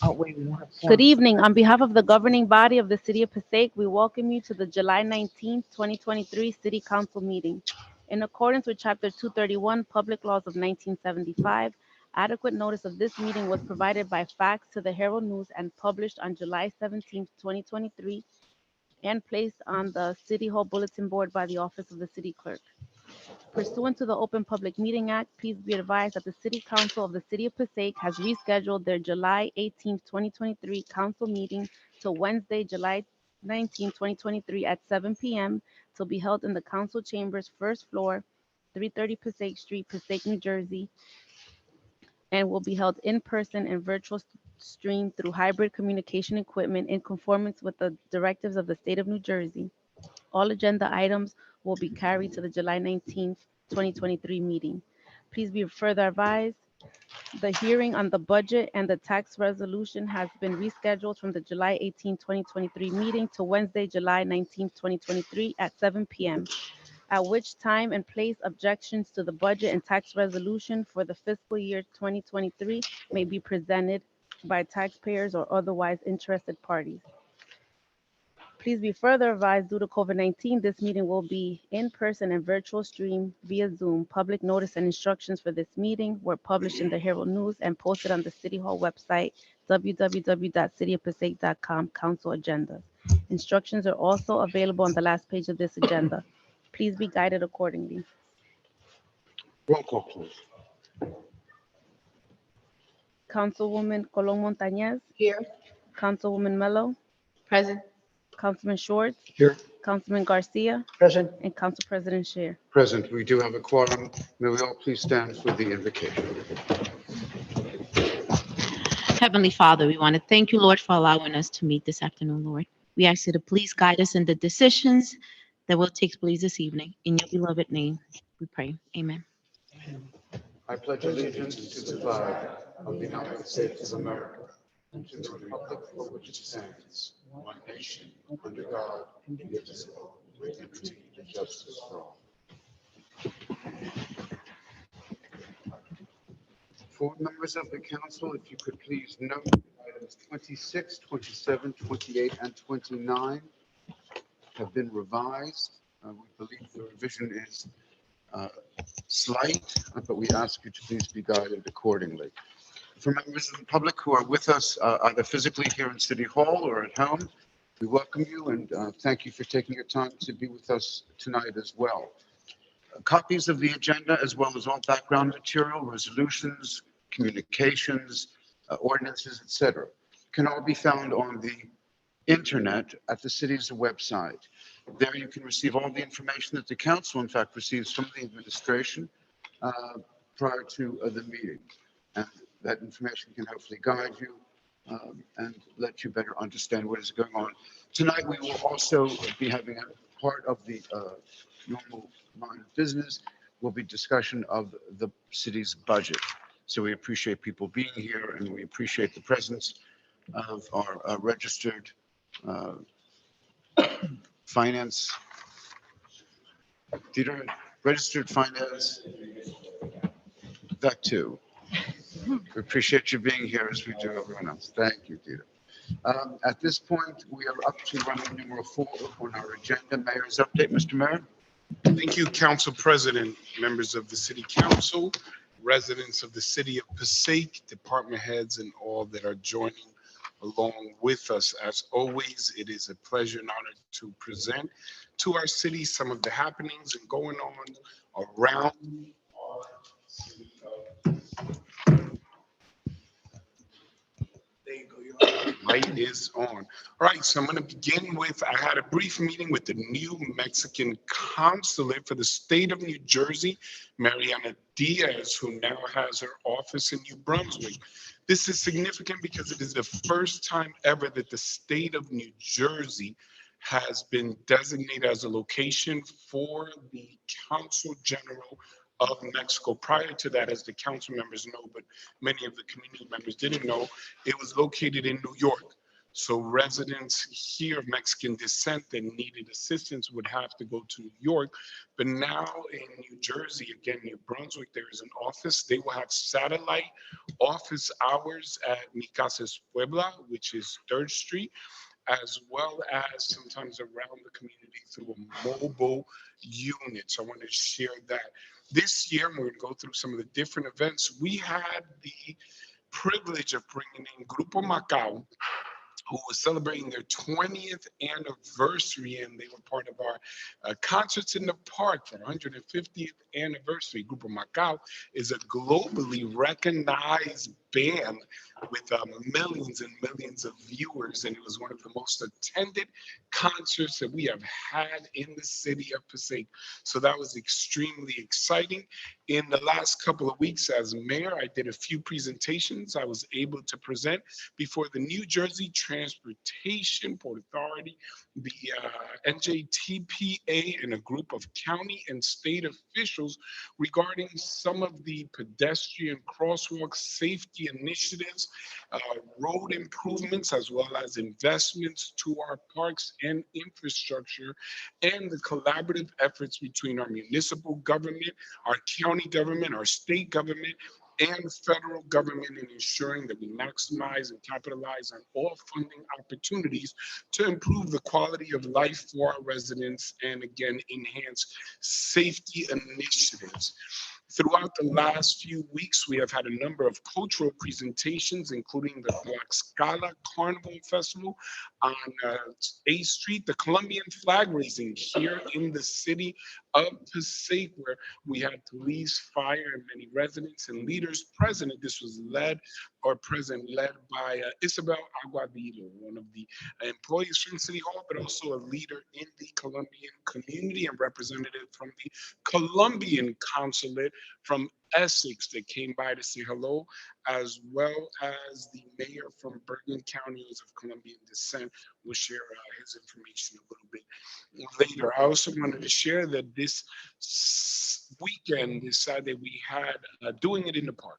Oh, wait, we don't have Good quorum. evening. On behalf of the governing body of the City of Passaic, we welcome you to the July 19th, 2023 City Council meeting. In accordance with Chapter 231, Public Laws of 1975, adequate notice of this meeting was provided by fax to the Herald News and published on July 17th, 2023, and placed on the City Hall Bulletin Board by the Office of the City Clerk. Pursuant to the Open Public Meeting Act, please be advised that the City Council of the City of Passaic has rescheduled their July 18th, 2023 council meeting to Wednesday, July 19th, 2023 at 7 p.m. to be held in the council chambers, first floor, 330 Passaic Street, Passaic, New Jersey, and will be held in person and virtual stream through hybrid communication equipment in conformance with the directives of the State of New Jersey. All agenda items will be carried to the July 19th, 2023 meeting. Please be further advised, the hearing on the budget and the tax resolution has been rescheduled from the July 18, 2023 meeting to Wednesday, July 19, 2023 at 7 p.m., at which time and place objections to the budget and tax resolution for the fiscal year 2023 may be presented by taxpayers or otherwise interested parties. Please be further advised, due to COVID-19, this meeting will be in person and virtual stream via Zoom. Public notice and instructions for this meeting were published in the Herald News and posted on the City Hall website, www.cityofpassaic.com, council agendas. Instructions are also available on the last page of this agenda. Please be guided accordingly. Roll call, please. Councilwoman Colon Montañez, Here. Councilwoman Mello, Present. Councilman Schwartz, Here. Councilman Garcia, Present. and Council President Scheer. Present, we do have a quorum. May we all please stand for the invocation. Heavenly Father, we want to thank you, Lord, for allowing us to meet this afternoon, Lord. We ask you to please guide us in the decisions that will take place this evening. In your beloved name, we pray. Amen. I pledge allegiance to the flag of the United States of America and to the republic for which it stands, one nation, under God, indivisible, with liberty and justice for all. For members of the council, if you could please note items 26, 27, 28, and 29 have been revised. We believe the revision is slight, but we ask you to please be guided accordingly. For members of the public who are with us either physically here in City Hall or at home, we welcome you and thank you for taking your time to be with us tonight as well. Copies of the agenda, as well as all background material, resolutions, communications, ordinances, etc., can all be found on the internet at the city's website. There you can receive all the information that the council, in fact, receives from the administration prior to the meeting. And that information can hopefully guide you and let you better understand what is going on. Tonight, we will also be having a part of the normal line of business will be discussion of the city's budget. So we appreciate people being here and we appreciate the presence of our registered finance, Dieter, registered finance, that too. We appreciate you being here as we do everyone else. Thank you, Dieter. At this point, we are up to Roman numeral 4 on our agenda. Mayor's update, Mr. Mayor. Thank you, Council President, members of the City Council, residents of the City of Passaic, department heads, and all that are joining along with us. As always, it is a pleasure and honor to present to our city some of the happenings and going on around our city. There you go, your light is on. All right, so I'm going to begin with, I had a brief meeting with the new Mexican consulate for the state of New Jersey, Mariana Diaz, who now has her office in New Brunswick. This is significant because it is the first time ever that the state of New Jersey has been designated as a location for the Consul General of Mexico. Prior to that, as the council members know, but many of the community members didn't know, it was located in New York. So residents here of Mexican descent that needed assistance would have to go to New York. But now in New Jersey, again, New Brunswick, there is an office. They will have satellite office hours at Mi Casa es Puebla, which is 3rd Street, as well as sometimes around the community through a mobile unit. So I want to share that. This year, we're going to go through some of the different events. We had the privilege of bringing in Grupo Macau, who was celebrating their 20th anniversary, and they were part of our concerts in the park for 150th anniversary. Grupo Macau is a globally recognized band with millions and millions of viewers, and it was one of the most attended concerts that we have had in the city of Passaic. So that was extremely exciting. In the last couple of weeks as mayor, I did a few presentations. I was able to present before the New Jersey Transportation Port Authority, the NJTPA, and a group of county and state officials regarding some of the pedestrian crosswalk safety initiatives, road improvements, as well as investments to our parks and infrastructure, and the collaborative efforts between our municipal government, our county government, our state government, and federal government in ensuring that we maximize and capitalize on all funding opportunities to improve the quality of life for our residents and, again, enhance safety initiatives. Throughout the last few weeks, we have had a number of cultural presentations, including the Tlaxcala Carnival Festival on 8th Street, the Colombian flag raising here in the city of Passaic, where we had police, fire, and many residents and leaders present. This was led by Isabel Aguadillo, one of the employees from City Hall, but also a leader in the Colombian community and representative from the Colombian consulate from Essex that came by to say hello, as well as the mayor from Bergen County, who's of Colombian descent. Will share his information a little bit later. I also wanted to share that this weekend, this Saturday, we had Doing It in the Park.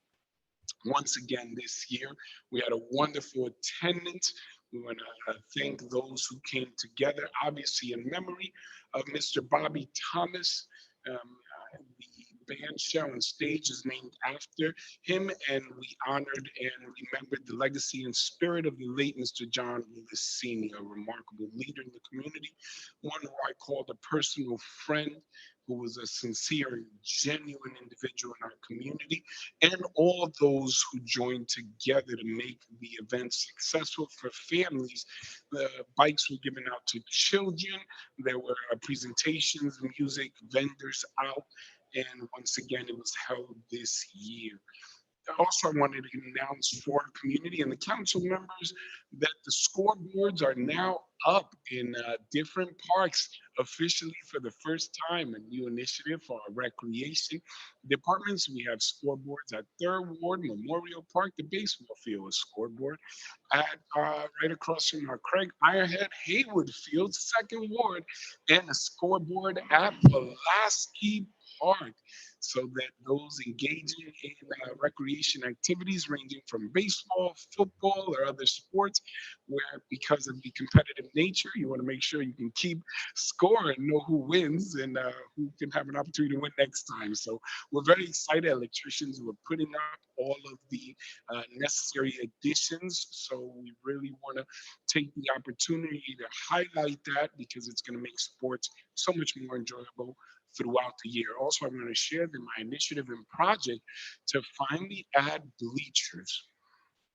Once again this year, we had a wonderful attendance. We want to thank those who came together, obviously in memory of Mr. Bobby Thomas. The band show and stage is named after him, and we honored and remembered the legacy and spirit of the late Mr. John Lewis Sr., a remarkable leader in the community, one who I called a personal friend, who was a sincere and genuine individual in our community, and all of those who joined together to make the event successful for families. The bikes were given out to children. There were presentations, music, vendors out. And once again, it was held this year. Also, I wanted to announce for our community and the council members that the scoreboards are now up in different parks officially for the first time, a new initiative for our recreation departments. We have scoreboards at 3rd Ward, Memorial Park, the baseball field, a scoreboard at right across from our Craig Ironhead Haywood Field, 2nd Ward, and a scoreboard at Pulaski Park, so that those engaging in recreation activities ranging from baseball, football, or other sports, where because of the competitive nature, you want to make sure you can keep score and know who wins and who can have an opportunity to win next time. So we're very excited. Electricians were putting up all of the necessary additions. So we really want to take the opportunity to highlight that because it's going to make sports so much more enjoyable throughout the year. Also, I want to share that my initiative and project to finally add bleachers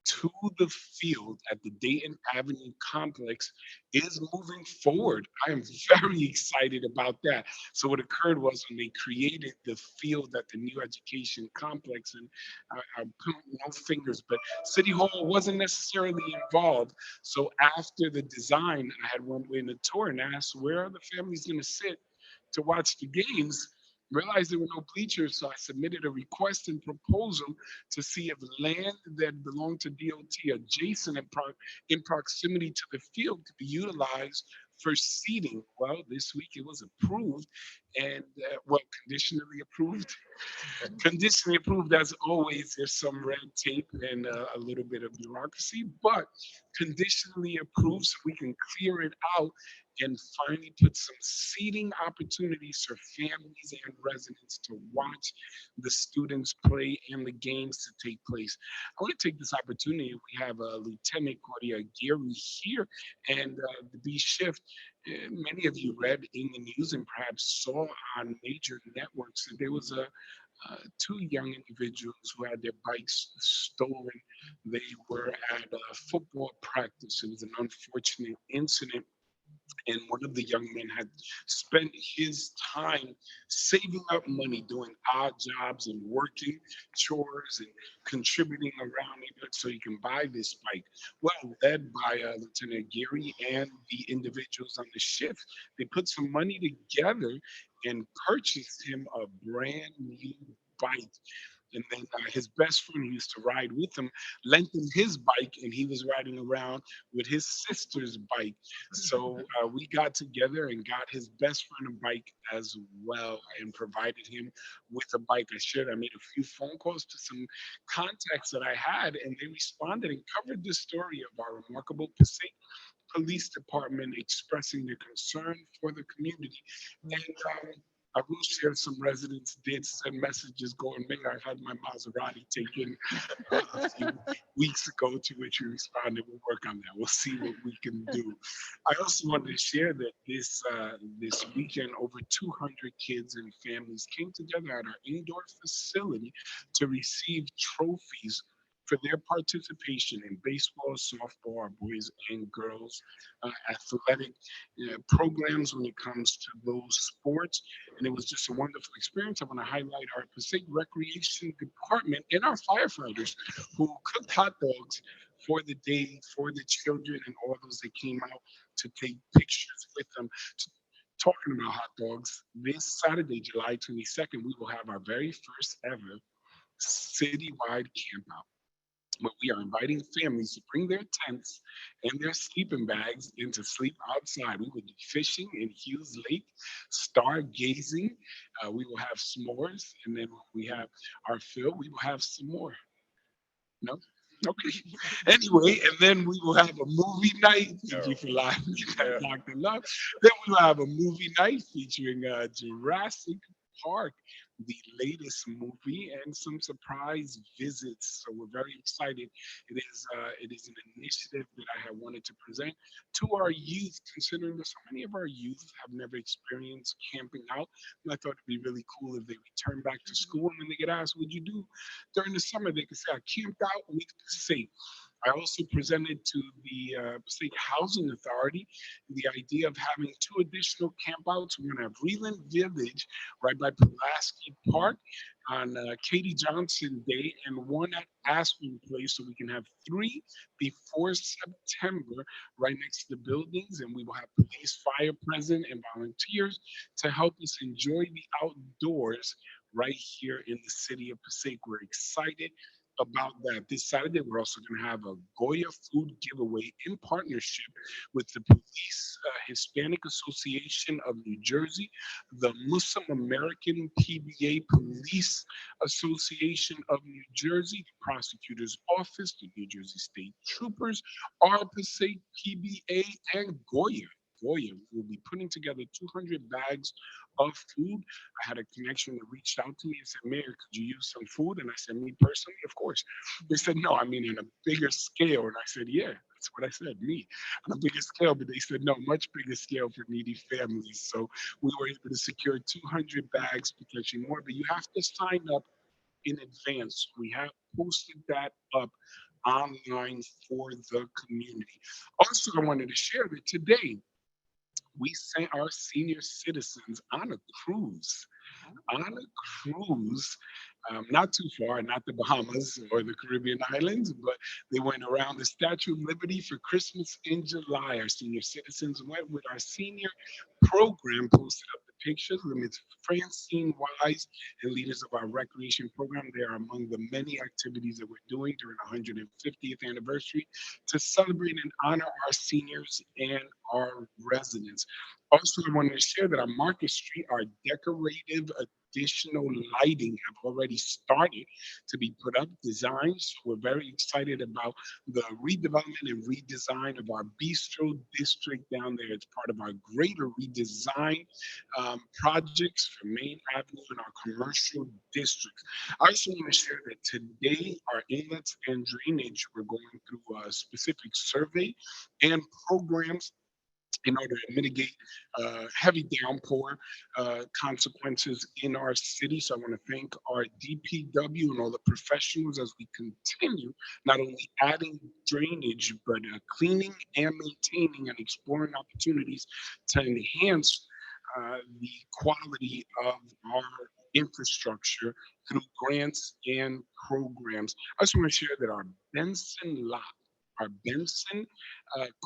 to the field at the Dayton Avenue complex is moving forward. I am very excited about that. So what occurred was when they created the field at the new education complex, and I put no fingers, but City Hall wasn't necessarily involved. So after the design, I had one way in the tour and asked, where are the families going to sit to watch the games? Realized there were no bleachers, so I submitted a request and proposal to see if land that belonged to DOT adjacent in proximity to the field could be utilized for seating. Well, this week it was approved and, well, conditionally approved. Conditionally approved, as always, there's some red tape and a little bit of bureaucracy, but conditionally approved so we can clear it out and finally put some seating opportunities for families and residents to watch the students play and the games to take place. I want to take this opportunity. We have Lieutenant Claudia Geary here and the B shift. Many of you read in the news and perhaps saw on major networks that there was a two young individuals who had their bikes stolen. They were at a football practice. It was an unfortunate incident, and one of the young men had spent his time saving up money doing odd jobs and working chores and contributing around neighborhood so he can buy this bike. Well, led by Lieutenant Geary and the individuals on the shift, they put some money together and purchased him a brand new bike. And then his best friend who used to ride with him lent him his bike, and he was riding around with his sister's bike. So we got together and got his best friend a bike as well and provided him with a bike. I made a few phone calls to some contacts that I had, and they responded and covered the story of our remarkable Passaic Police Department expressing their concern for the community. And I will share some residents did send messages going, "May I had my Maserati taken a few weeks ago," to which we responded, "We'll work on that. We'll see what we can do." I also wanted to share that this weekend, over 200 kids and families came together at our indoor facility to receive trophies for their participation in baseball, softball, our boys and girls athletic programs when it comes to those sports. And it was just a wonderful experience. I want to highlight our Passaic Recreation Department and our firefighters who cooked hot dogs for the day for the children and all those that came out to take pictures with them. Talking about hot dogs, this Saturday, July 22nd, we will have our very first ever citywide camp out. But we are inviting families to bring their tents and their sleeping bags and to sleep outside. We will be fishing in Hughes Lake, stargazing. We will have s'mores, and then when we have our fill, we will have some more. No? Okay. Anyway, and then we will have a movie night. Thank you for laughing at Dr. Love. Then we will have a movie night featuring Jurassic Park, the latest movie, and some surprise visits. So we're very excited. It is an initiative that I have wanted to present to our youth, considering that so many of our youth have never experienced camping out. And I thought it'd be really cool if they return back to school and when they get asked, "What'd you do during the summer?" They could say, "I camped out with Passaic." I also presented to the State Housing Authority the idea of having two additional campouts. We're going to have Reland Village right by Pulaski Park on Katie Johnson Day and one at Aspen Place, so we can have three before September right next to the buildings, and we will have police, fire present, and volunteers to help us enjoy the outdoors right here in the city of Passaic. We're excited about that. This Saturday, we're also going to have a Goya food giveaway in partnership with the Police Hispanic Association of New Jersey, the Muslim American PBA Police Association of New Jersey, the Prosecutor's Office, the New Jersey State Troopers, RPSA, PBA, and Goya. Goya will be putting together 200 bags of food. I had a connection that reached out to me and said, "Mayor, could you use some food?" And I said, "Me personally, of course." They said, "No, I mean on a bigger scale." And I said, "Yeah, that's what I said, me, on a bigger scale." But they said, "No, much bigger scale for needy families." So we were able to secure 200 bags, potentially more, but you have to sign up in advance. We have posted that up online for the community. Also, I wanted to share that today, we sent our senior citizens on a cruise. On a cruise, not too far, not the Bahamas or the Caribbean islands, but they went around the Statue of Liberty for Christmas in July. Our senior citizens went with our senior program, posted up the pictures with Ms. Francine Wise and leaders of our recreation program. They are among the many activities that we're doing during our 150th anniversary to celebrate and honor our seniors and our residents. Also, I wanted to share that on Market Street, our decorative additional lighting have already started to be put up, designed. So we're very excited about the redevelopment and redesign of our bistro district down there. It's part of our greater redesign projects for Main Avenue and our commercial districts. I also want to share that today our inlets and drainage, we're going through a specific survey and programs in order to mitigate heavy downpour consequences in our city. So I want to thank our DPW and all the professionals as we continue not only adding drainage, but cleaning and maintaining and exploring opportunities to enhance the quality of our infrastructure through grants and programs. I just want to share that our Benson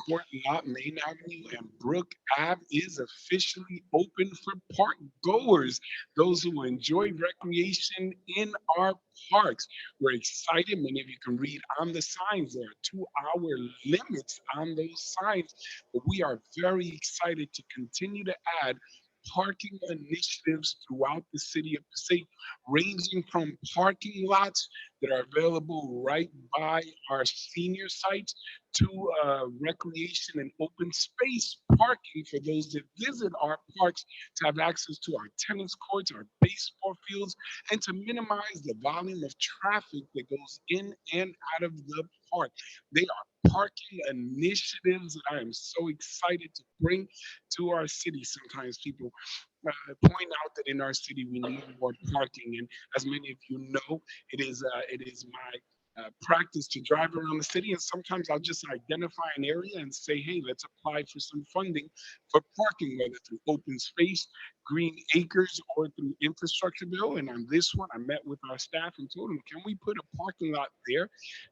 Court Lot, Main Avenue, and Brook Ave is officially open for park goers, those who enjoy recreation in our parks. We're excited. Many of you can read on the signs. There are 2-hour limits on those signs, but we are very excited to continue to add parking initiatives throughout the city of Passaic, ranging from parking lots that are available right by our senior sites to recreation and open space parking for those that visit our parks to have access to our tennis courts, our baseball fields, and to minimize the volume of traffic that goes in and out of the park. They are parking initiatives that I am so excited to bring to our city. Sometimes people point out that in our city we need more parking, and as many of you know, it is my practice to drive around the city, and sometimes I'll just identify an area and say, hey, let's apply for some funding for parking, whether through open space, green acres, or through infrastructure bill. And on this one, I met with our staff and told them, can we put a parking lot there?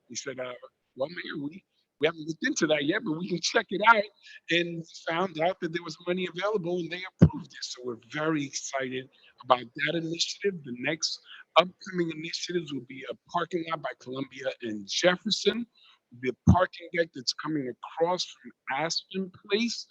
He said, well, Mayor, we haven't looked into that yet, but we can check it out. And found out that there was money available and they approved it. So we're very excited about that initiative. The next upcoming initiatives will be a parking lot by Columbia and Jefferson, the parking deck that's coming across from Aspen Place,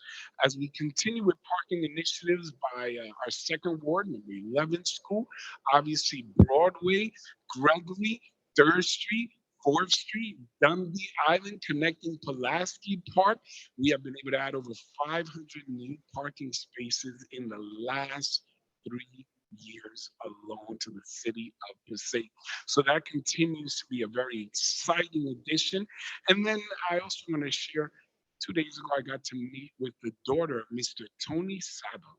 as we continue with parking initiatives by our second ward, number 11 school, obviously Broadway, Gregory, 3rd Street, 4th Street, Dunby Island, connecting Pulaski Park. We have been able to add over 500 new parking spaces in the last 3 years alone to the city of Passaic. So that continues to be a very exciting addition. And then I also want to share, 2 days ago, I got to meet with the daughter of Mr. Tony Saba.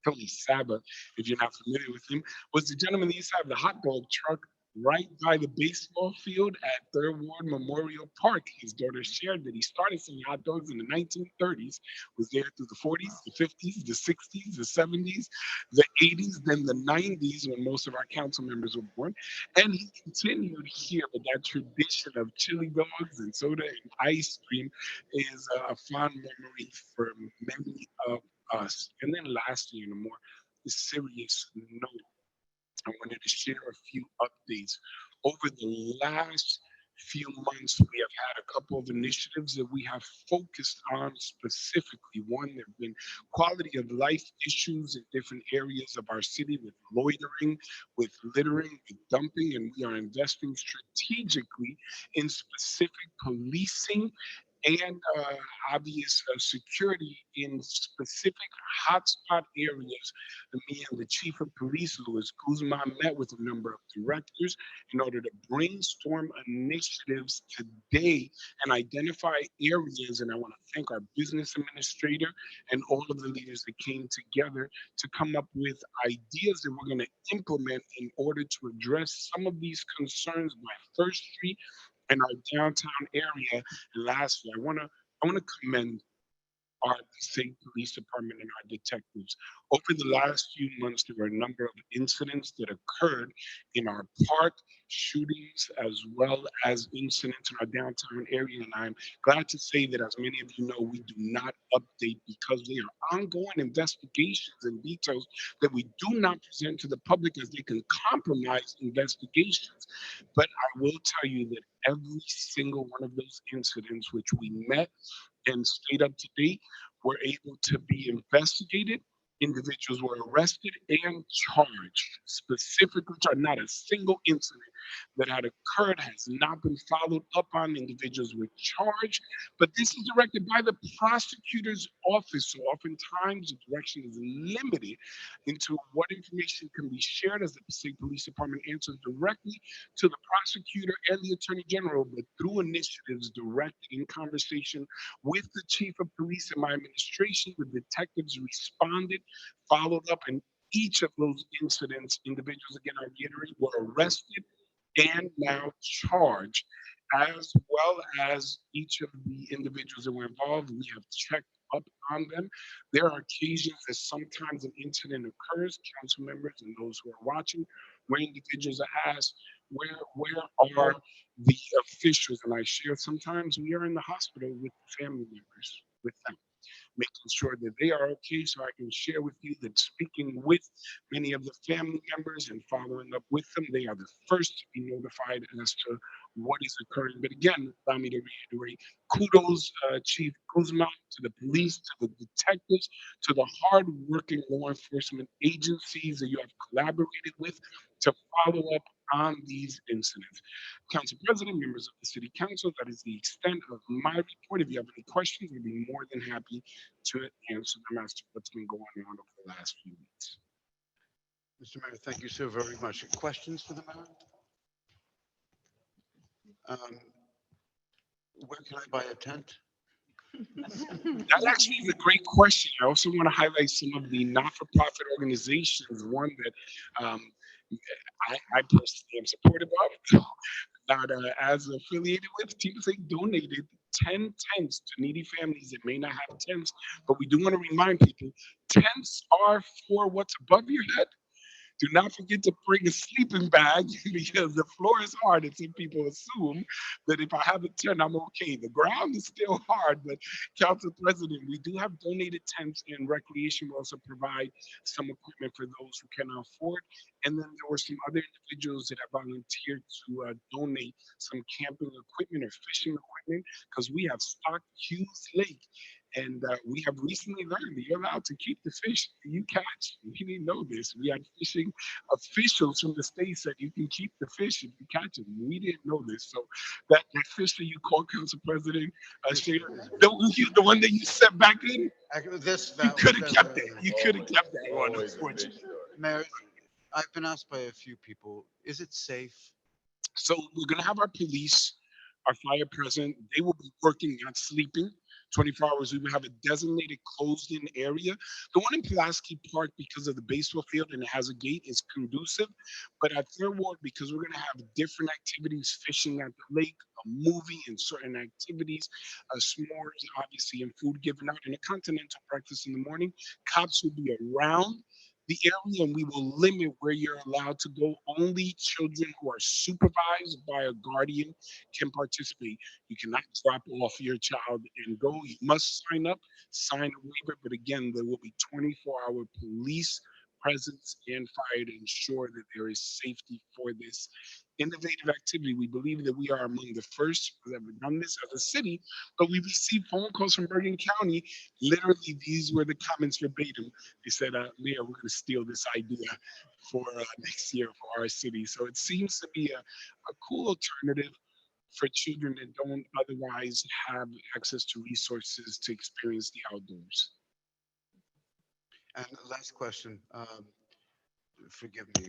Tony Saba, if you're not familiar with him, was the gentleman that used to have the hot dog truck right by the baseball field at Third Ward Memorial Park. His daughter shared that he started selling hot dogs in the 1930s, was there through the 40s, the 50s, the 60s, the 70s, the 80s, then the 90s when most of our council members were born. And he continued here, but that tradition of chili dogs and soda and ice cream is a fond memory for many of us. And then lastly, in a more serious note, I wanted to share a few updates. Over the last few months, we have had a couple of initiatives that we have focused on specifically. One, there have been quality of life issues in different areas of our city with loitering, with littering, with dumping, and we are investing strategically in specific policing and obvious security in specific hotspot areas. Me and the chief of police, Louis Guzman, met with a number of directors in order to brainstorm initiatives today and identify areas. And I want to thank our business administrator and all of the leaders that came together to come up with ideas that we're going to implement in order to address some of these concerns by First Street and our downtown area. And lastly, I want to commend our Passaic Police Department and our detectives. Over the last few months, there were a number of incidents that occurred in our park, shootings, as well as incidents in our downtown area. And I'm glad to say that, as many of you know, we do not update because they are ongoing investigations and details that we do not present to the public as they can compromise investigations. But I will tell you that every single one of those incidents which we met and stayed up to date were able to be investigated. Individuals were arrested and charged. Specifically, not a single incident that had occurred has not been followed up on. Individuals were charged, but this is directed by the prosecutor's office. So oftentimes the direction is limited into what information can be shared as the Passaic Police Department answers directly to the prosecutor and the attorney general, but through initiatives directed in conversation with the chief of police and my administration, the detectives responded, followed up, and each of those incidents, individuals, again, I reiterate, were arrested and now charged, as well as each of the individuals that were involved. We have checked up on them. There are occasions that sometimes an incident occurs, council members and those who are watching, where individuals are asked, where are the officials? And I share sometimes we are in the hospital with the family members, with them, making sure that they are okay. So I can share with you that speaking with many of the family members and following up with them, they are the first to be notified as to what is occurring. But again, allow me to reiterate, kudos, Chief Guzman, to the police, to the detectives, to the hardworking law enforcement agencies that you have collaborated with to follow up on these incidents. Council President, members of the City Council, that is the extent of my report. If you have any questions, I'd be more than happy to answer them as to what's been going on over the last few weeks. Mr. Mayor, thank you so very much. Questions for the mayor? Where can I buy a tent? That actually is a great question. I also want to highlight some of the not-for-profit organizations. One that I personally am supportive of, not as affiliated with. TPSA donated 10 tents to needy families that may not have tents, but we do want to remind people, tents are for what's above your head. Do not forget to bring a sleeping bag because the floor is hard and some people assume that if I have a tent, I'm okay. The ground is still hard, but Council President, we do have donated tents, and Recreation will also provide some equipment for those who cannot afford. And then there were some other individuals that have volunteered to donate some camping equipment or fishing equipment because we have stocked Hughes Lake. And we have recently learned that you're allowed to keep the fish that you catch. We didn't know this. We had fishing officials from the state said you can keep the fish if you catch them. We didn't know this. So that fish that you called, Council President, the one that you set back in, you could have kept it. You could have kept that one, unfortunately. Mayor, I've been asked by a few people, is it safe? So we're going to have our police, our fire present. They will be working, not sleeping. 24 hours. We will have a designated closed-in area. The one in Pulaski Park, because of the baseball field and it has a gate, is conducive. But at Third Ward, because we're going to have different activities, fishing at the lake, a movie, and certain activities, s'mores, obviously, and food given out, and a continental breakfast in the morning, cops will be around the area, and we will limit where you're allowed to go. Only children who are supervised by a guardian can participate. You cannot drop off your child and go. You must sign up, sign a waiver. But again, there will be 24-hour police presence and fire to ensure that there is safety for this innovative activity. We believe that we are among the first who have done this as a city, but we received phone calls from Bergen County. Literally, these were the comments verbatim. They said, Mayor, we're going to steal this idea for next year for our city. So it seems to be a cool alternative for children that don't otherwise have access to resources to experience the outdoors. And last question, forgive me,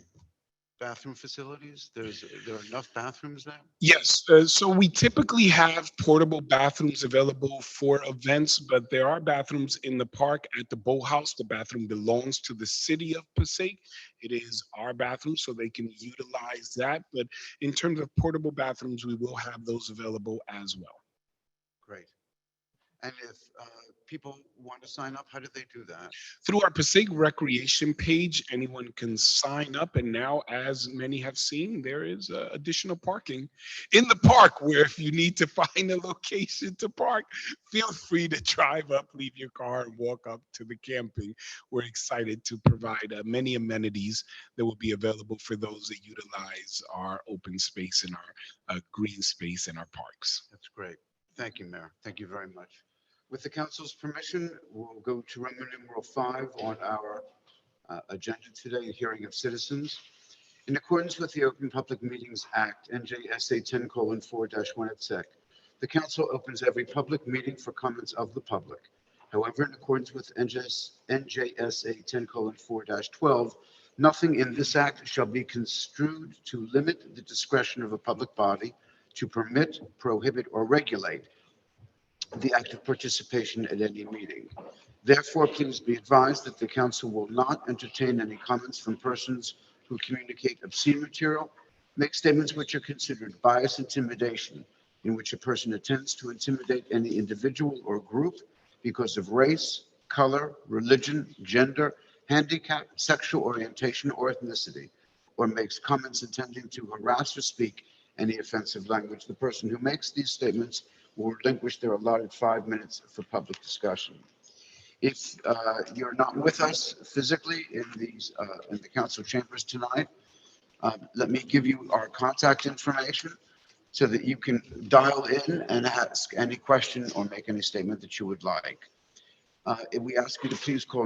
bathroom facilities? There are enough bathrooms there? Yes, so we typically have portable bathrooms available for events, but there are bathrooms in the park at the boathouse. The bathroom belongs to the city of Passaic. It is our bathroom, so they can utilize that. But in terms of portable bathrooms, we will have those available as well. Great. And if people want to sign up, how do they do that? Through our Passaic Recreation page, anyone can sign up. And now, as many have seen, there is additional parking in the park where if you need to find a location to park, feel free to drive up, leave your car, and walk up to the camping. We're excited to provide many amenities that will be available for those that utilize our open space and our green space in our parks. That's great. Thank you, Mayor. Thank you very much. With the council's permission, we'll go to Roman numeral 5 on our agenda today, hearing of citizens. In accordance with the Open Public Meetings Act, NJSA 10:4-1 et sec, the council opens every public meeting for comments of the public. However, in accordance with NJSA 10:4-12, nothing in this act shall be construed to limit the discretion of a public body to permit, prohibit, or regulate the active participation at any meeting. Therefore, please be advised that the council will not entertain any comments from persons who communicate obscene material, make statements which are considered bias, intimidation, in which a person attempts to intimidate any individual or group because of race, color, religion, gender, handicap, sexual orientation, or ethnicity, or makes comments intending to harass or speak any offensive language. The person who makes these statements will relinquish their allotted 5 minutes for public discussion. If you're not with us physically in the council chambers tonight, let me give you our contact information so that you can dial in and ask any question or make any statement that you would like. We ask you to please call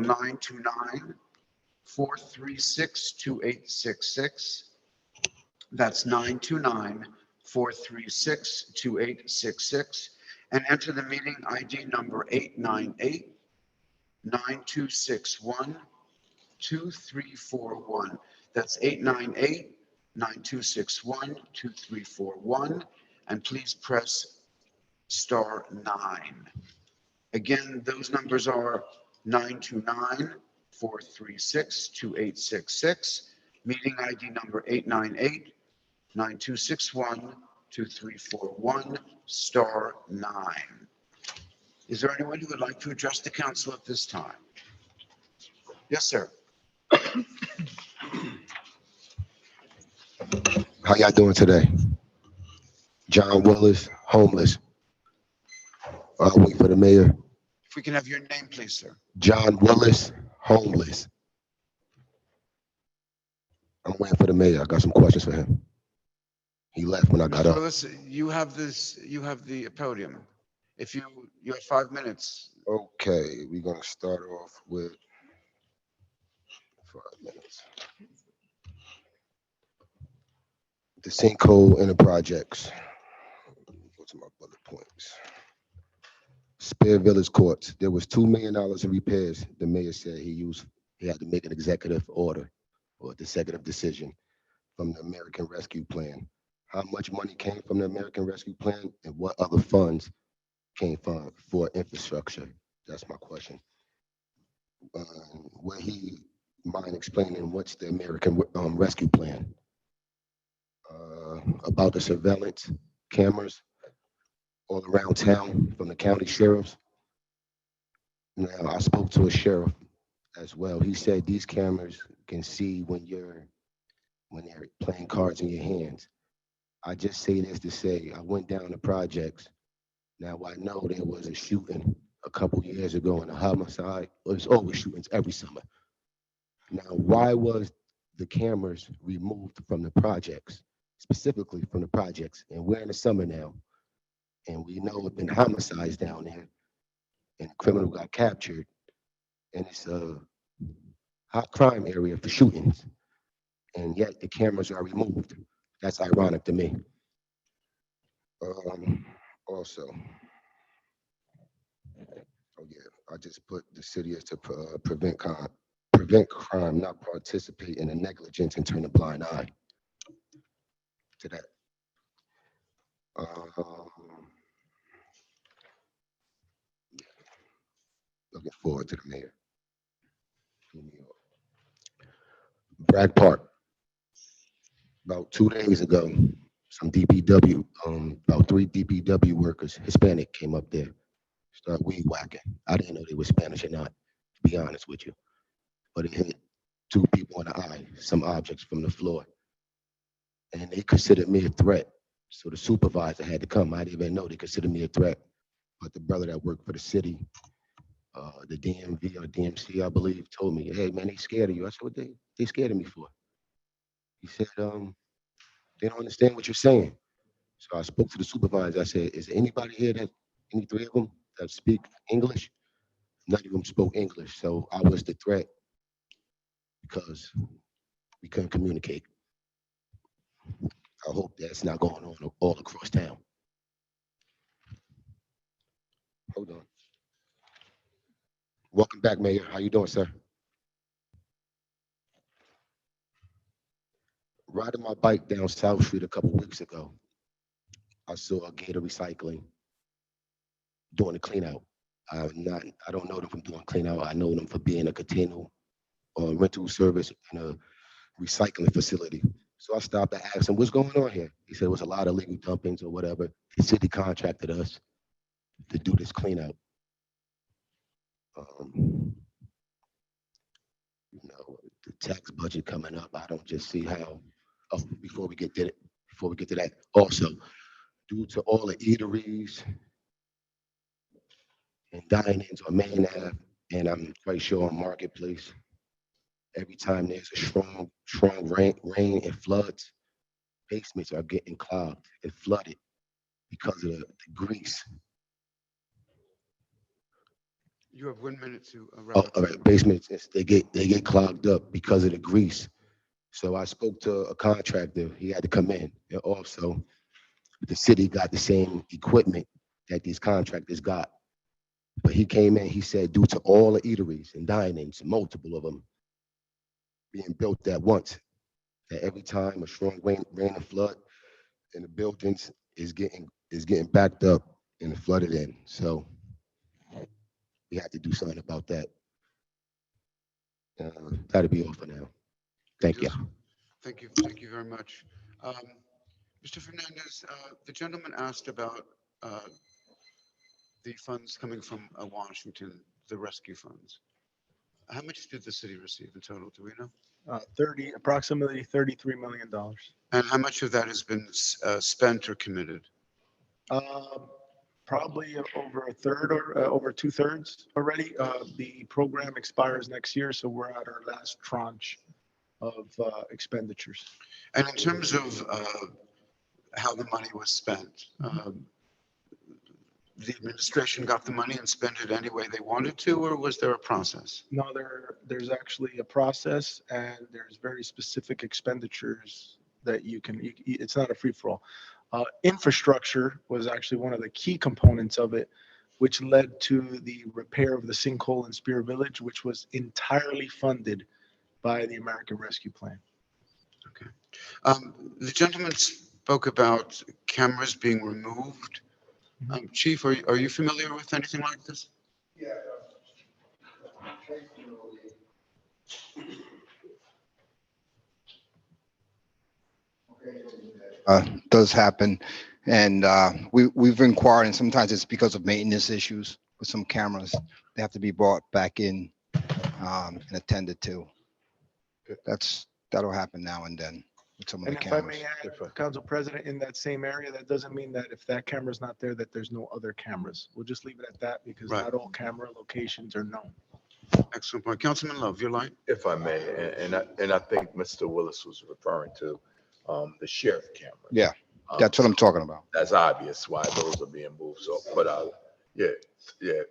929-436-2866. That's 929-436-2866, and enter the meeting ID number 898-9261-2341. That's 898-9261-2341, and please press *9. Again, those numbers are 929-436-2866, meeting ID number 898-9261-2341, *9. Is there anyone who would like to address the council at this time? Yes, sir. How y'all doing today? John Willis, homeless. I'll wait for the mayor. If we can have your name, please, sir. John Willis, homeless. I'm waiting for the mayor. I got some questions for him. He left when I got up. Willis, you have the podium. If you have 5 minutes. Okay, we're gonna start off with 5 minutes. The sinkhole in the projects. Go to my bullet points. Spear Village Courts. There was $2 million in repairs. The mayor said he had to make an executive order or executive decision from the American Rescue Plan. How much money came from the American Rescue Plan and what other funds came from for infrastructure? That's my question. Would he mind explaining what's the American Rescue Plan? About the surveillance cameras all around town from the county sheriffs. Now, I spoke to a sheriff as well. He said these cameras can see when they're playing cards in your hands. I just say this to say I went down the projects. Now I know there was a shooting a couple years ago in a homicide. There's always shootings every summer. Now, why was the cameras removed from the projects, specifically from the projects? And we're in the summer now, and we know there have been homicides down there, and the criminal got captured, and it's a hot crime area for shootings, and yet the cameras are removed. That's ironic to me. Also, oh yeah, I just put the city is to prevent crime, not participate in the negligence and turn a blind eye to that. Looking forward to the mayor. Bragg Park. About 2 days ago, some DPW, about 3 DPW workers, Hispanic, came up there, start weed whacking. I didn't know they were Spanish or not, to be honest with you. But it hit 2 people in the eye, some objects from the floor. And they considered me a threat. So the supervisor had to come. I didn't even know they considered me a threat. But the brother that worked for the city, the DMV or DMC, I believe, told me, hey man, they scared of you. I said, what they scared of me for? He said, they don't understand what you're saying. So I spoke to the supervisor. I said, is there anybody here any 3 of them that speak English? None of them spoke English. So I was the threat because we couldn't communicate. I hope that's not going on all across town. Hold on. Welcome back, Mayor. How you doing, sir? Riding my bike down South Street a couple weeks ago, I saw a Gator Recycling doing a clean out. I don't know them from doing clean out. I know them for being a container or rental service in a recycling facility. So I stopped and asked him, what's going on here? He said it was a lot of illegal dumpings or whatever. The city contracted us to do this clean out. The tax budget coming up, I don't just see how. Oh, before we get to that, also, due to all the eateries and dine-ins on Main Ave, and I'm quite sure on Marketplace, every time there's a strong rain and floods, basements are getting clogged and flooded because of the grease. You have 1 minute to wrap Oh, up. all right, basements, they get clogged up because of the grease. So I spoke to a contractor. He had to come in, and also the city got the same equipment that these contractors got. But he came in, he said, due to all the eateries and dine-ins, multiple of them being built at once, that every time a strong rain and flood, and the buildings is getting backed up and flooded in. So we had to do something about that. That'll be all for now. Thank you. Thank you very much. Mr. Fernandez, the gentleman asked about the funds coming from Washington, the rescue funds. How much did the city receive in total? Do we know? Approximately $33 million. And how much of that has been spent or committed? Probably over a third or over 2/3 already. The program expires next year, so we're at our last tranche of expenditures. And in terms of how the money was spent, the administration got the money and spent it any way they wanted to, or was there a process? No, there's actually a process, and there's very specific expenditures that it's not a free-for-all. Infrastructure was actually one of the key components of it, which led to the repair of the sinkhole in Spear Village, which was entirely funded by the American Rescue Plan. Okay. The gentleman spoke about cameras being removed. Chief, are you familiar with anything like this? Yeah. Does happen, and we've inquired, and sometimes it's because of maintenance issues with some cameras. They have to be brought back in and attended to. That'll happen now and then with some of And the if I cameras. may add, Council President, in that same area, that doesn't mean that if that camera's not there, that there's no other cameras. We'll just leave it at that because Right. not all camera locations are known. Excellent point. Councilman Love, your line. If I may, and I think Mr. Willis was referring to the sheriff cameras. Yeah, that's what I'm talking about. That's obvious why those are being moved. So, but yeah,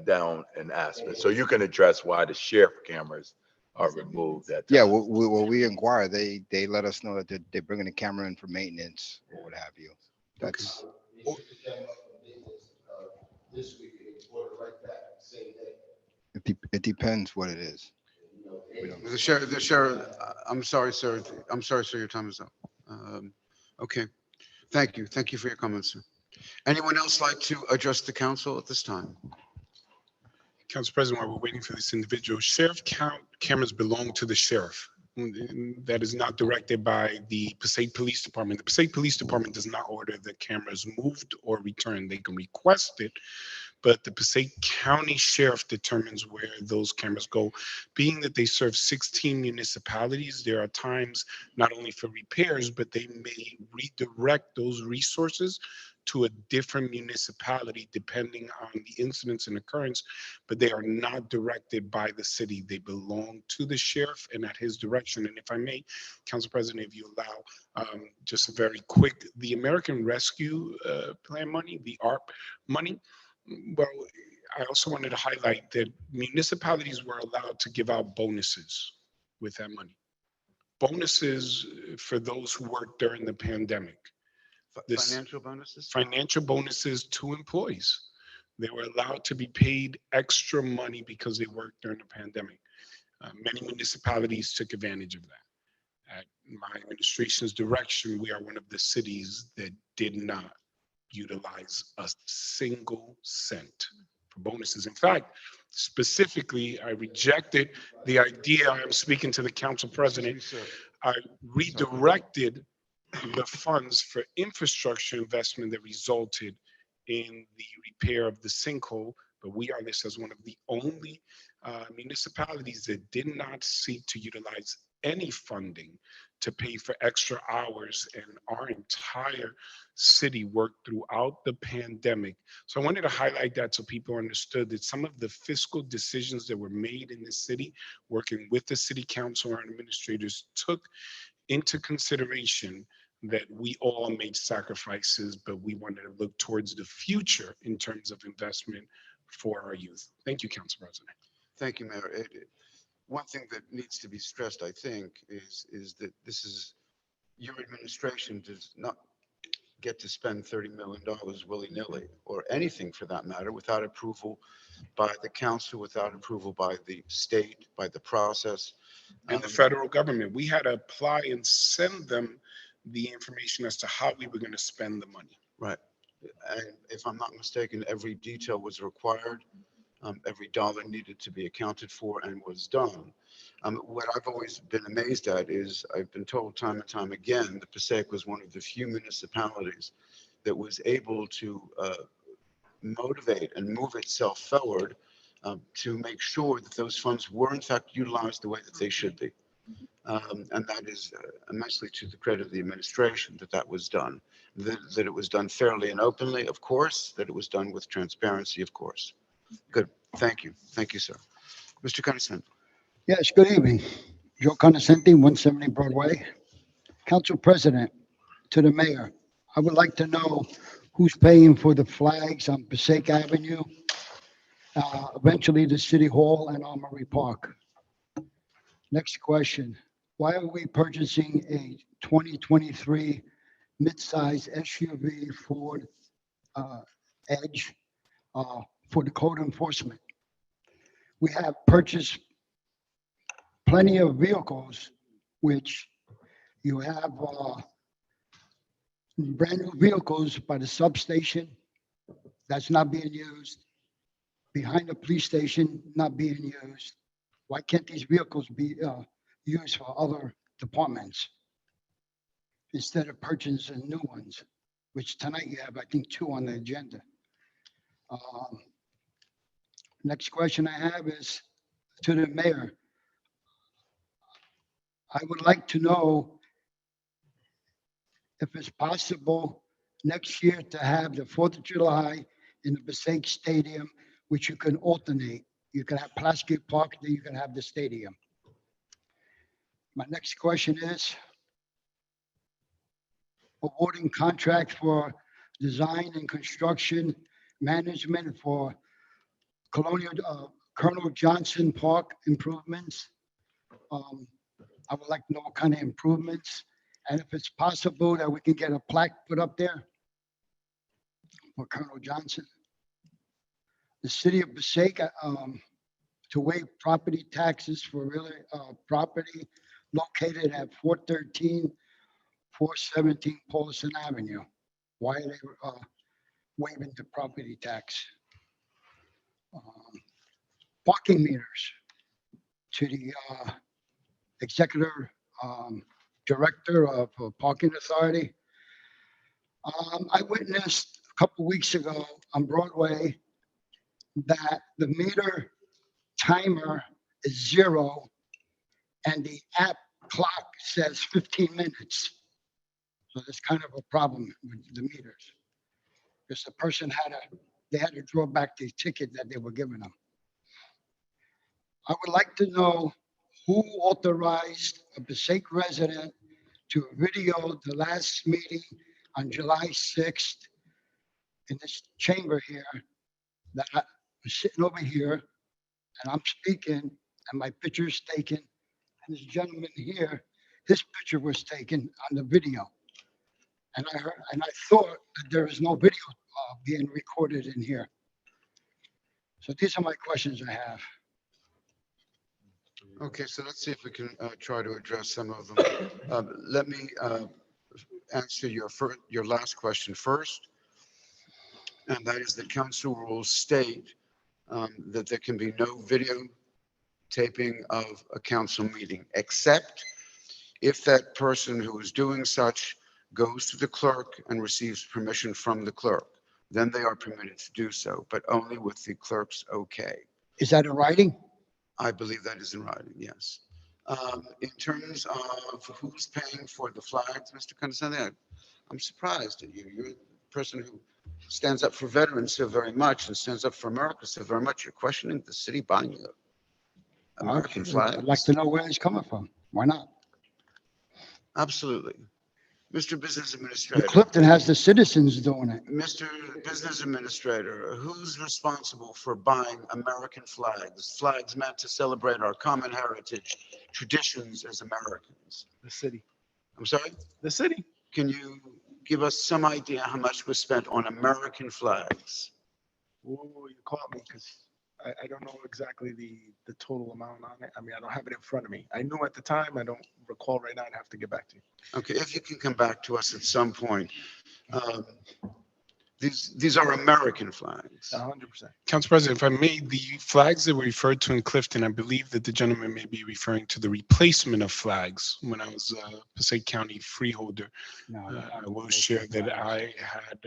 down in Aspen. So you can address why the sheriff cameras are removed. Yeah, well, we inquire. They let us know that they're bringing the camera in for maintenance or what have you. That's This week, it's right back, same day. it depends what it is. The sheriff, I'm sorry, sir. I'm sorry, sir, your time is up. Okay. Thank you. Thank you for your comments, sir. Anyone else like to address the council at this time? Council President, while we're waiting for this individual, sheriff cameras belong to the sheriff. That is not directed by the Passaic Police Department. The Passaic Police Department does not order the cameras moved or returned. They can request it, but the Passaic County Sheriff determines where those cameras go. Being that they serve 16 municipalities, there are times not only for repairs, but they may redirect those resources to a different municipality depending on the incidents and occurrence, but they are not directed by the city. They belong to the sheriff and at his direction. And if I may, Council President, if you allow, just a very quick, the American Rescue Plan money, the ARP money, well, I also wanted to highlight that municipalities were allowed to give out bonuses with that money. Bonuses for those who worked during the pandemic. This- Financial bonuses? Financial bonuses to employees. They were allowed to be paid extra money because they worked during the pandemic. Many municipalities took advantage of that. At my administration's direction, we are one of the cities that did not utilize a single cent for bonuses. In fact, specifically, I rejected the idea, I'm speaking to the council president, I redirected the funds for infrastructure investment that resulted in the repair of the sinkhole, but we are listed as one of the only municipalities that did not seek to utilize any funding to pay for extra hours, and our entire city worked throughout the pandemic. So I wanted to highlight that so people understood that some of the fiscal decisions that were made in the city, working with the city council and administrators, took into consideration that we all made sacrifices, but we wanted to look towards the future in terms of investment for our youth. Thank you, Council President. Thank you, Mayor. One thing that needs to be stressed, I think, is that this is, your administration does not get to spend $30 million willy-nilly, or anything for that matter, without approval by the council, without approval by the state, by the process. And the federal government, we had to apply and send them the information as to how we were going to spend the money. Right. And if I'm not mistaken, every detail was required. Every dollar needed to be accounted for and was done. What I've always been amazed at is, I've been told time and time again, that Passaic was one of the few municipalities that was able to motivate and move itself forward to make sure that those funds were in fact utilized the way that they should be. And that is immensely to the credit of the administration that that was done, that it was done fairly and openly, of course, that it was done with transparency, of course. Good. Thank you. Thank you, sir. Mr. Connison. Yes, good evening. Joe Conoscenti, 170 Broadway. Council President, to the mayor, I would like to know who's paying for the flags on Passaic Avenue, eventually the City Hall and Armory Park. Next question, why are we purchasing a 2023 mid-size SUV Ford Edge for the code enforcement? We have purchased plenty of vehicles, which you have brand new vehicles by the substation that's not being used, behind the police station not being used. Why can't these vehicles be used for other departments instead of purchasing new ones, which tonight you have, I think, 2 on the agenda. Next question I have is to the mayor. I would like to know if it's possible next year to have the 4th of July in the Passaic Stadium, which you can alternate. You can have Plaskett Park, then you can have the stadium. My next question is awarding contract for design and construction management for Colonel Johnson Park improvements. I would like to know what kind of improvements, and if it's possible that we can get a plaque put up there for Colonel Johnson. The city of Passaic to waive property taxes for real property located at 413, 417 Paulson Avenue. Why are they waiving the property tax? Parking meters to the executive director of Parking Authority. I witnessed a couple weeks ago on Broadway that the meter timer is 0 and the app clock says 15 minutes. So there's kind of a problem with the meters. Because the person they had to draw back the ticket that they were giving them. I would like to know who authorized a Passaic resident to video the last meeting on July 6th in this chamber here, that I was sitting over here and I'm speaking and my picture is taken. And this gentleman here, his picture was taken on the video. And I thought that there was no video being recorded in here. So these are my questions I have. Okay, so let's see if we can try to address some of them. Let me answer your last question first. And that is the council rules state that there can be no video taping of a council meeting, except if that person who is doing such goes to the clerk and receives permission from the clerk. Then they are permitted to do so, but only with the clerk's okay. Is that in writing? I believe that is in writing, yes. In terms of who's paying for the flags, Mr. Condescending, I'm surprised at you. You're the person who stands up for veterans so very much and stands up for America so very much. You're questioning the city buying the American Okay, flags? I'd like to know where it's coming from. Why not? Absolutely. Mr. Business And Administrator. Clifton has the citizens doing it. Mr. Business Administrator, who's responsible for buying American flags? Flags meant to celebrate our common heritage, traditions as Americans. The city. I'm sorry? The city. Can you give us some idea how much was spent on American flags? Oh, you caught me because I don't know exactly the total amount on it. I mean, I don't have it in front of me. I knew at the time. I don't recall right now. I'd have to get back to you. Okay, if you can come back to us at some point. These are American flags. 100%. Council President, if I may, the flags that were referred to in Clifton, I believe that the gentleman may be referring to the replacement of flags. When I was Passaic County freeholder, No, I will share that I had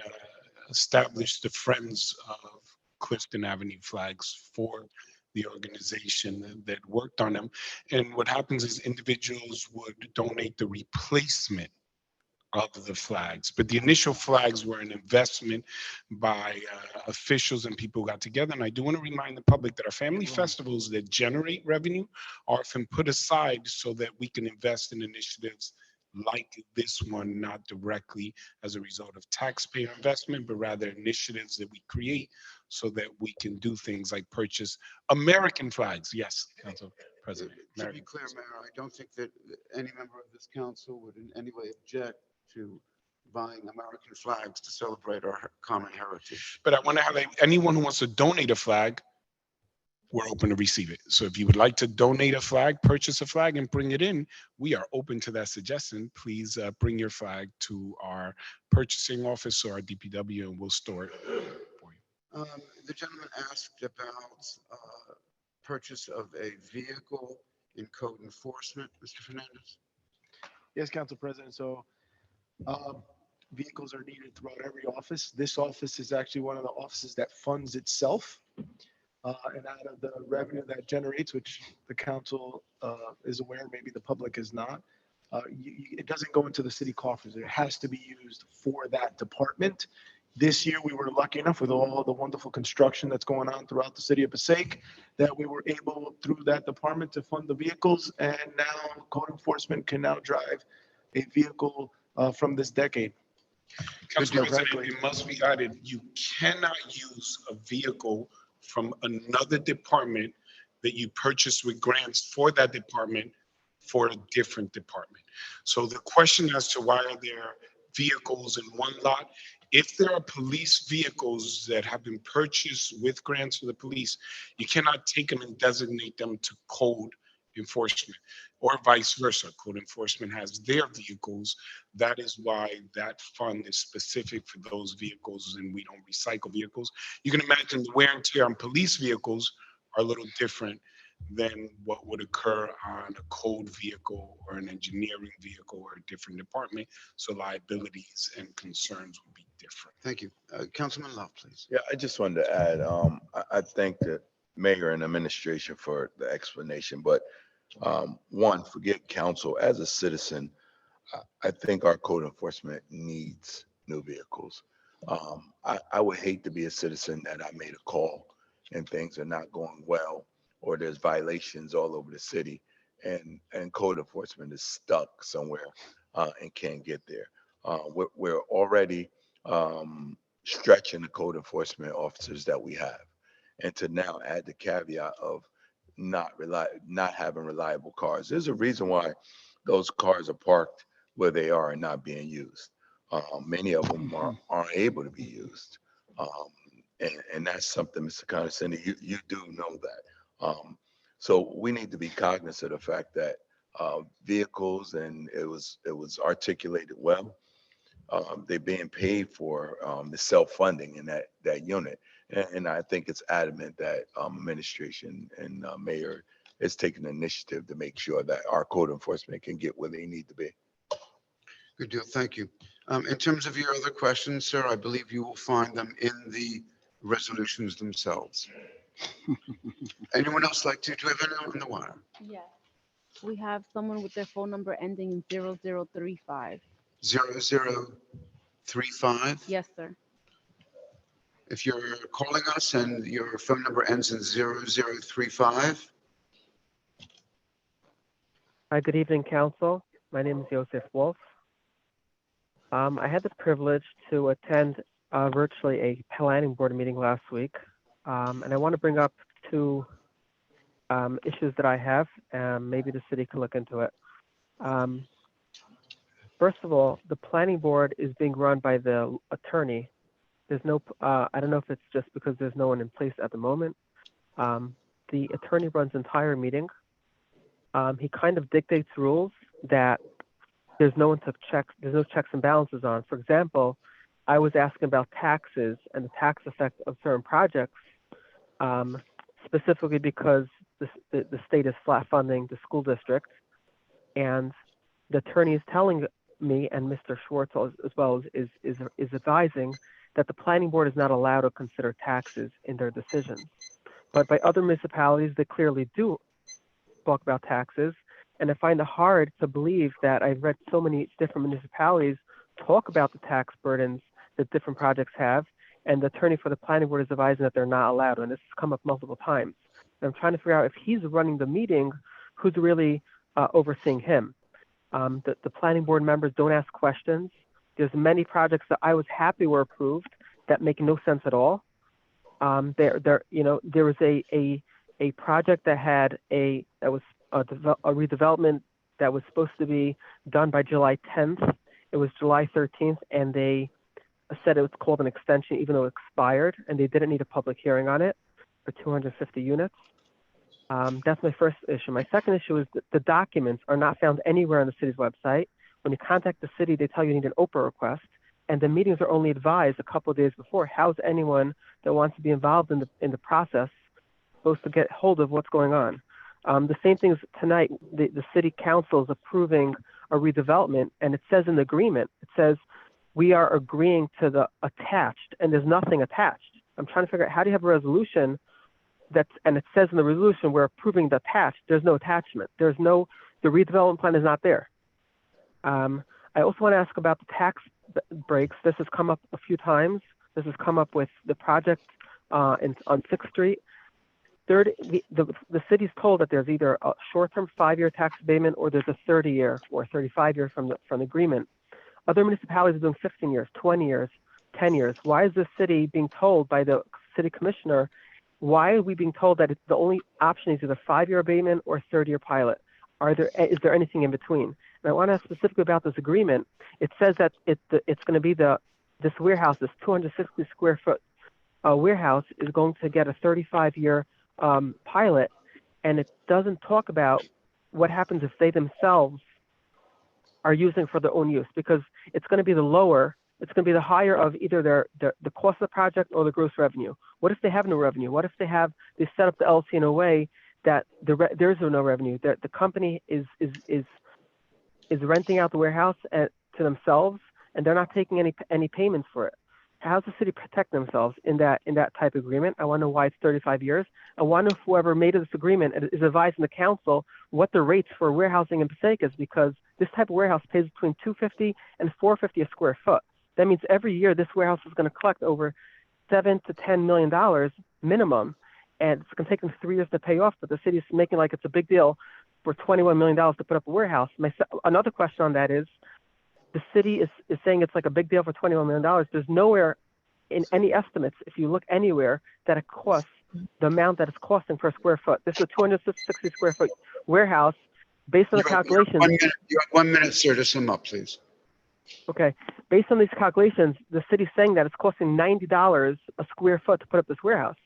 established the Friends of Clifton Avenue flags for the organization that worked on them. And what happens is individuals would donate the replacement of the flags, but the initial flags were an investment by officials and people who got together. And I do want to remind the public that our family festivals that generate revenue are often put aside so that we can invest in initiatives like this one, not directly as a result of taxpayer investment, but rather initiatives that we create so that we can do things like purchase American flags. Yes, Council President. To be clear, Mayor, I don't think that any member of this council would in any way object to buying American flags to celebrate our common heritage. But I want to have anyone who wants to donate a flag, we're open to receive it. So if you would like to donate a flag, purchase a flag and bring it in, we are open to that suggestion. Please bring your flag to our purchasing office or our DPW and we'll store it for you. The gentleman asked about purchase of a vehicle in code enforcement. Mr. Fernandez? Yes, Council President. So vehicles are needed throughout every office. This office is actually one of the offices that funds itself. And out of the revenue that generates, which the council is aware, maybe the public is not, it doesn't go into the city coffers. It has to be used for that department. This year, we were lucky enough with all the wonderful construction that's going on throughout the city of Passaic that we were able, through that department, to fund the vehicles. And now code enforcement can now drive a vehicle from this decade. Council President, it must be added, you cannot use a vehicle from another department that you purchase with grants for that department for a different department. So the question as to why are there vehicles in one lot, if there are police vehicles that have been purchased with grants for the police, you cannot take them and designate them to code enforcement or vice versa. Code enforcement has their vehicles. That is why that fund is specific for those vehicles and we don't recycle vehicles. You can imagine the wear and tear on police vehicles are a little different than what would occur on a code vehicle or an engineering vehicle or a different department. So liabilities and concerns would be different. Thank you. Councilman Love, please. Yeah, I just wanted to add, I thank the mayor and administration for the explanation, but one, forget council. As a citizen, I think our code enforcement needs new vehicles. I would hate to be a citizen that I made a call and things are not going well, or there's violations all over the city, and code enforcement is stuck somewhere and can't get there. We're already stretching the code enforcement officers that we have, and to now add the caveat of not having reliable cars. There's a reason why those cars are parked where they are and not being used. Many of them aren't able to be used. And that's something, Mr. Condescending, you do know that. So we need to be cognizant of the fact that vehicles, and it was articulated well, they're being paid for, the self-funding in that unit. And I think it's adamant that administration and mayor is taking the initiative to make sure that our code enforcement can get where they need to be. Good deal. Thank you. In terms of your other questions, sir, I believe you will find them in the resolutions themselves. Anyone else like to? Do we have anyone on the wire? Yes. We have someone with their phone number ending in 0035. 0035. Yes, sir. If you're calling us and your phone number ends in 0035. Hi, good evening, Council. My name is Joseph Wolf. I had the privilege to attend virtually a planning board meeting last week, and I want to bring up two issues that I have, and maybe the city can look into it. First of all, the planning board is being run by the attorney. There's no, I don't know if it's just because there's no one in place at the moment. The attorney runs the entire meeting. He kind of dictates rules that there's no one to check, there's no checks and balances on. For example, I was asking about taxes and the tax effect of certain projects, specifically because the state is flat funding the school district, and the attorney is telling me, and Mr. Schwartz as well is advising that the planning board is not allowed to consider taxes in their decisions. But by other municipalities, they clearly do talk about taxes. And I find it hard to believe that I've read so many different municipalities talk about the tax burdens that different projects have, and the attorney for the planning board is advising that they're not allowed, and this has come up multiple times. And I'm trying to figure out if he's running the meeting, who's really overseeing him. The planning board members don't ask questions. There's many projects that I was happy were approved that make no sense at all. There was a project that was a redevelopment that was supposed to be done by July 10th. It was July 13th, and they said it was called an extension, even though it expired, and they didn't need a public hearing on it for 250 units. That's my first issue. My second issue is that the documents are not found anywhere on the city's website. When you contact the city, they tell you need an Oprah request, and the meetings are only advised a couple of days before. How's anyone that wants to be involved in the process supposed to get hold of what's going on? The same thing as tonight, the city council is approving a redevelopment, and it says in the agreement, it says, we are agreeing to the attached, and there's nothing attached. I'm trying to figure out, how do you have a resolution and it says in the resolution, we're approving the attached, there's no attachment. The redevelopment plan is not there. I also want to ask about the tax breaks. This has come up a few times. This has come up with the project on 6th Street. Third, the city's told that there's either a short-term 5-year tax abatement or there's a 30-year or 35-year from the agreement. Other municipalities are doing 15 years, 20 years, 10 years. Why is the city being told by the city commissioner, why are we being told that the only option is either 5-year abatement or 30-year pilot? Is there anything in between? And I want to ask specifically about this agreement. It says that it's going to be this warehouse, this 260 square foot warehouse is going to get a 35-year pilot, and it doesn't talk about what happens if they themselves are using for their own use, because it's going to be the higher of either the cost of the project or the gross revenue. What if they have no revenue? What if they set up the LLC in a way that there is no revenue? That the company is renting out the warehouse to themselves, and they're not taking any payments for it. How's the city protect themselves in that type of agreement? I want to know why it's 35 years. I want to know if whoever made this agreement is advising the council what the rates for warehousing in Passaic is, because this type of warehouse pays between $250 and $450 a square foot. That means every year this warehouse is going to collect over $7 to $10 million minimum, and it's going to take them 3 years to pay off. But the city is making like it's a big deal for $21 million to put up a warehouse. Another question on that is, the city is saying it's like a big deal for $21 million. There's nowhere in any estimates, if you look anywhere, that it costs the amount that it's costing per square foot. This is a 260 square foot warehouse based on the calculations. You have 1 minute, sir, to sum up, please. Okay. Based on these calculations, the city's saying that it's costing $90 a square foot to put up this warehouse.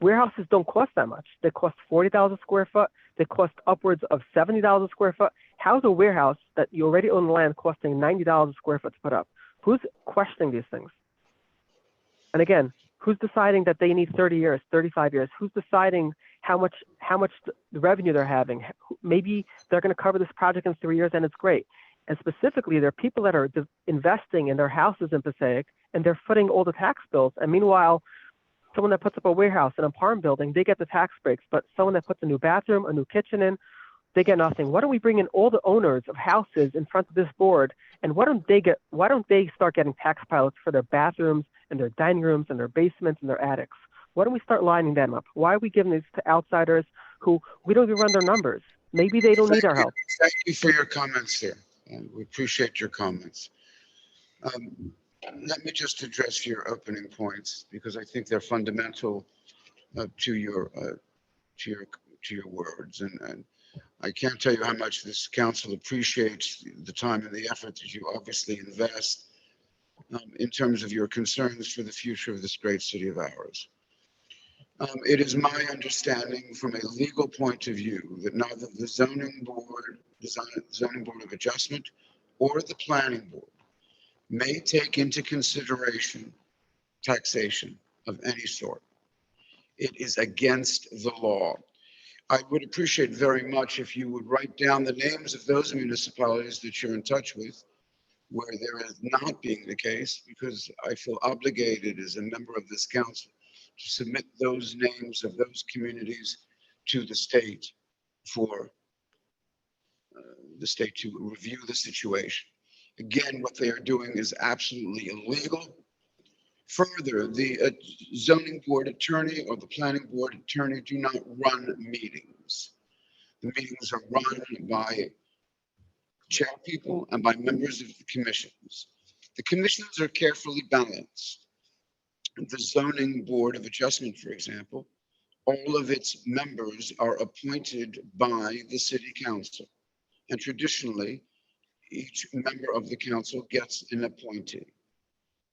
Warehouses don't cost that much. They cost $40 a square foot. They cost upwards of $70 a square foot. How's a warehouse that you already own the land costing $90 a square foot to put up? Who's questioning these things? And again, who's deciding that they need 30 years, 35 years? Who's deciding how much the revenue they're having? Maybe they're going to cover this project in 3 years and it's great. And specifically, there are people that are investing in their houses in Passaic and they're footing all the tax bills. And meanwhile, someone that puts up a warehouse in an apartment building, they get the tax breaks, but someone that puts a new bathroom, a new kitchen in, they get nothing. Why don't we bring in all the owners of houses in front of this board, and why don't they start getting tax pilots for their bathrooms and their dining rooms and their basements and their attics? Why don't we start lining them up? Why are we giving these to outsiders who we don't even run their numbers? Maybe they don't need our help. Thank you for your comments, sir. We appreciate your comments. Let me just address your opening points because I think they're fundamental to your words, and I can't tell you how much this council appreciates the time and the effort that you obviously invest in terms of your concerns for the future of this great city of ours. It is my understanding from a legal point of view that neither the zoning board of adjustment or the planning board may take into consideration taxation of any sort. It is against the law. I would appreciate very much if you would write down the names of those municipalities that you're in touch with where there is not being the case, because I feel obligated as a member of this council to submit those names of those communities to the state for the state to review the situation. Again, what they are doing is absolutely illegal. Further, the zoning board attorney or the planning board attorney do not run meetings. The meetings are run by chairpeople and by members of the commissions. The commissions are carefully balanced. The zoning board of adjustment, for example, all of its members are appointed by the city council. And traditionally, each member of the council gets an appointee,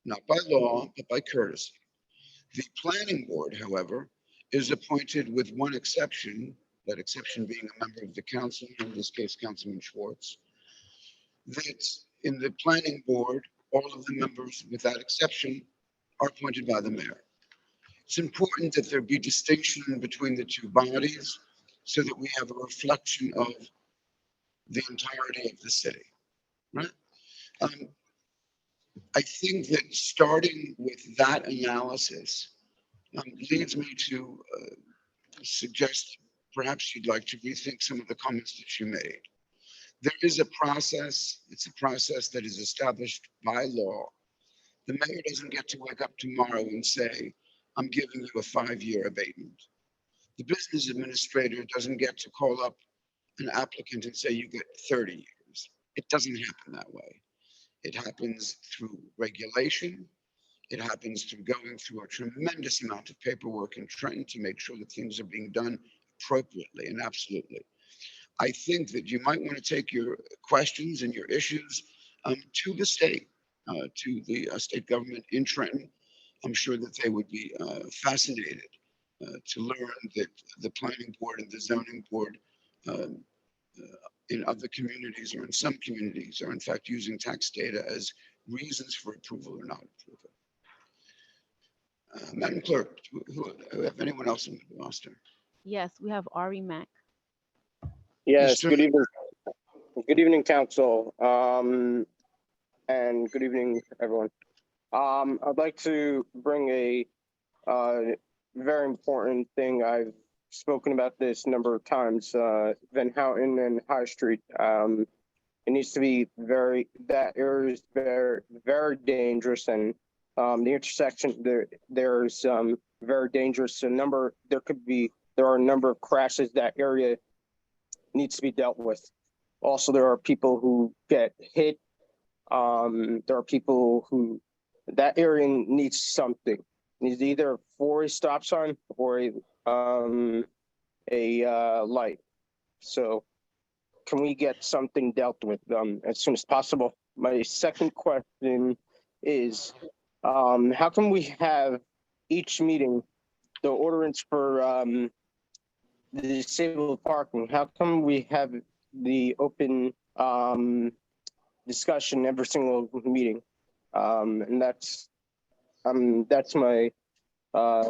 not by law, but by courtesy. The planning board, however, is appointed with one exception, that exception being a member of the council, in this case, Councilman Schwartz, that in the planning board, all of the members with that exception are appointed by the mayor. It's important that there be distinction between the two bodies so that we have a reflection of the entirety of the city, right? I think that starting with that analysis leads me to suggest perhaps you'd like to rethink some of the comments that you made. There is a process. It's a process that is established by law. The mayor doesn't get to wake up tomorrow and say, I'm giving you a 5-year abatement. The business administrator doesn't get to call up an applicant and say you get 30 years. It doesn't happen that way. It happens through regulation. It happens through going through a tremendous amount of paperwork in Trenton to make sure that things are being done appropriately and absolutely. I think that you might want to take your questions and your issues to the state, to the state government in Trenton. I'm sure that they would be fascinated to learn that the planning board and the zoning board in other communities or in some communities are in fact using tax data as reasons for approval or not approval. Madam Clerk, who have anyone else on the roster? Yes, we have Ari Mack. Yes, Mr. good evening. Good evening, council. And good evening, everyone. I'd like to bring a very important thing. I've spoken about this a number of times. Van Houten and High Street. It needs to be that area is very dangerous, and the intersection there's very dangerous. There are a number of crashes. That area needs to be dealt with. Also, there are people who get hit. There are people who that area needs something. It needs either for a stop sign or a light. So can we get something dealt with as soon as possible? My second question is, how can we have each meeting, the ordinance for the disabled parking, how come we have the open discussion every single meeting? And that's my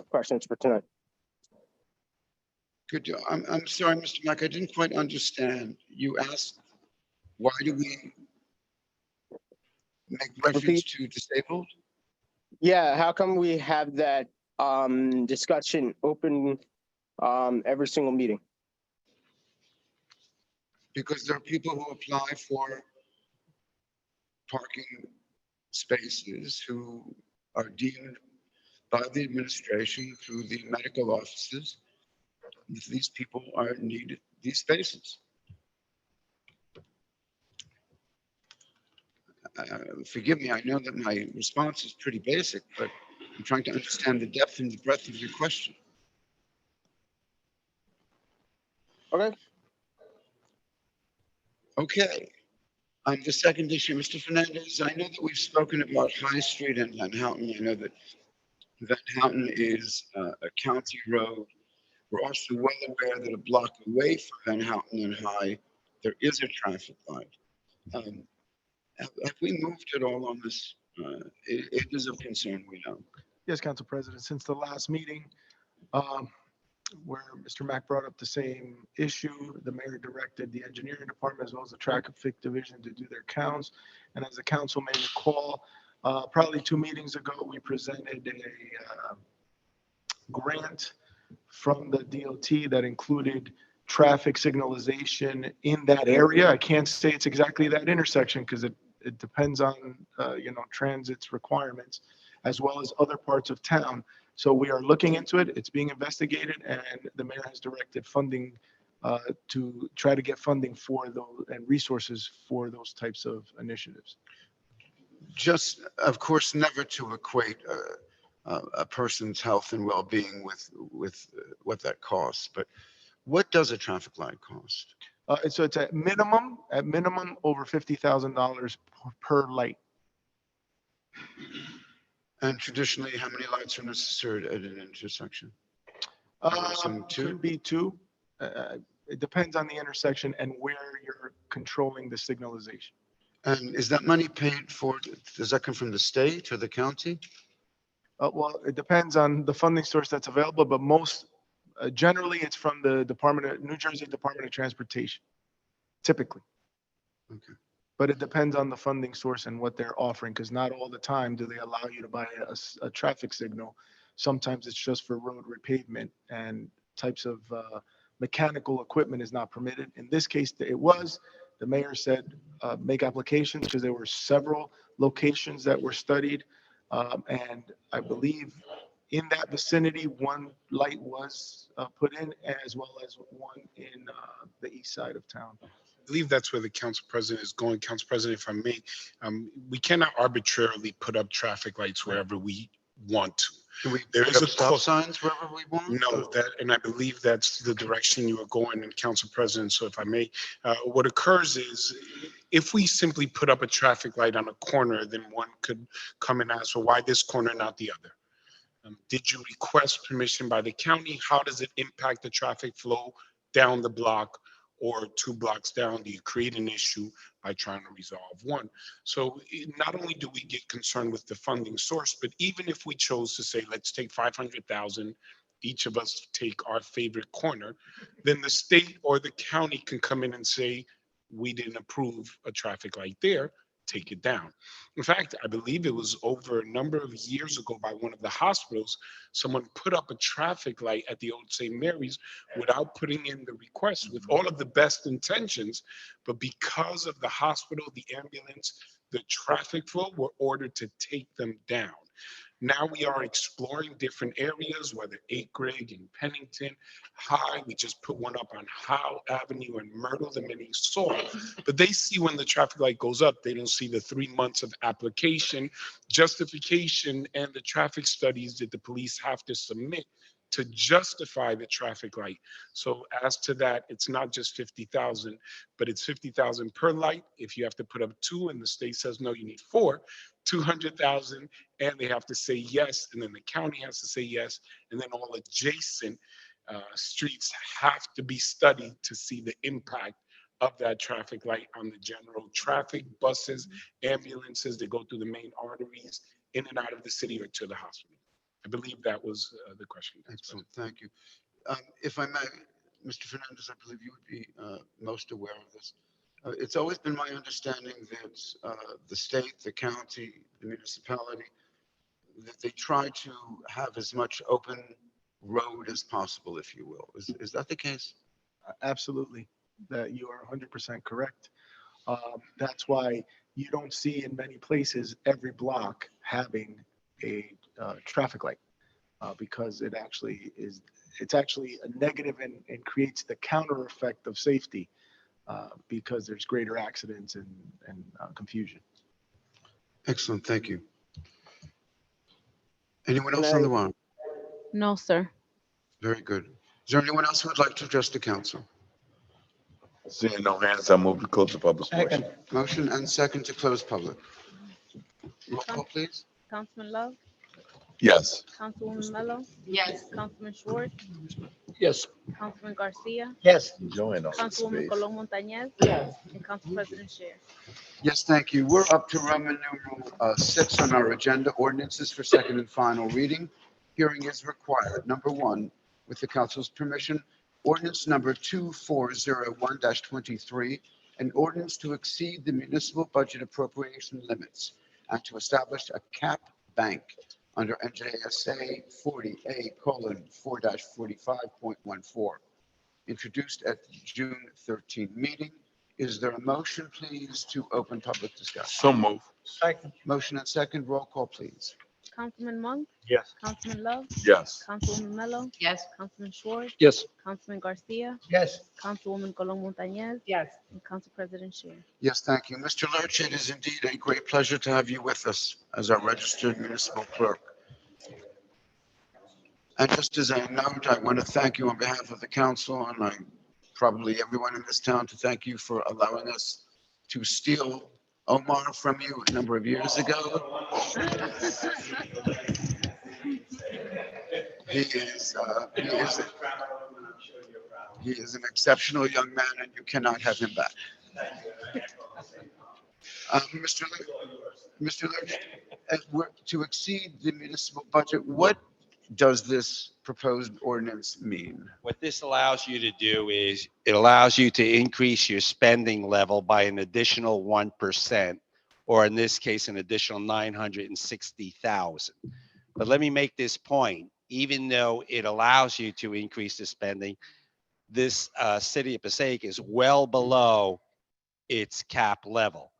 questions for tonight. Good. I'm sorry, Mr. Mack, I didn't quite understand. You asked, why do we make reference to disabled? Yeah, how come we have that discussion open every single meeting? Because there are people who apply for parking spaces who are deemed by the administration through the medical offices, these people are needed these spaces. Forgive me, I know that my response is pretty basic, but I'm trying to understand the depth and the breadth of your question. Okay. Okay. The second issue, Mr. Fernandez, I know that we've spoken about High Street and Van Houten. I know that Van Houten is a county road. We're also well aware that a block away from Van Houten and High, there is a traffic light. Have we moved at all on this? It is of concern, we know. Yes, Council President, since the last meeting, where Mr. Mack brought up the same issue, the mayor directed the engineering department as well as the traffic division to do their counts. And as the council may recall, probably 2 meetings ago, we presented a grant from the DOT that included traffic signalization in that area. I can't say it's exactly that intersection because it depends on, transit's requirements as well as other parts of town. So we are looking into it. It's being investigated, and the mayor has directed funding to try to get funding for those and resources for those types of initiatives. Just, of course, never to equate a person's health and well-being with what that costs, but what does a traffic light cost? So it's at minimum over $50,000 per light. And traditionally, how many lights are necessary at an intersection? Could be 2. It depends on the intersection and where you're controlling the signalization. And is that money paid for? Does that come from the state or the county? Well, it depends on the funding source that's available, but generally it's from the New Jersey Department of Transportation, typically. Okay. But it depends on the funding source and what they're offering, because not all the time do they allow you to buy a traffic signal. Sometimes it's just for road repavement, and types of mechanical equipment is not permitted. In this case, it was. The mayor said make applications because there were several locations that were studied. And I believe in that vicinity, 1 light was put in, as well as 1 in the east side of town. I believe that's where the council president is going. Council president, if I may, we cannot arbitrarily put up traffic lights wherever we want to. Can we There put is up a stop signs wherever we want? No, and I believe that's the direction you are going in, Council President. So if I may, what occurs is if we simply put up a traffic light on a corner, then one could come and ask, well, why this corner, not the other? Did you request permission by the county? How does it impact the traffic flow down the block or 2 blocks down? Do you create an issue by trying to resolve one? So not only do we get concerned with the funding source, but even if we chose to say, let's take 500,000, each of us take our favorite corner, then the state or the county can come in and say, we didn't approve a traffic light there. take it down. In fact, I believe it was over a number of years ago by one of the hospitals, someone put up a traffic light at the old St. Mary's without putting in the request with all of the best intentions. But because of the hospital, the ambulance, the traffic flow were ordered to take them down. Now we are exploring different areas, whether Acreage and Pennington High. We just put one up on Howe Avenue and Myrtle that many saw. But they see when the traffic light goes up, they don't see the 3 months of application, justification, and the traffic studies that the police have to submit to justify the traffic light. So as to that, it's not just 50,000, but it's 50,000 per light. If you have to put up 2 and the state says, no, you need 4, 200,000, and they have to say yes, and then the county has to say yes, and then all adjacent streets have to be studied to see the impact of that traffic light on the general traffic, buses, ambulances that go through the main arteries in and out of the city or to the hospital. I believe that was the question. Excellent, thank you. If I may, Mr. Fernandez, I believe you would be most aware of this. It's always been my understanding that the state, the county, the municipality, that they try to have as much open road as possible, if you will. Is that the case? Absolutely, that you are 100% correct. That's why you don't see in many places every block having a traffic light, because it's actually a negative and creates the counter effect of safety, because there's greater accidents and confusion. Excellent, thank you. Anyone else Can on I- the line? No, sir. Very good. Is there anyone else who would like to address the council? Seeing no hands, I move to close the public portion. Motion and second to close public. Roll call, please. Councilman Love, Yes. Councilwoman Mello, Yes. Councilman Schwartz, Yes. Councilman Garcia, Yes. Enjoying all the Councilwoman space. Colon Montañez, Yes. and Council President Scher. Yes, thank you. We're up to Roman numeral 6 on our agenda, ordinances for second and final reading. Hearing is required. Number 1, with the council's permission, ordinance number 2401-23, an ordinance to exceed the municipal budget appropriation limits and to establish a cap bank under NJSA 40A:4-45.14. Introduced at the June 13 meeting. Is there a motion, please, to open public discussion? So move. Motion and second, roll call, please. Councilman Monk, Yes. Councilman Love, Yes. Councilwoman Mello, Yes. Councilman Schwartz, Yes. Councilman Garcia, Yes. Councilwoman Colon Montañez, Yes. and Council President Scher. Yes, thank you. Mr. Lurch, it is indeed a great pleasure to have you with us as our registered municipal clerk. And just as a note, I want to thank you on behalf of the council and probably everyone in this town to thank you for allowing us to steal Omar from you a number of years ago. He is an exceptional young man, and you cannot have him back. Mr. Lurch, to exceed the municipal budget, what does this proposed ordinance mean? What this allows you to do is it allows you to increase your spending level by an additional 1%, or in this case, an additional 960,000. But let me make this point. Even though it allows you to increase the spending, this city of Passaic is well below its cap level.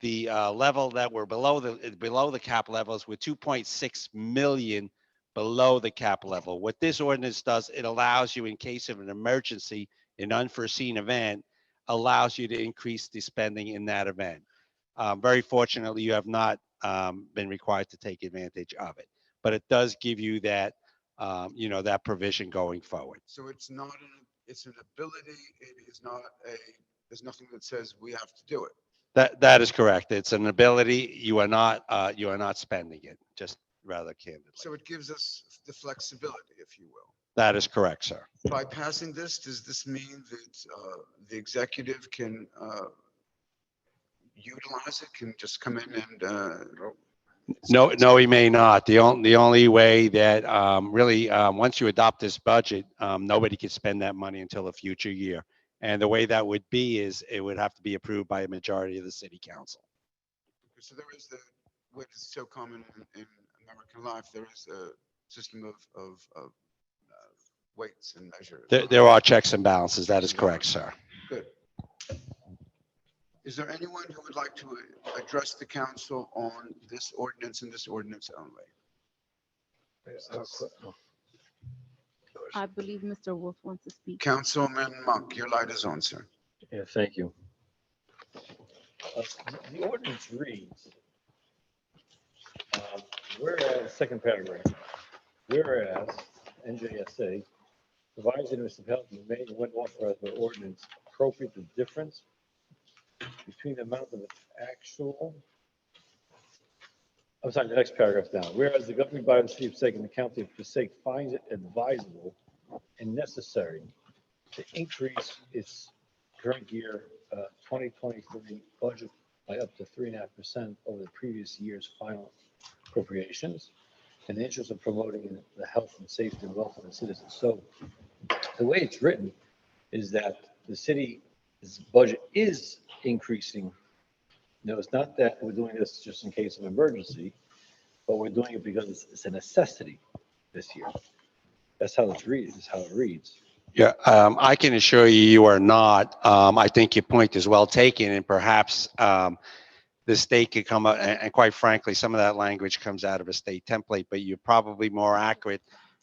The level that we're below the cap levels, we're 2.6 million below the cap level. What this ordinance does, it allows you, in case of an emergency, an unforeseen event, allows you to increase the spending in that event. Very fortunately, you have not been required to take advantage of it, but it does give you that, that provision going forward. So it's an ability. It is not there's nothing that says we have to do it. That is correct. It's an ability. You are not spending it, just rather candidly. So it gives us the flexibility, if you will. That is correct, sir. By passing this, does this mean that the executive can utilize it, can just come in and No, he may not. The only way that really, once you adopt this budget, nobody can spend that money until a future year. And the way that would be is it would have to be approved by a majority of the city council. So there is what is so common in American life, there is a system of weights and measures. There are checks and balances. That is correct, sir. Good. Is there anyone who would like to address the council on this ordinance and this ordinance only? I believe Mr. Wolf wants to speak. Councilman Monk, your light is on, sir. Yeah, thank you. The ordinance reads, whereas, second paragraph, whereas NJSA provides the municipality may, when authorized by ordinance, appropriate the difference between the amount of actual, I'm sorry, the next paragraph down. Whereas the governing body of the city of Passaic and the county of Passaic finds it advisable and necessary to increase its current year 2023 budget by up to 3.5% over the previous year's final appropriations in the interest of promoting the health and safety and welfare of the citizens. So the way it's written is that the city's budget is increasing. No, it's not that we're doing this just in case of emergency, but we're doing it because it's a necessity this year. That's how it reads. Yeah, I can assure you, you are not. I think your point is well taken, and perhaps the state could come up, and quite frankly, some of that language comes out of a state template, but you're probably more accurate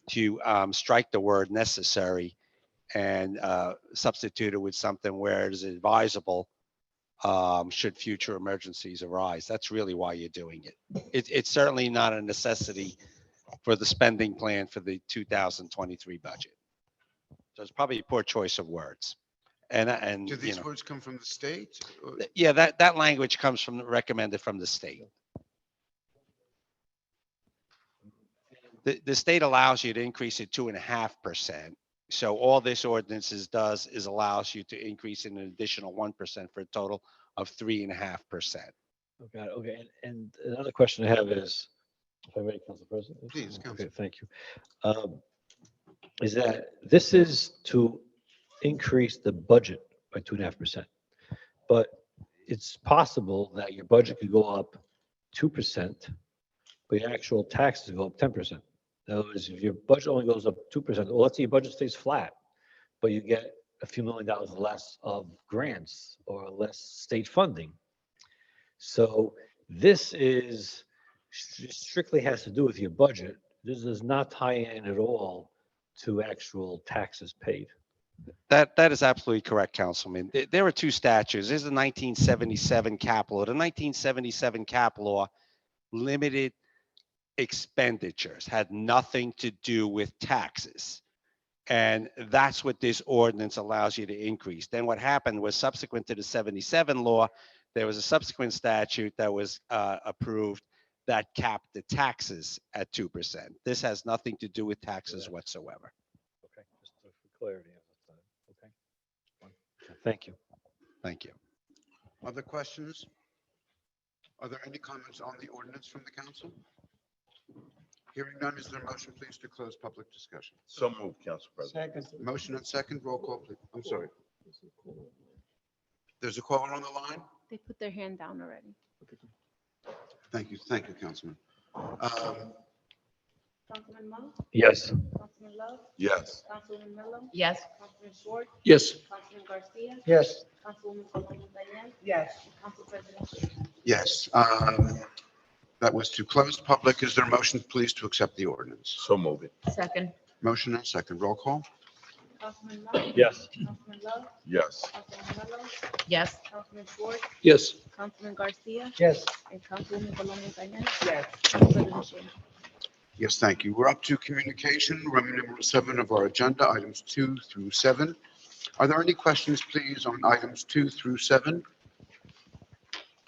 to strike the word necessary and substitute it with something where it is advisable should future emergencies arise. That's really why you're doing it. It's certainly not a necessity for the spending plan for the 2023 budget. So it's probably a poor choice of words. And Do you these know, words come from the state? Or- yeah, that language comes from recommended from the state. The state allows you to increase it 2.5%. So all this ordinances does is allows you to increase it an additional 1% for a total of 3.5%. Okay, okay. And another question I have is, if I may, Council President? Please, Council. Okay, thank you. Is that this is to increase the budget by 2.5%, but it's possible that your budget could go up 2%, but your actual taxes go up 10%. In other words, if your budget only goes up 2%, well, let's say your budget stays flat, but you get a few $1 million less of grants or less state funding. So this is strictly has to do with your budget. This does not tie in at all to actual taxes paid. That is absolutely correct, Councilman. There are two statutes. There's the 1977 cap law. The 1977 cap law limited expenditures, had nothing to do with taxes. And that's what this ordinance allows you to increase. Then what happened was subsequent to the 77 law, there was a subsequent statute that was approved that capped the taxes at 2%. This has nothing to do with taxes whatsoever. Okay, just for clarity. Okay. Thank you. Thank you. Other questions? Are there any comments on the ordinance from the council? Hearing none, is there a motion, please, to close public discussion? So moved, Council President. Motion and second, roll call, please. I'm sorry. There's a caller on the line? They put their hand down already. Thank you, Councilman. Councilman Monk, Yes. Councilman Love, Yes. Councilwoman Mello, Yes. Councilman Short, Yes. Councilman Garcia, Yes. Councilwoman Colon Daniel, Yes. and Council President Schaefer. Yes, that was to close public. Is there a motion, please, to accept the ordinance? So move it. Second. Motion and second, roll call? Councilman Monk, Yes. Councilman Love, Yes. Councilwoman Mello, Yes. Councilman Short, Yes. Councilman Garcia, Yes. and Councilwoman Colon Daniel, Yes. Council President Schaefer. Yes, thank you. We're up to communication, Roman numeral 7 of our agenda, items 2 through 7. Are there any questions, please, on items 2 through 7?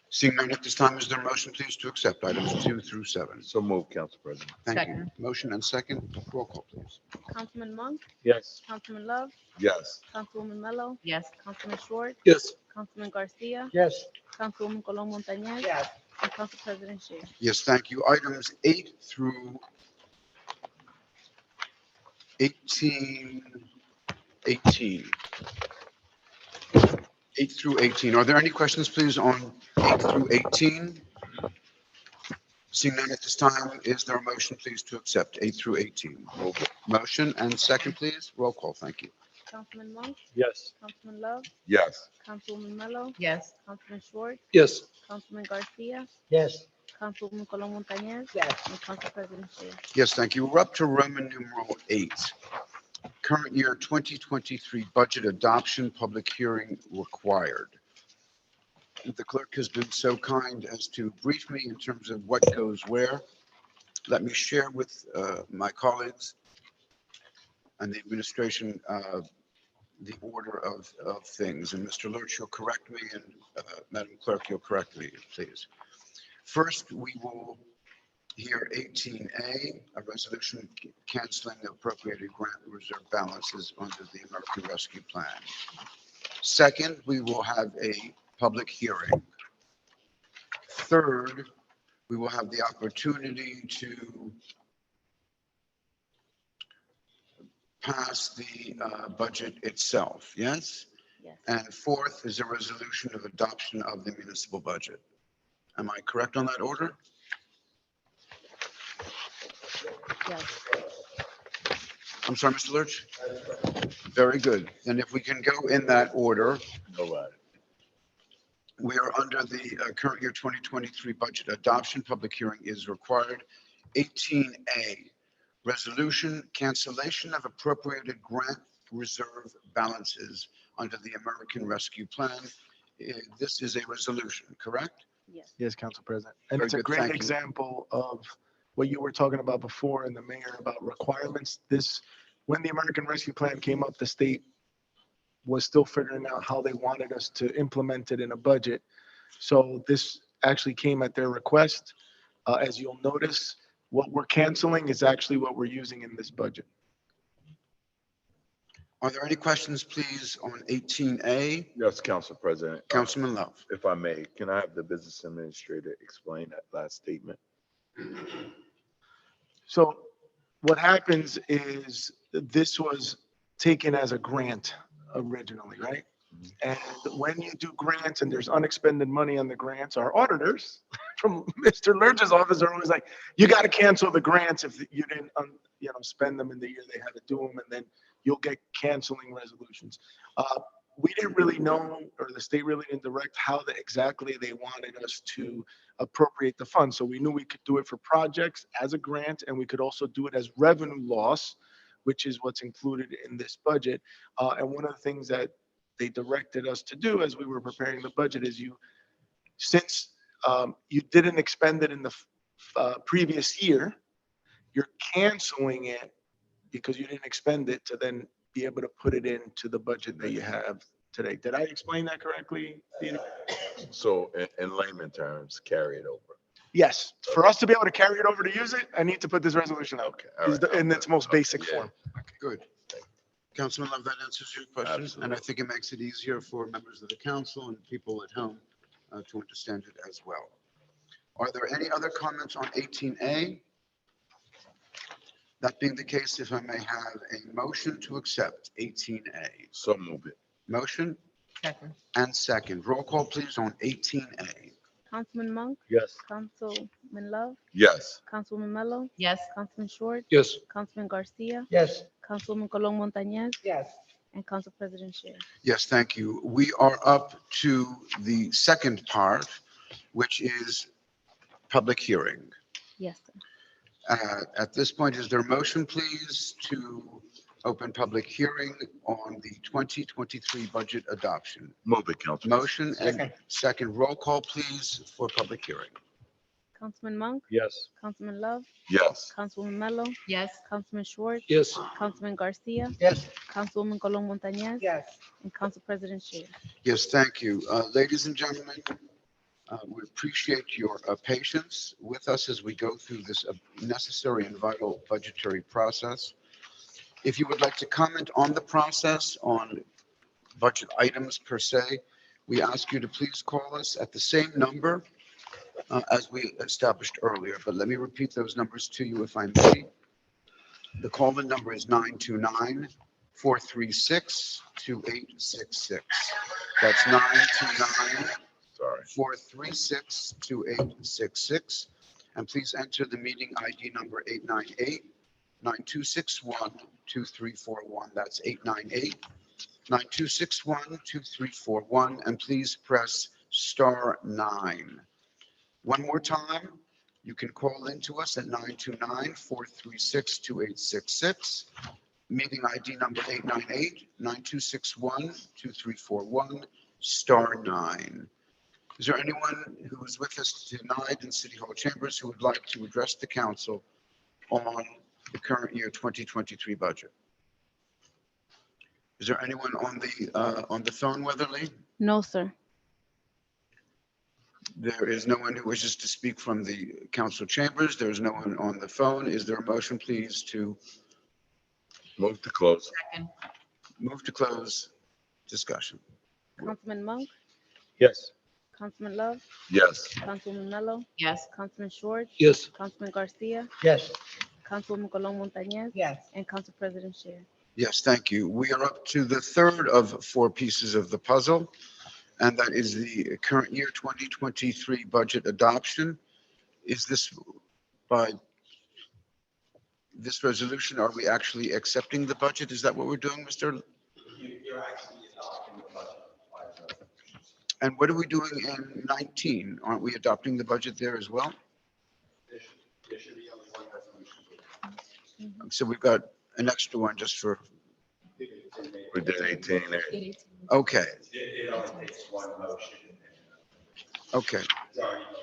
Seeing none at this time, is there a motion, please, to accept items 2 through 7? So moved, Council President. Thank you. Second. Motion and second, roll call, please. Councilman Monk, Yes. Councilman Love, Yes. Councilwoman Mello, Yes. Councilman Short, Yes. Councilman Garcia, Yes. Councilwoman Colon Montañez, Yes. and Council President Schaefer. Yes, thank you. Items 8 through 18. 8 through 18. Are there any questions, please, on 8 through 18? Seeing none at this time, is there a motion, please, to accept 8 through 18? Move it. Motion and second, please. Roll call, thank you. Councilman Monk, Yes. Councilman Love, Yes. Councilwoman Mello, Yes. Councilman Schwartz, Yes. Councilman Garcia, Yes. Councilwoman Colon Montañez, Yes. and Council President Shea. Yes, thank you. We're up to Roman numeral 8. Current year 2023 budget adoption, public hearing required. The clerk has been so kind as to brief me in terms of what goes where. Let me share with my colleagues and the administration the order of things. And Mr. Lurch, you'll correct me, and Madam Clerk, you'll correct me, please. First, we will hear 18A, a resolution canceling appropriated grant reserve balances under the American Rescue Plan. Second, we will have a public hearing. Third, we will have the opportunity to pass the budget itself, yes? Yes. And fourth is a resolution of adoption of the municipal budget. Am I correct on that order? Yes. I'm sorry, Mr. Lurch? Very good. And if we can go in that order, All right. we are under the current year 2023 budget adoption. Public hearing is required. 18A, resolution cancellation of appropriated grant reserve balances under the American Rescue Plan. This is a resolution, correct? Yes. Yes, Council President. And Very it's a good, great thank you. example of what you were talking about before and the mayor about requirements. When the American Rescue Plan came up, the state was still figuring out how they wanted us to implement it in a budget. So this actually came at their request. As you'll notice, what we're canceling is actually what we're using in this budget. Are there any questions, please, on 18A? Yes, Council President. Councilman Love. If I may, can I have the business administrator explain that last statement? So what happens is this was taken as a grant originally, right? And when you do grants and there's unexpended money on the grants, our auditors from Mr. Lurch's office are always like, you got to cancel the grants if you didn't, spend them in the year they had to do them, and then you'll get canceling resolutions. We didn't really know, or the state really didn't direct how exactly they wanted us to appropriate the funds. So we knew we could do it for projects as a grant, and we could also do it as revenue loss, which is what's included in this budget. And one of the things that they directed us to do as we were preparing the budget is since you didn't expend it in the previous year, you're canceling it because you didn't expend it to then be able to put it into the budget that you have today. Did I explain that correctly, Peter? So in layman terms, carry it over. Yes. For us to be able to carry it over to use it, I need to put this resolution out. Okay. All right. In its most basic Yeah. form. Good. Councilman Love, that answers your questions, and I think it makes it easier for members of the council and people at home to understand it as well. Are there any other comments on 18A? That being the case, if I may have a motion to accept 18A. So move it. Motion Second. and second. Roll call, please, on 18A. Councilman Monk, Yes. Councilman Love, Yes. Councilwoman Mello, Yes. Councilman Schwartz, Yes. Councilman Garcia, Yes. Councilwoman Colon Montañez, Yes. and Council President Shea. Yes, thank you. We are up to the second part, which is public hearing. Yes, sir. At this point, is there a motion, please, to open public hearing on the 2023 budget adoption? Move it, Council. Motion and Second. second. Roll call, please, for public hearing. Councilman Monk, Yes. Councilman Love, Yes. Councilwoman Mello, Yes. Councilman Schwartz, Yes. Councilman Garcia, Yes. Councilwoman Colon Montañez, Yes. and Council President Shea. Yes, thank you. Ladies and gentlemen, we appreciate your patience with us as we go through this necessary and vital budgetary process. If you would like to comment on the process, on budget items per se, we ask you to please call us at the same number as we established earlier. But let me repeat those numbers to you if I may. The call-in number is 929-436-2866. That's 929 Sorry. 436-2866. And please enter the meeting ID number 898-9261-2341. That's 898-9261-2341. And please press *9. One more time, you can call in to us at 929-436-2866. Meeting ID number 898-9261-2341, *9. Is there anyone who is with us tonight in City Hall chambers who would like to address the council on the current year 2023 budget? Is there anyone on the phone, Weatherly? No, sir. There is no one who wishes to speak from the council chambers. There is no one on the phone. Is there a motion, please, to Move to close. move to close discussion? Councilman Monk, Yes. Councilman Love, Yes. Councilwoman Mello, Yes. Councilman Schwartz, Yes. Councilman Garcia, Yes. Councilwoman Colon Montañez, Yes. and Council President Scher. Yes, thank you. We are up to the third of four pieces of the puzzle, and that is the current year 2023 budget adoption. Is this by this resolution, are we actually accepting the budget? Is that what we're doing, Mr.? You're actually adopting the budget. And what are we doing in 19? Aren't we adopting the budget there as well? There should be only one resolution. So we've got an extra one just for, We did 18 there. okay, It only takes one motion. okay. It's already voted.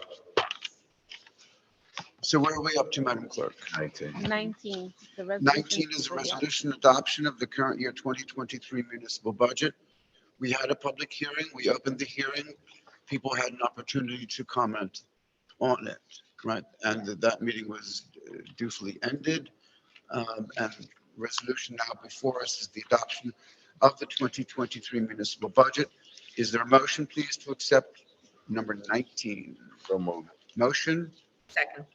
So where are we up to, Madam Clerk? 19. 19, the 19 is a resolution adoption of the current year 2023 municipal budget. We had a public hearing. We opened the hearing. People had an opportunity to comment on it, right? And that meeting was duly ended. And resolution now before us is the adoption of the 2023 municipal budget. Is there a motion, please, to accept number 19? So moved. Second. Motion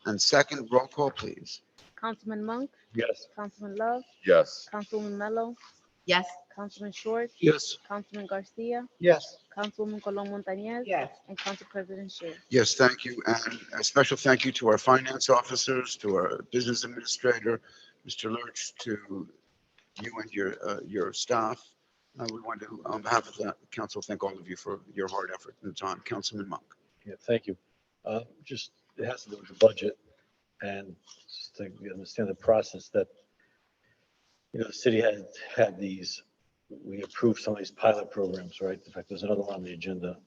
and second, roll call, please. Councilman Monk, Yes. Councilman Love, Yes. Councilwoman Mello, Yes. Councilman Schwartz, Yes. Councilman Garcia, Yes. Councilwoman Colon Montañez, Yes. and Council President Scher. Yes, thank you. And a special thank you to our finance officers, to our business administrator, Mr. Lurch, to you and your staff. We want to, on behalf of the council, thank all of you for your hard effort and time. Councilman Monk. Yeah, thank you. Just, it has to do with the budget and just to understand the process that, the city had these, we approved some of these pilot programs, right? In fact, there's another one on the agenda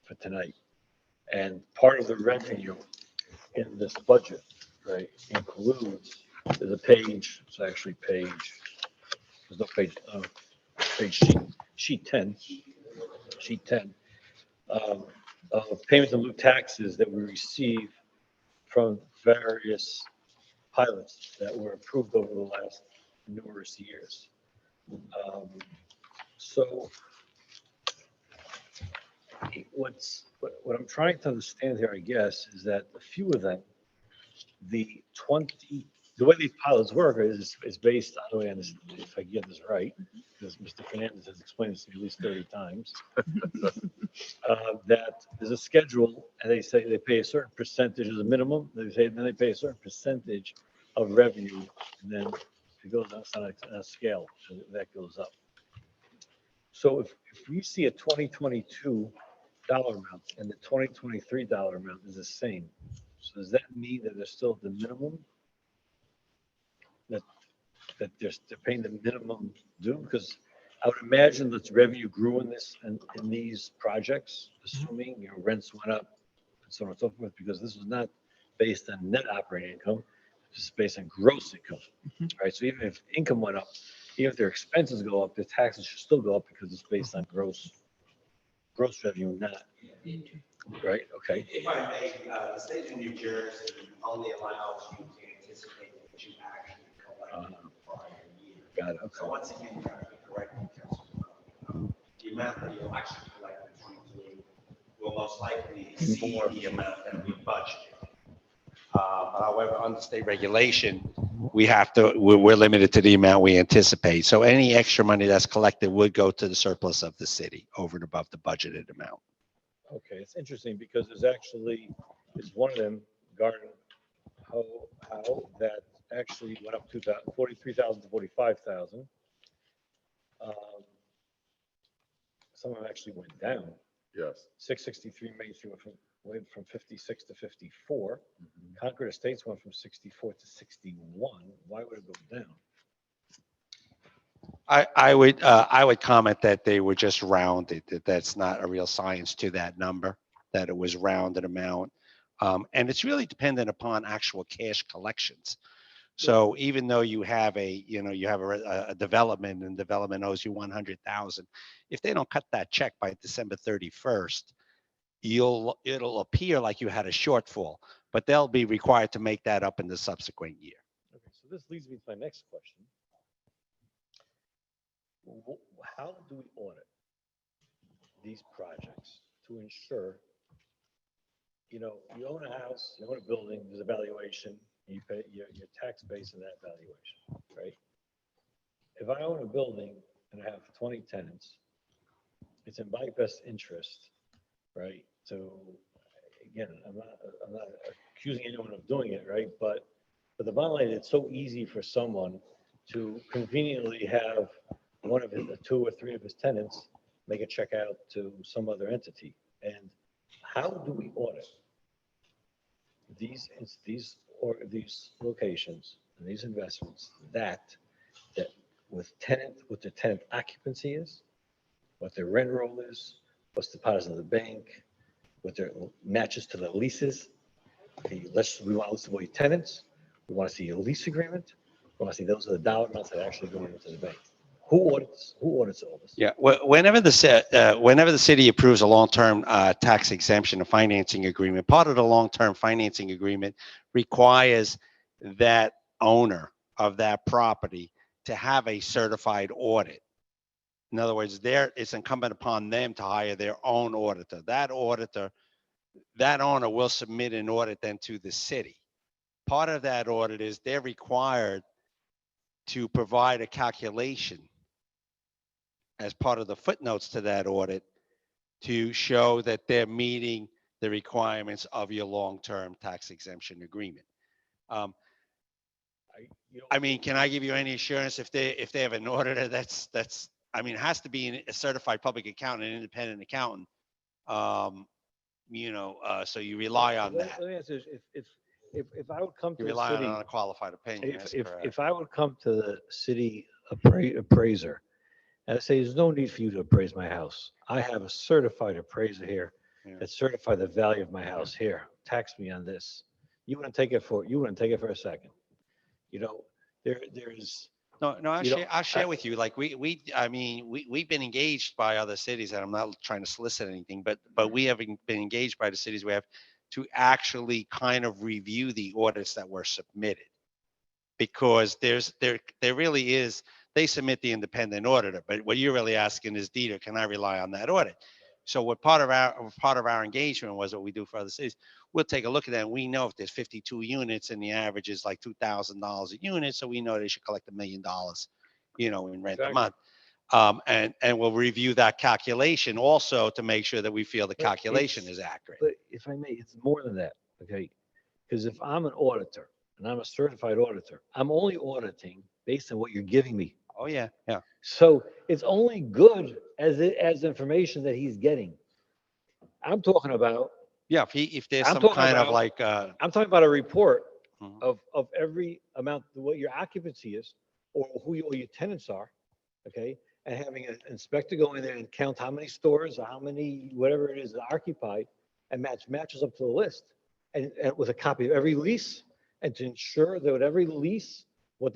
for tonight. And part of the revenue in this budget, right, includes, there's a page, it's actually there's no page, sheet 10, of payments in lieu taxes that we receive from various pilots that were approved over the last numerous years. So what I'm trying to understand here, I guess, is that a few of them, the way these pilots work is based on, the way I understand, if I get this right, because Mr. Fernandez has explained this to me at least 30 times, that there's a schedule and they say they pay a certain percentage as a minimum, then they pay a certain percentage of revenue, and then it goes on a scale, so that goes up. So if we see a 2022 dollar amount and the 2023 dollar amount is the same, so does that mean that they're still at the minimum? That they're paying the minimum due? Because I would imagine that revenue grew in these projects, assuming rents went up and so on and so forth, because this was not based on net operating income, it's based on gross income, right? So even if income went up, even if their expenses go up, their taxes should still go up because it's based on gross revenue, not, right? Okay. If I may, the state of New Jersey only allows you to anticipate what you actually collect in the prior year. Got it. So Okay. once again, you have to be correct in terms of the amount that you'll actually collect in 23 will most likely exceed the amount that we budgeted. But however, under state regulation, we're limited to the amount we anticipate. So any extra money that's collected would go to the surplus of the city over and above the budgeted amount. Okay, it's interesting because there's one of them, garden how that actually went up to 43,000 to 45,000. Some of them actually went down. Yes. 663 Main Street went from 56 to 54. Concord Estates went from 64 to 61. Why would it go down? I would comment that they were just rounded, that that's not a real science to that number, that it was rounded amount. And it's really dependent upon actual cash collections. So even though you have a development and development owes you 100,000, if they don't cut that check by December 31st, it'll appear like you had a shortfall, but they'll be required to make that up in the subsequent year. Okay, so this leads me to my next question. How do we audit these projects to ensure, you own a house, you own a building, there's a valuation, you pay your tax base on that valuation, right? If I own a building and I have 20 tenants, it's in my best interest, right? So again, I'm not accusing anyone of doing it, right? But the bottom line, it's so easy for someone to conveniently have one of his, 2 or 3 of his tenants make a check out to some other entity. And how do we audit these locations and these investments that with the tenant occupancy is, what their rent roll is, what's deposited in the bank, what their matches to the leases? Okay, we want to list all your tenants. We want to see a lease agreement. We want to see those are the dollar amounts that are actually going into the bank. Who audits all this? Yeah, whenever the city approves a long-term tax exemption or financing agreement, part of the long-term financing agreement requires that owner of that property to have a certified audit. In other words, it's incumbent upon them to hire their own auditor. That owner will submit an audit then to the city. Part of that audit is they're required to provide a calculation as part of the footnotes to that audit to show that they're meeting the requirements of your long-term tax exemption agreement. I mean, can I give you any assurance if they have an auditor it has to be a certified public accountant, an independent accountant. So you rely on that. Let me answer this. If I would come to You the rely city, on a qualified opinion. That's correct. if I would come to the city appraiser and I say, there's no need for you to appraise my house. I have a certified appraiser here that certified the value of my house here. Tax me on this. You wouldn't take it for a second. There's No, I'll share with you. Like we've been engaged by other cities, and I'm not trying to solicit anything, but we have been engaged by the cities we have to actually kind of review the audits that were submitted, because there really is. They submit the independent auditor, but what you're really asking is, Dieter, can I rely on that audit? So what part of our engagement was what we do for other cities. We'll take a look at that. And we know if there's 52 units and the average is like $2,000 a unit, so we know they should collect $1 million, in rent a month. And we'll review that calculation also to make sure that we feel the calculation is accurate. But if I may, it's more than that, okay? Because if I'm an auditor and I'm a certified auditor, I'm only auditing based on what you're giving me. Oh yeah, yeah. So it's only good as information that he's getting. I'm talking about. Yeah, if there's I'm some talking kind of about- like. I'm talking about a report Mhm. of every amount, what your occupancy is, or who your tenants are, okay? And having an inspector go in there and count how many stores, or how many, whatever it is, are occupied, and matches up to the list, and with a copy of every lease, and to ensure that with every lease, what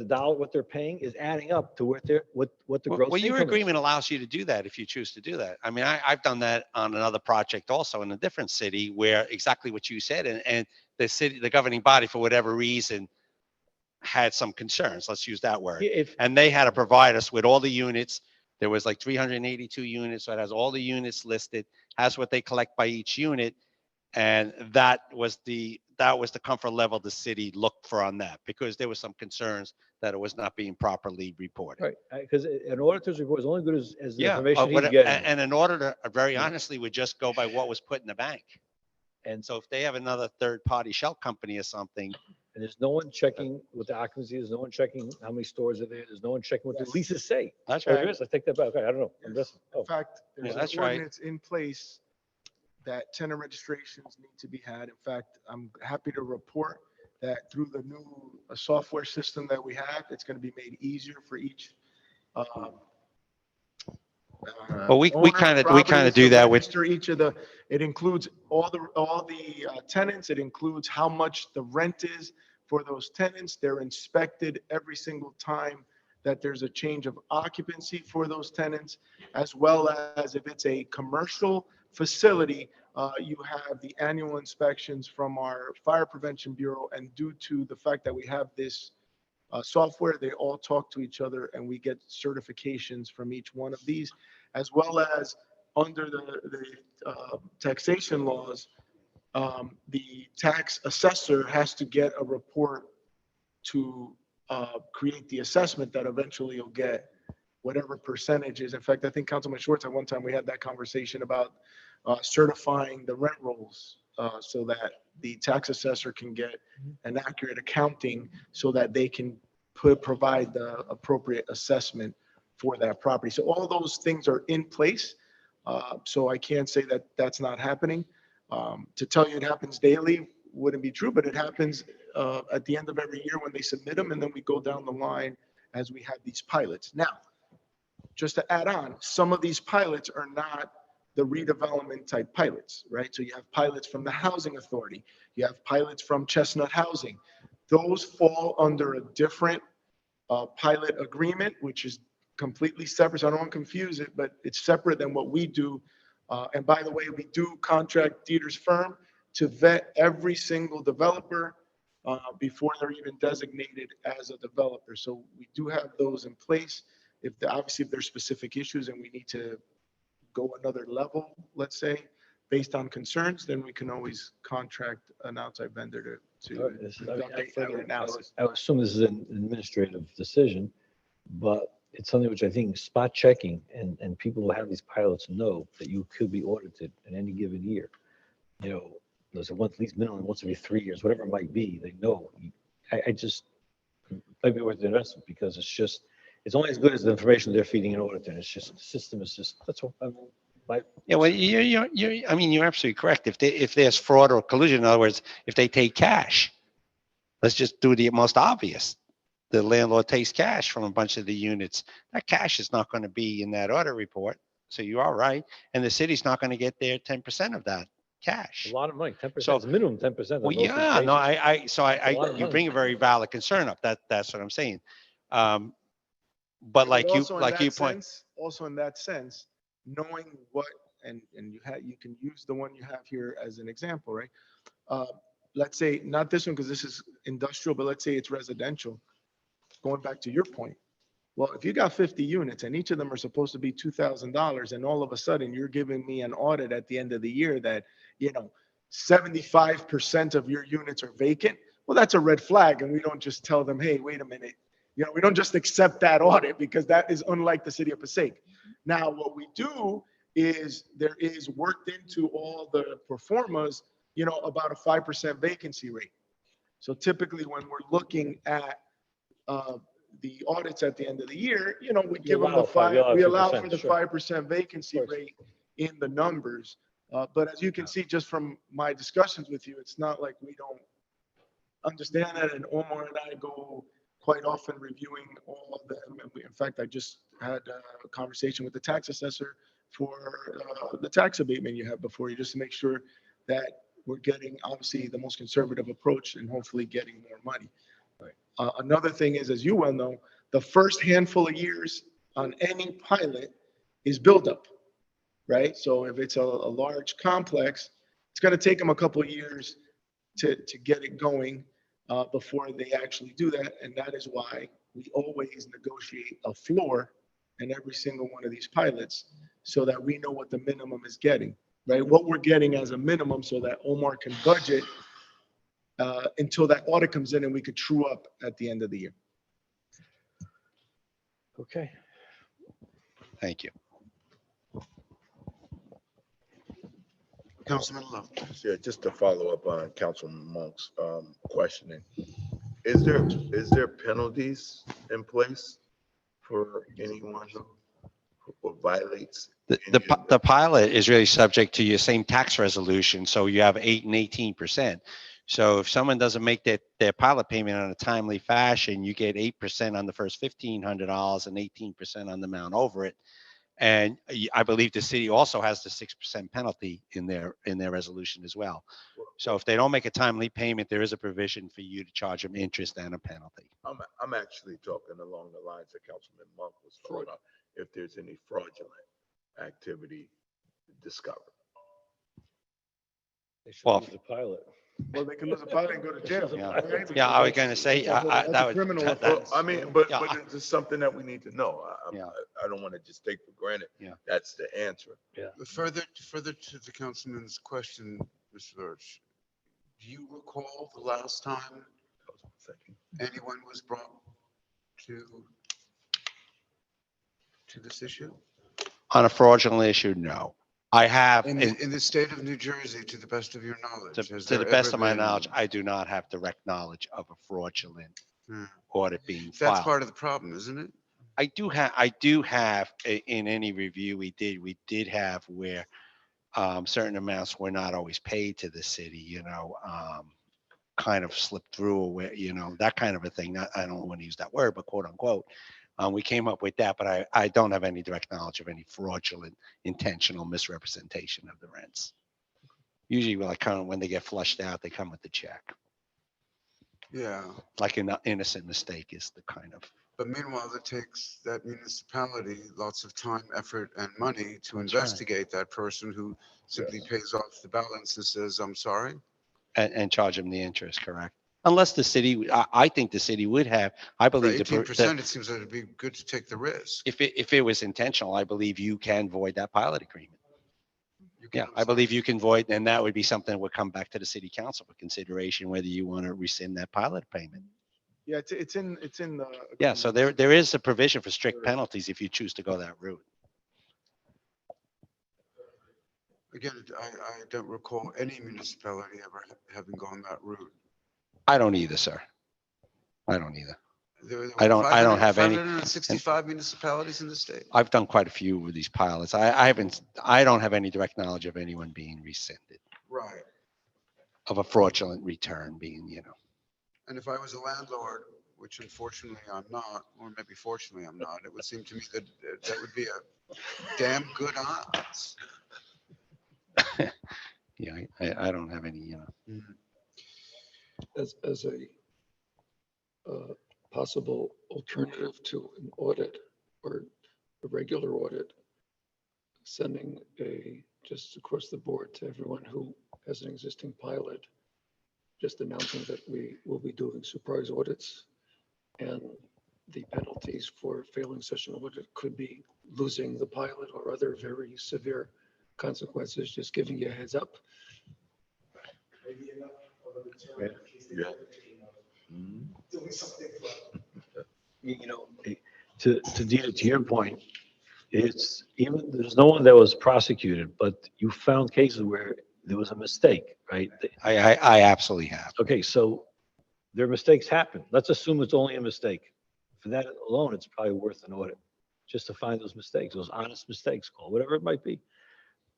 they're paying is adding up to what the gross Well, your income is. agreement allows you to do that if you choose to do that. I mean, I've done that on another project also in a different city where exactly what you said, and the governing body, for whatever reason, had some concerns. Let's use that word. And they had to provide us with all the units. There was like 382 units, so it has all the units listed, has what they collect by each unit. And that was the comfort level the city looked for on that, because there was some concerns that it was not being properly reported. Right, because an auditor's report is only good as the Yeah, information he's getting. and an auditor, very honestly, would just go by what was put in the bank. And so if they have another third-party shell company or something, And there's no one checking what the occupancy is, no one checking how many stores are there, there's no one checking what the leases say. That's Oh, there right. is? I take that back. Okay, I don't know. I'm Yes. just, In oh, fact, there's Yeah, an that's right. ordinance in place that tenant registrations need to be had. In fact, I'm happy to report that through the new software system that we have, it's going to be made easier for each Well, we owner kind of properties do to that with, register each of it includes all the tenants. It includes how much the rent is for those tenants. They're inspected every single time that there's a change of occupancy for those tenants, as well as if it's a commercial facility, you have the annual inspections from our Fire Prevention Bureau. And due to the fact that we have this software, they all talk to each other and we get certifications from each one of these, as well as under the taxation laws, the tax assessor has to get a report to create the assessment that eventually you'll get whatever percentages. In fact, I think Councilman Schwartz, at one time, we had that conversation about certifying the rent rolls so that the tax assessor can get an accurate accounting so that they can provide the appropriate assessment for that property. So all those things are in place. So I can't say that that's not happening. To tell you it happens daily wouldn't be true, but it happens at the end of every year when they submit them, and then we go down the line as we have these pilots. Now, just to add on, some of these pilots are not the redevelopment type pilots, right? So you have pilots from the Housing Authority, you have pilots from Chestnut Housing. Those fall under a different pilot agreement, which is completely separate. So I don't want to confuse it, but it's separate than what we do. And by the way, we do contract Dieter's firm to vet every single developer before they're even designated as a developer. So we do have those in place. Obviously, if there's specific issues and we need to go another level, let's say, based on concerns, then we can always contract an outside vendor to conduct a further analysis. I would assume this is an administrative decision, but it's something which I think spot checking and people who have these pilots know that you could be audited in any given year. You know, there's at least minimum once every 3 years, whatever it might be, they know. I just, might be worth the investment because it's only as good as the information they're feeding an auditor. And it's just, the system is just, that's all. yeah, well, I mean, you're absolutely correct. If there's fraud or collusion, in other words, if they take cash, let's just do the most obvious. The landlord takes cash from a bunch of the units. That cash is not going to be in that audit report. So you are right. And the city's not going to get their 10% of that cash. A lot of money, 10%, So- it's minimum 10%. Well, yeah, no, That's a lot of you money. bring a very valid concern up. That's what I'm saying. But like also in that you point, sense, also in that sense, knowing what, and you can use the one you have here as an example, right? Let's say, not this one, because this is industrial, but let's say it's residential. Going back to your point. Well, if you got 50 units and each of them are supposed to be $2,000, and all of a sudden you're giving me an audit at the end of the year that, 75% of your units are vacant, well, that's a red flag. And we don't just tell them, hey, wait a minute. We don't just accept that audit because that is unlike the city of Passaic. Now, what we do is there is worked into all the performas, about a 5% vacancy rate. So typically when we're looking at the audits at the end of the year, we give them the we allow for the 5% vacancy rate in the numbers. But as you can see, just from my discussions with you, it's not like we don't understand that. And Omar and I go quite often reviewing all of them. And in fact, I just had a conversation with the tax assessor for the tax abatement you have before you, just to make sure that we're getting obviously the most conservative approach and hopefully getting more money. Another thing is, as you well know, the first handful of years on any pilot is buildup, right? So if it's a large complex, it's going to take them a couple of years to get it going before they actually do that. And that is why we always negotiate a floor in every single one of these pilots so that we know what the minimum is getting, right? What we're getting as a minimum so that Omar can budget until that audit comes in and we could true up at the end of the year. Okay. thank you. Councilman Love. Yeah, just to follow up on Councilman Monk's questioning. Is there penalties in place for anyone who violates? The pilot is really subject to your same tax resolution, so you have 8 and 18%. So if someone doesn't make their pilot payment on a timely fashion, you get 8% on the first $1,500 and 18% on the amount over it. And I believe the city also has the 6% penalty in their resolution as well. So if they don't make a timely payment, there is a provision for you to charge them interest and a penalty. I'm actually talking along the lines that Councilman Monk was talking about, if there's any fraudulent activity discovered. They should Well, use the pilot. Well, they can lose a pilot and go to jail. right? Yeah, I was gonna say, That's that a would, criminal that- offense. I mean, but Yeah, it's just something that we need to know. Yeah. I don't want to just take for granted. Yeah. That's the answer. Further to the councilman's question, Mr. Lurch, do you recall the last time anyone was brought to this issue? on a fraudulent issue, no. I have, In the state of New Jersey, to the best of your knowledge? has to the there best ever of my been- knowledge, I do not have direct knowledge of a fraudulent Hmm. audit being That's filed. part of the problem, isn't it? I do have in any review we did have where certain amounts were not always paid to the city, kind of slipped through or where, that kind of a thing. I don't want to use that word, but quote unquote. We came up with that, but I don't have any direct knowledge of any fraudulent, intentional misrepresentation of the rents. Usually, like kind of when they get flushed out, they come with the check. Yeah, Like an innocent mistake is the kind of. but meanwhile, it takes that municipality lots of time, effort, and money to That's right. investigate that person who simply pays off the balance and says, I'm sorry. And charge them the interest, correct? Unless the city, I think the city would have, I For believe. 18%, it seems like it'd be good to take the risk. If it was intentional, I believe you can void that pilot agreement. You can Yeah, I believe you can void, and that would be something that would come back to the city council for consideration, whether you want to rescind that pilot payment. Yeah, it's in the. Yeah, so there is a provision for strict penalties if you choose to go that route. Again, I don't recall any municipality ever having gone that route. I don't either, sir. I don't either. There I don't have any. 565 municipalities in the state. I've done quite a few of these pilots. I don't have any direct knowledge of anyone being rescinded, Right. of a fraudulent return being, And if I was a landlord, which unfortunately I'm not, or maybe fortunately I'm not, it would seem to me that that would be a damn good odds. yeah, I don't have any, As a possible alternative to an audit or a regular audit, sending just across the board to everyone who has an existing pilot, just announcing that we will be doing surprise audits, and the penalties for failing such an audit could be losing the pilot or other very severe consequences, just giving you a heads up. Yeah. To Dina, to your point, it's even, there's no one that was prosecuted, but you found cases where there was a mistake, right? I absolutely have. Okay, so their mistakes happen. Let's assume it's only a mistake. For that alone, it's probably worth an audit, just to find those mistakes, those honest mistakes, call whatever it might be.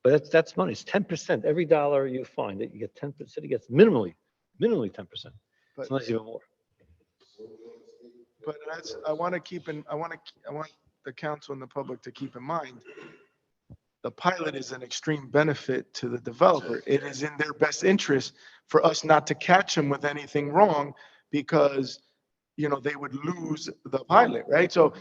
But that's money. It's 10%. Every dollar you find that you get 10%, it gets minimally 10%. Sometimes even more. But I want the council and the public to keep in mind, the pilot is an extreme benefit to the developer. It is in their best interest for us not to catch them with anything wrong, because, they would lose the pilot, right? So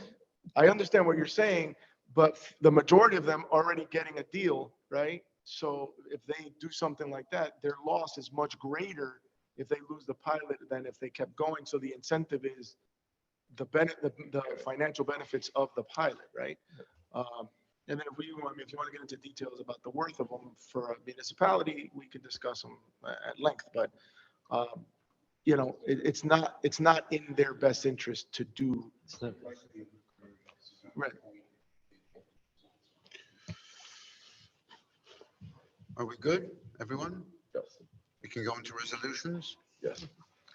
I understand what you're saying, but the majority of them already getting a deal, right? So if they do something like that, their loss is much greater if they lose the pilot than if they kept going. So the incentive is the financial benefits of the pilot, right? And then if you want to get into details about the worth of them for a municipality, we can discuss them at length. But it's not in their best interest to do. Right. Are we good, everyone? Yes. We can go into resolutions? Yes.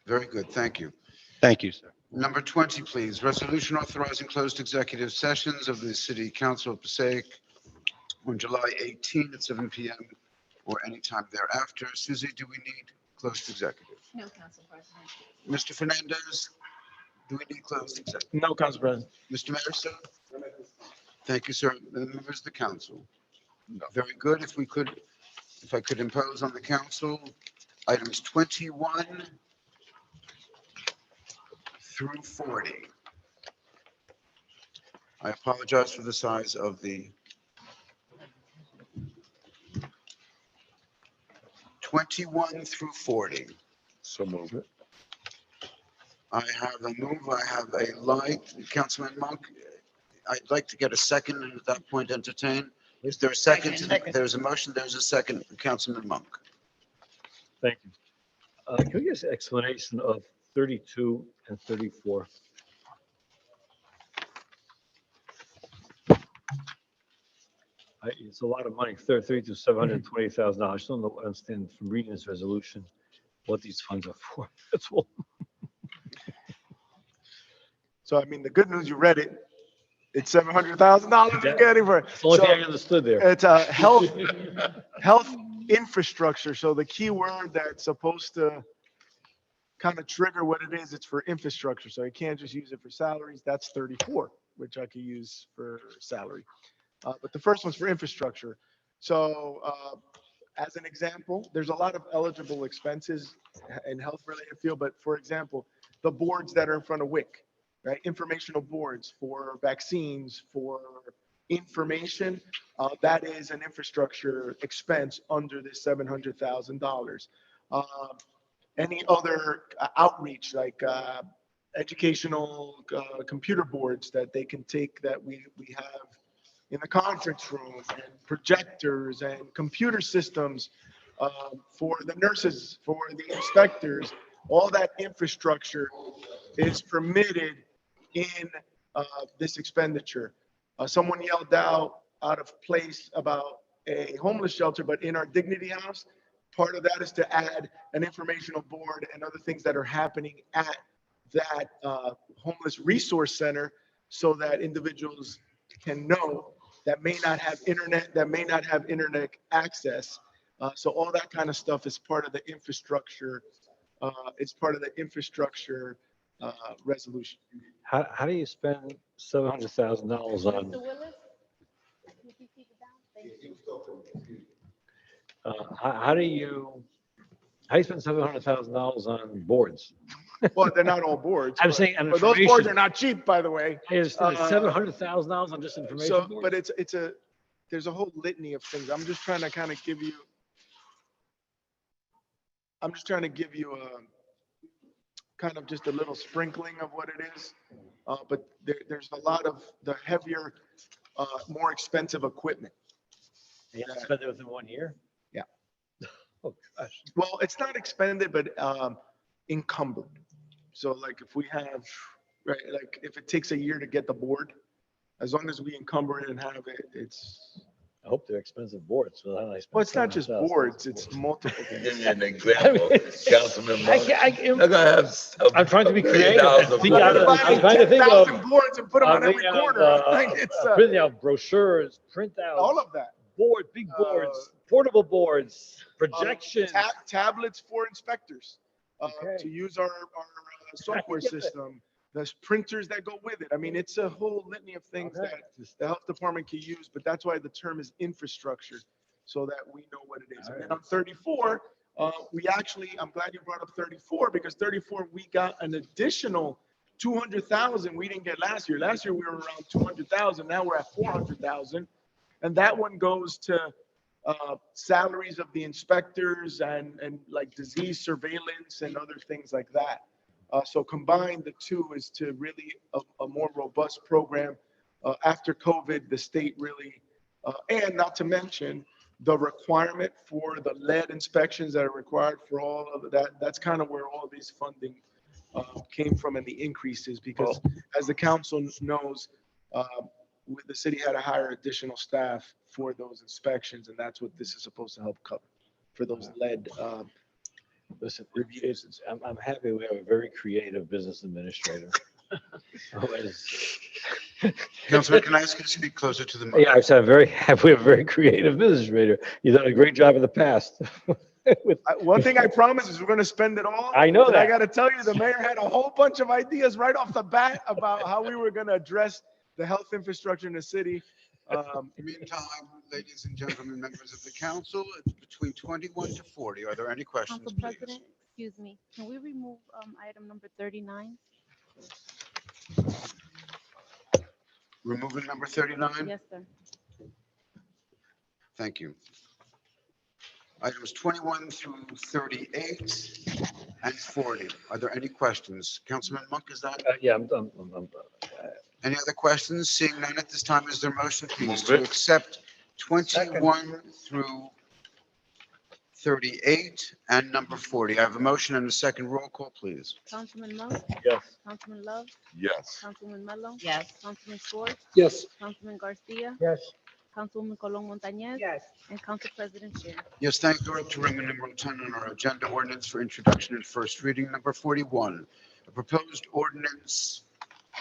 Very good, thank you. Thank you, sir. Number 20, please. Resolution authorizing closed executive sessions of the City Council of Passaic on July 18 at 7 p.m. or anytime thereafter. Susie, do we need closed executive? No, Council President. Mr. Fernandez, do we need closed executive? No, Council President. Mr. Mayor, thank you, sir. The members of the council. Very good. If I could impose on the council items 21 through 40. I apologize for the size of the 21 through 40. So move it. I have a move, I have a like. Councilman Monk, I'd like to get a second and at that point entertain. Is there a second? There's a motion, there's a second. Councilman Monk. Thank you. Can we get an explanation of 32 and 34? It's a lot of money, 32, $720,000. I just don't understand from reading this resolution what these funds are for. That's all. So, I mean, the good news, you read it. It's $700,000 you're getting for it. It's the only So, thing I understood there. it's a health infrastructure. So the key word that's supposed to kind of trigger what it is, it's for infrastructure. So you can't just use it for salaries. That's 34, which I could use for salary. But the first one's for infrastructure. So as an example, there's a lot of eligible expenses in health related field. But for example, the boards that are in front of WIC, right? Informational boards for vaccines, for information, that is an infrastructure expense under this $700,000. Any other outreach like educational computer boards that they can take that we have in the conference room, and projectors and computer systems for the nurses, for the inspectors, all that infrastructure is permitted in this expenditure. Someone yelled out of place about a homeless shelter, but in our Dignity House, part of that is to add an informational board and other things that are happening at that homeless resource center so that individuals can know that may not have internet access. So all that kind of stuff is part of the infrastructure. It's part of the infrastructure resolution. How do you spend $700,000 on? Mr. Willis? Can you keep it down? Thank you. How do you spend $700,000 on boards? Well, they're not all boards. I'm saying, on but those boards information. are not cheap, by the way. Is $700,000 on just information So, boards? but there's a whole litany of things. I'm just trying to kind of give you. I'm just trying to give you a kind of just a little sprinkling of what it is. But there's a lot of the heavier, more expensive equipment. You have to spend it within 1 year? Yeah. Oh, gosh. Well, it's not expended, but encumbered. So like if we have, right, like if it takes a year to get the board, as long as we encumber it and have it, it's. I hope they're expensive boards. Well, it's not just boards, it's multiple Give things. me an example, Councilman Monk. They're gonna have. I'm trying to be creative. $1 and think out of- I'm trying to think of. 10,000 boards and put them on every corner. Like it's Printing out brochures, printouts. all of that. Board, big boards, portable boards, projections. Tablets for inspectors Okay. to use our software get that. system. There's printers that go with it. I mean, it's a whole litany of things Okay. that the health department can use, but that's why the term is infrastructure, so that we know what it is. And then on 34, we actually, I'm glad you brought up 34, because 34, we got an additional 200,000 we didn't get last year. Last year, we were around 200,000. Now we're at 400,000. And that one goes to salaries of the inspectors and like disease surveillance and other things like that. So combined, the two is to really a more robust program. After COVID, the state really, and not to mention the requirement for the lead inspections that are required for all of that. That's kind of where all of these funding came from, and the increases, because as the council knows, the city had to hire additional staff for those inspections, and that's what this is supposed to help cover for those lead Listen, I'm happy we have a very creative business administrator. who is- Councilman, can I ask you to speak closer to the mic? Yeah, I said I'm very happy we have a very creative business administrator. You've done a great job in the past. One thing I promise is we're gonna spend it all. I know And I that. gotta tell you, the mayor had a whole bunch of ideas right off the bat about how we were gonna address the health infrastructure in the city. Meantime, ladies and gentlemen, members of the council, it's between 21 to 40. Are there any questions, Council please? President, excuse me, can we remove item number 39? Removing number 39? Yes, sir. Thank you. Items 21 through 38 and 40. Are there any questions? Councilman Monk, is that? Yeah, Any other questions? Seeing none at this time, is there a motion, please, Move to it. accept 21 through 38 and number 40? I have a motion and a second. Roll call, please. Councilman Monk? Yes. Councilman Love? Yes. Councilman Mello? Yes. Councilman Schwartz? Yes. Councilman Garcia? Yes. Councilwoman Colon Montañez? Yes. And Council President Scher. Yes, thank you. We're up to Roman numeral 10 on our agenda, ordinance for introduction and first reading, number 41. A proposed ordinance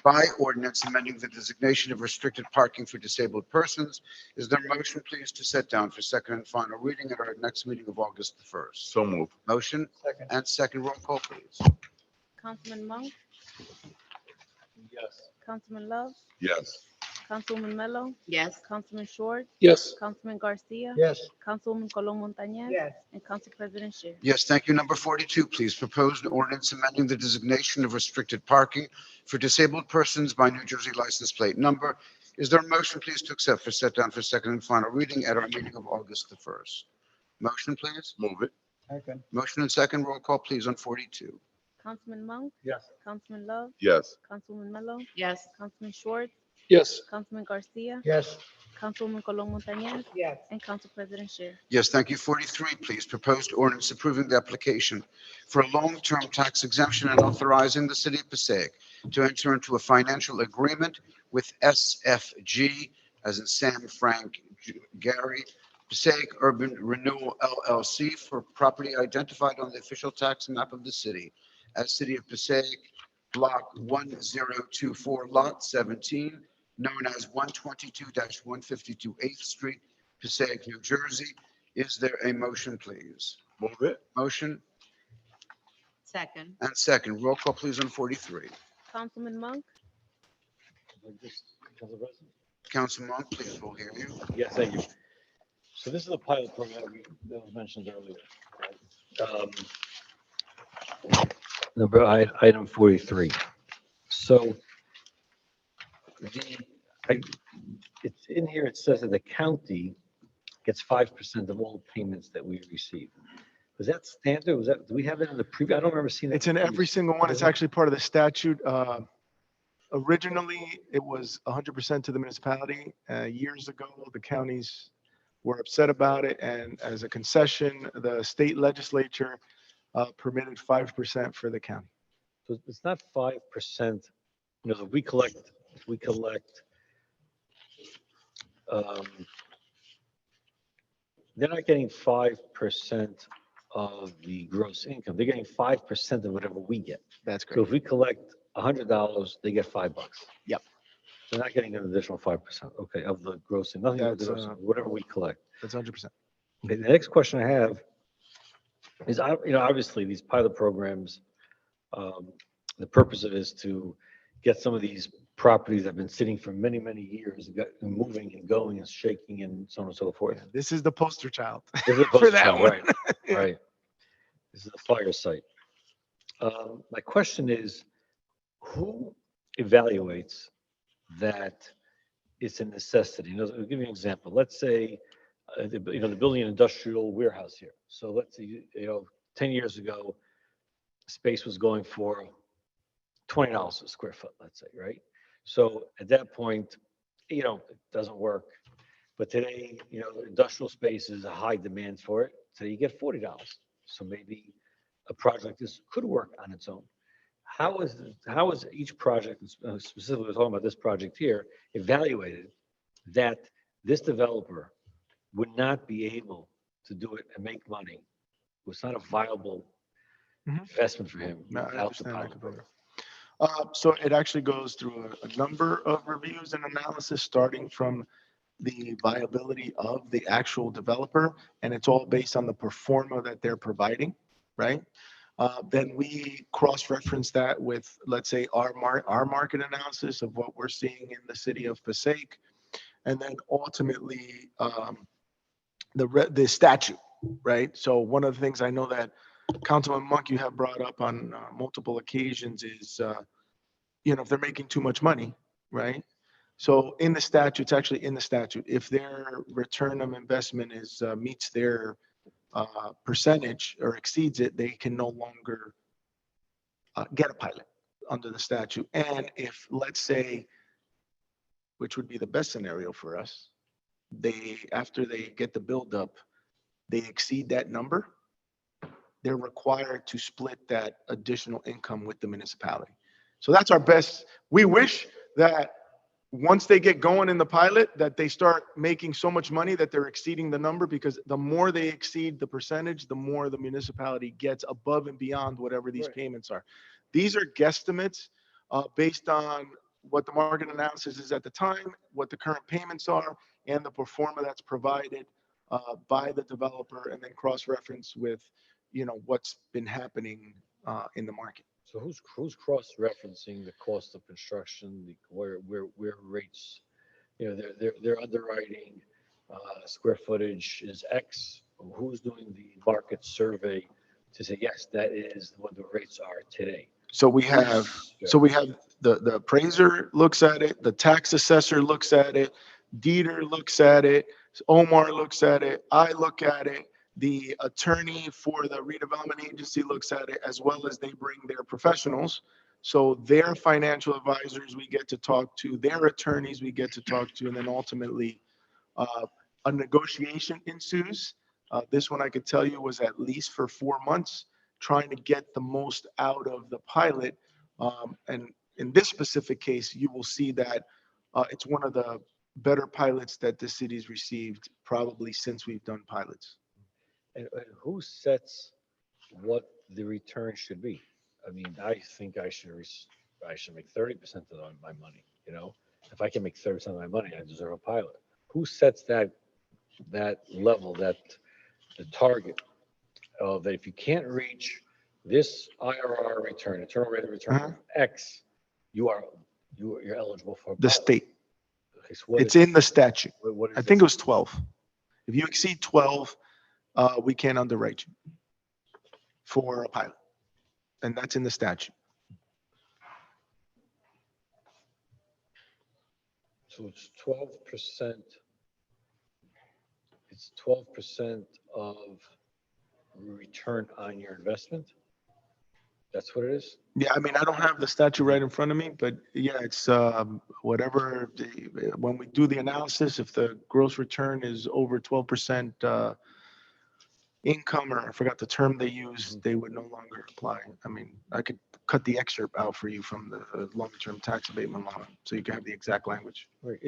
by ordinance amending the designation of restricted parking for disabled persons. Is there a motion, please, to set down for second and final reading at our next meeting of August the 1st? So move. Motion Second. and second. Roll call, please. Councilman Monk? Yes. Councilman Love? Yes. Councilwoman Mello? Yes. Councilman Schwartz? Yes. Councilman Garcia? Yes. Councilwoman Colon Montañez? Yes. And Council President Scher. Yes, thank you. Number 42, please. Proposed ordinance amending the designation of restricted parking for disabled persons by New Jersey license plate number. Is there a motion, please, to accept for set down for second and final reading at our meeting of August the 1st? Motion, please. Move it. Second. Motion and second. Roll call, please, on 42. Councilman Monk? Yes. Councilman Love? Yes. Councilwoman Mello? Yes. Councilman Schwartz? Yes. Councilman Garcia? Yes. Councilwoman Colon Montañez? Yes. And Council President Scher. Yes, thank you. 43, please. Proposed ordinance approving the application for a long-term tax exemption and authorizing the city of Passaic to enter into a financial agreement with SFG, as in Sam Frank Gary, Passaic Urban Renewal LLC, for property identified on the official tax map of the city as City of Passaic, Block 1024, Lot 17, known as 122-152 8th Street, Passaic, New Jersey. Is there a motion, please? Move it. Motion Second. and second. Roll call, please, on 43. Councilman Monk? Council President? Councilman Monk, please, we'll hear you. Yes, thank you. So this is a pilot program that was mentioned earlier. Right? Item 43. So it's in here, it says that the county gets 5% of all payments that we receive. Was that standard? Do we have it in the previous? I don't remember seeing that. It's in every single one. It's actually part of the statute. Originally, it was 100% to the municipality. Years ago, the counties were upset about it, and as a concession, the state legislature permitted 5% for the county. So it's not 5%, you know, if we collect, they're not getting 5% of the gross income. They're getting 5% of whatever we get. That's So great. if we collect $100, they get $5. Yep. They're not getting an additional 5%, okay, of the gross, nothing but the That's, gross, whatever we collect. That's 100%. Okay, the next question I have is, you know, obviously these pilot programs, the purpose of it is to get some of these properties that have been sitting for many, many years, moving and going and shaking and so on and so forth. This is the poster child This is a for poster that child, one. Right, right. This is a fire site. My question is, who evaluates that it's a necessity? You know, I'll give you an example. Let's say, they're building an industrial warehouse here. So let's say, 10 years ago, space was going for $20 a square foot, let's say, right? So at that point, it doesn't work. But today, industrial space is a high demand for it. So you get $40. So maybe a project this could work on its own. How is each project, specifically we're talking about this project here, evaluated that this developer would not be able to do it and make money? It's not a viable investment for him. No, I out the understand that pilot completely. program. So it actually goes through a number of reviews and analysis, starting from the viability of the actual developer, and it's all based on the performa that they're providing, right? Then we cross-reference that with, let's say, our market analysis of what we're seeing in the city of Passaic, and then ultimately the statute, right? So one of the things I know that Councilman Monk, you have brought up on multiple occasions is, if they're making too much money, right? So in the statute, it's actually in the statute, if their return of investment is meets their percentage or exceeds it, they can no longer get a pilot under the statute. And if, let's say, which would be the best scenario for us, after they get the buildup, they exceed that number, they're required to split that additional income with the municipality. So that's our best. We wish that once they get going in the pilot, that they start making so much money that they're exceeding the number, because the more they exceed the percentage, the more the municipality gets above and beyond whatever these payments are. These are guesstimates based on what the market analysis is at the time, what the current payments are, and the performa that's provided by the developer, and then cross-reference with, what's been happening in the market. So who's cross-referencing the cost of construction, where rates, they're underwriting square footage is X. Who's doing the market survey to say, yes, that is what the rates are today? So we have the appraiser looks at it, the tax assessor looks at it, Dieter looks at it, Omar looks at it, I look at it, the attorney for the redevelopment agency looks at it, as well as they bring their professionals. So their financial advisors we get to talk to, their attorneys we get to talk to, and then ultimately a negotiation ensues. This one I could tell you was at least for 4 months, trying to get the most out of the pilot. And in this specific case, you will see that it's one of the better pilots that the city's received probably since we've done pilots. And who sets what the return should be? I mean, I think I should make 30% of my money. If I can make 30% of my money, I deserve a pilot. Who sets that level, that the target of that if you can't reach this IRR return, internal rate of return of X, you're eligible for a The pilot. state. Okay, so It's in the statute. what is I think it was 12. If you exceed 12, we can't underwrite you for a pilot. And that's in the statute. So it's 12%. It's 12% of return on your investment. That's what it is. Yeah, I mean, I don't have the statute right in front of me, but yeah, it's whatever. When we do the analysis, if the gross return is over 12% income, or I forgot the term they use, they would no longer apply. I mean, I could cut the excerpt out for you from the long-term tax abatement law, so you can have the exact language. Right.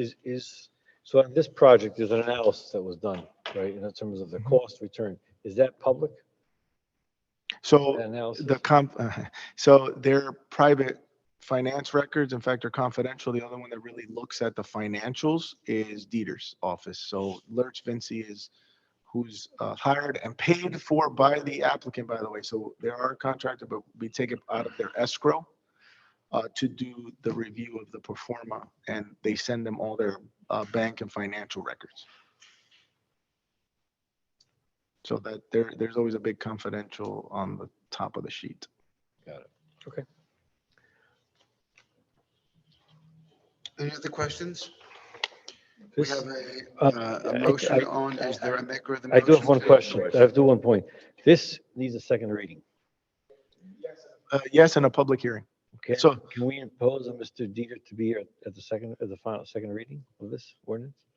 So on this project, there's an analysis that was done, right, in terms of the cost return. Is that public? So Analysis? so their private finance records, in fact, are confidential. The other one that really looks at the financials is Dieter's office. So Lurch Vinci is who's hired and paid for by the applicant, by the way. So they are a contractor, but we take it out of their escrow to do the review of the pro forma, and they send them all their bank and financial records. So that there's always a big confidential on the top of the sheet. Got it. Okay. Any other questions? We This- have a motion on, is there a maker of the I motion? do have one question. I have one point. This needs a second reading. Yes, and a public hearing. Okay. So- Can we impose on Mr. Dieter to be here at the final second reading of this ordinance?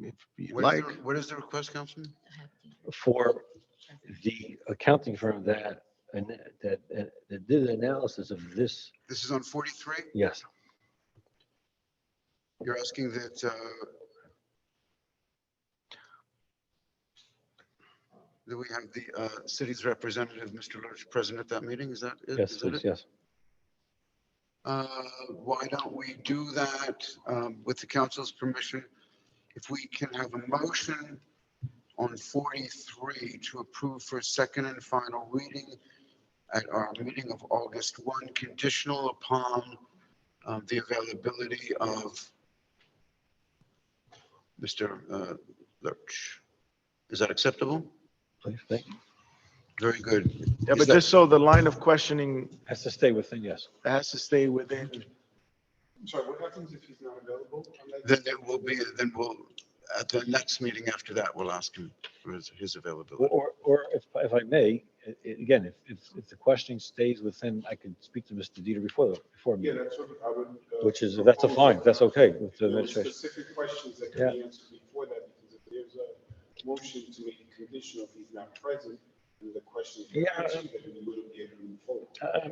If you What is like. what is the request, Councilman? For the accounting firm that did the analysis of this. This is on 43? Yes. You're asking that, Do we have the city's representative, Mr. Lurch, present at that meeting? Is that it? Yes, Is that please, it? yes. Why don't we do that with the council's permission? If we can have a motion on 43 to approve for second and final reading at our meeting of August 1, conditional upon the availability of Mr. Lurch. Is that acceptable? Please, thank you. Very good. Yeah, Is but that- just so the line of questioning Has to stay within, yes. has to stay within. I'm sorry, what happens if he's not available? Then it will be, then we'll, at the next meeting after that, we'll ask him for his availability. Or if I may, again, if the questioning stays within, I could speak to Mr. Dieter before Yeah, me, that's what I would. which is, that's a fine, that's okay with the There were administration. specific questions that Yeah. can be answered before that, because if there's a motion to make it conditional if he's not present, and the question is Yeah, answered, then we wouldn't be able to move forward.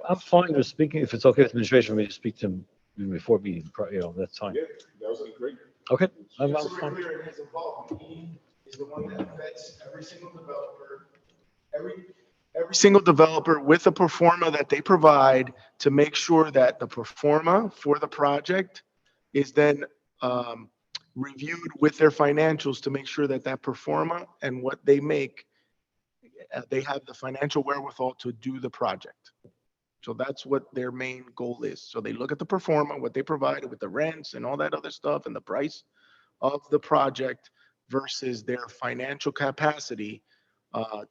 I'm fine with speaking, if it's okay with administration, for me to speak to him before meeting, that's fine. Yeah, that was great. Okay, I'm Just so we're fine. clear in his involvement, he is the one that vets every single developer, every single developer with a pro forma that they provide to make sure that the pro forma for the project is then reviewed with their financials to make sure that that pro forma and what they make, they have the financial wherewithal to do the project. So that's what their main goal is. So they look at the pro forma, what they provided with the rents and all that other stuff and the price of the project versus their financial capacity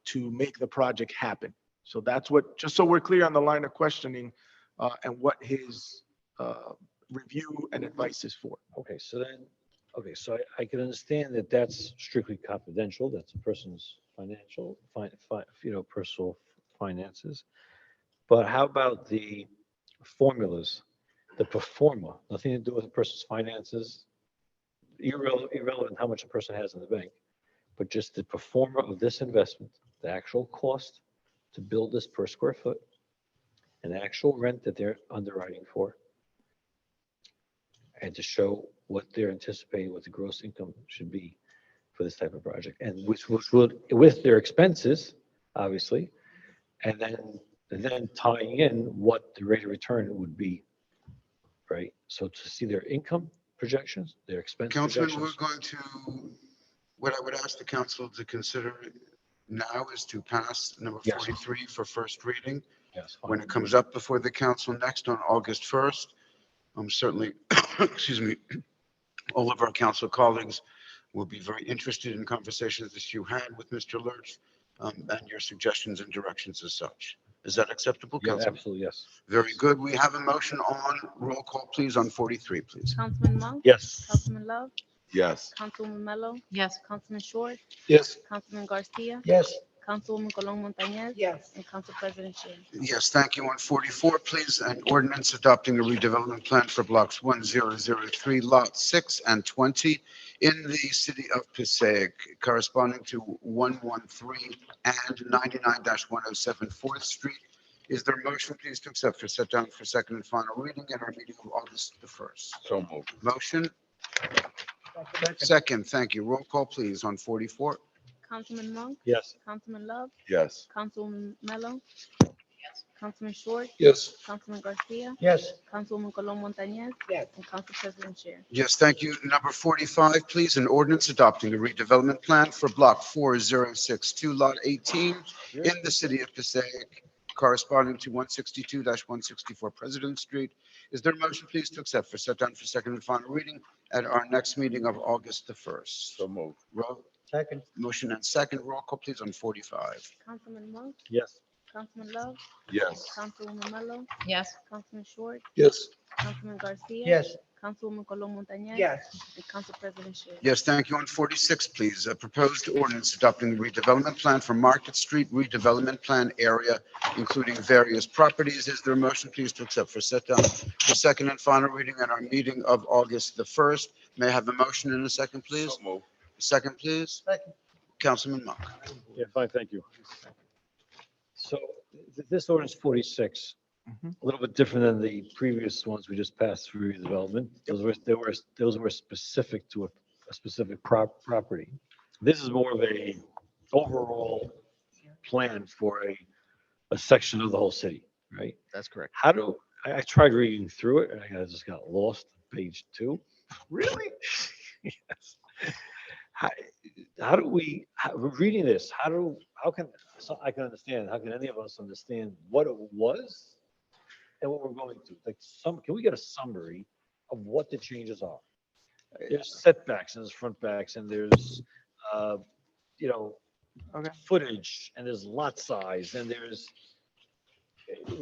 to make the project happen. So that's what, just so we're clear on the line of questioning and what his review and advice is for. Okay, so I can understand that that's strictly confidential, that's a person's financial, personal finances. But how about the formulas, the pro forma, nothing to do with a person's finances, irrelevant how much a person has in the bank, but just the pro forma of this investment, the actual cost to build this per square foot, and the actual rent that they're underwriting for, and to show what they're anticipating, what the gross income should be for this type of project, and which would, with their expenses, obviously, and then tying in what the rate of return would be, right? So to see their income projections, their expense Councilman, projections. we're going to, what I would ask the council to consider now is to pass number Yes. 43 for first reading. Yes, When fine. it comes up before the council next on August 1st, certainly, excuse me, all of our council colleagues will be very interested in conversations that you had with Mr. Lurch and your suggestions and directions as such. Is that acceptable, Yeah, Councilman? absolutely, yes. Very good. We have a motion on roll call, please, on 43, please. Councilman Monk? Yes. Councilman Love? Yes. Councilwoman Mello? Yes. Councilman Short? Yes. Councilman Garcia? Yes. Councilwoman Colon Montañez? Yes. And Council President Shay. Yes, thank you. On 44, please, an ordinance adopting a redevelopment plan for blocks 1003, lot 6 and 20 in the city of Passaic, corresponding to 113 and 99-107 4th Street. Is there a motion, please, to accept for set down for second and final reading at our meeting of August the 1st? So moved. Motion? Second, thank you. Roll call, please, on 44. Councilman Monk? Yes. Councilman Love? Yes. Councilwoman Mello? Councilman Short? Yes. Councilman Garcia? Yes. Councilwoman Colon Montañez? Yes. And Council President Shay. Yes, thank you. Number 45, please, an ordinance adopting a redevelopment plan for block 4062, lot 18 in the city of Passaic, corresponding to 162-164 President Street. Is there a motion, please, to accept for set down for second and final reading at our next meeting of August the 1st? So moved. Second. Motion and second. Roll call, please, on 45. Councilman Monk? Yes. Councilman Love? Yes. Councilwoman Mello? Yes. Councilman Short? Yes. Councilman Garcia? Yes. Councilwoman Colon Montañez? Yes. And Council President Shay. Yes, thank you. On 46, please, a proposed ordinance adopting the redevelopment plan for Market Street redevelopment plan area, including various properties. Is there a motion, please, to accept for set down for second and final reading at our meeting of August the 1st? May I have a motion in a second, please? So moved. Second, please. Second. Councilman Monk. Yeah, fine, thank you. So this ordinance 46, a little bit different than the previous ones we just passed through redevelopment. Those were specific to a specific property. This is more of a overall plan for a section of the whole city, right? That's correct. I tried reading through it and I just got lost, page 2. Really? Yes. How do we, reading this, so I can understand, how can any of us understand what it was and what we're going to? Like can we get a summary of what the changes are? There's setbacks and there's front backs and there's, you know, footage and there's lot size and there's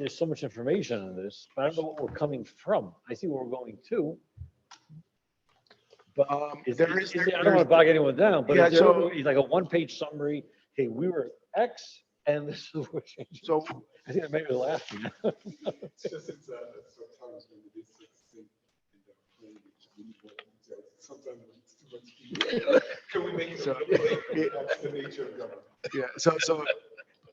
so much information in this, but I don't know what we're coming from. I see where we're going to. But I don't want to bog anyone down, but is there like a one-page summary? Hey, we were X and this is what changed. So I think that made me laughing. Can we make it the nature of government? Yeah, so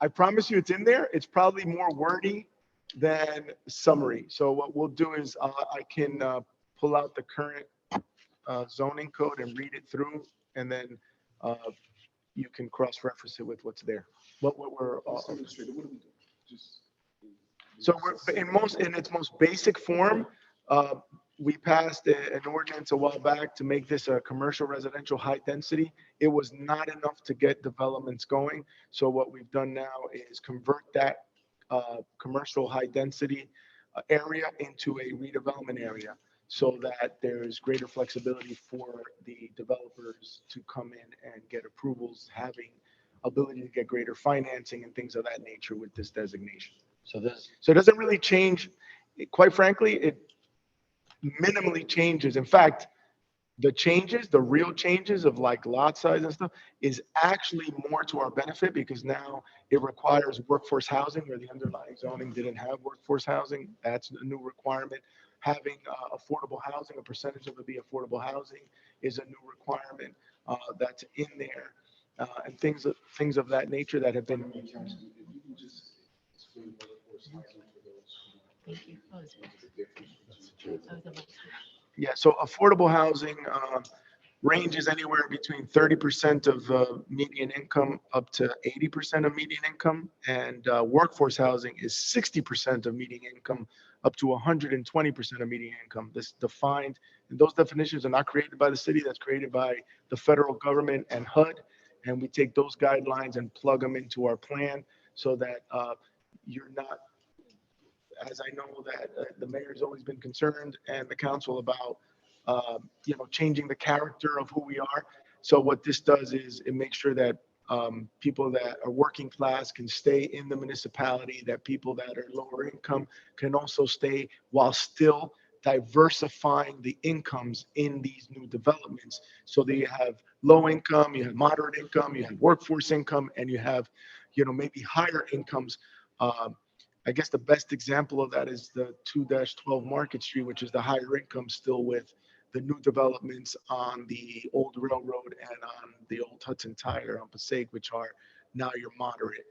I promise you it's in there. It's probably more wordy than summary. So what we'll do is I can pull out the current zoning code and read it through, and then you can cross-reference it with what's there. What we're so we're in its most basic form. We passed an ordinance a while back to make this a commercial residential high density. It was not enough to get developments going. So what we've done now is convert that commercial high density area into a redevelopment area so that there's greater flexibility for the developers to come in and get approvals, having ability to get greater financing and things of that nature with this designation. So it doesn't really change. Quite frankly, it minimally changes. In fact, the real changes of like lot size and stuff is actually more to our benefit because now it requires workforce housing where the underlying zoning didn't have workforce housing. That's a new requirement. Having affordable housing, a percentage of it be affordable housing is a new requirement that's in there. And things of that nature that have been. Yeah, so affordable housing ranges anywhere between 30% of median income up to 80% of median income, and workforce housing is 60% of median income up to 120% of median income. This defined, and those definitions are not created by the city, that's created by the federal government and HUD, and we take those guidelines and plug them into our plan so that you're not, as I know that the mayor's always been concerned and the council about, changing the character of who we are. So what this does is it makes sure that people that are working class can stay in the municipality, that people that are lower income can also stay while still diversifying the incomes in these new developments. So that you have low income, you have moderate income, you have workforce income, and you have, maybe higher incomes. I guess the best example of that is the 2-12 Market Street, which is the higher income still with the new developments on the old railroad and on the old Hudson Tire on Passaic, which are now your moderate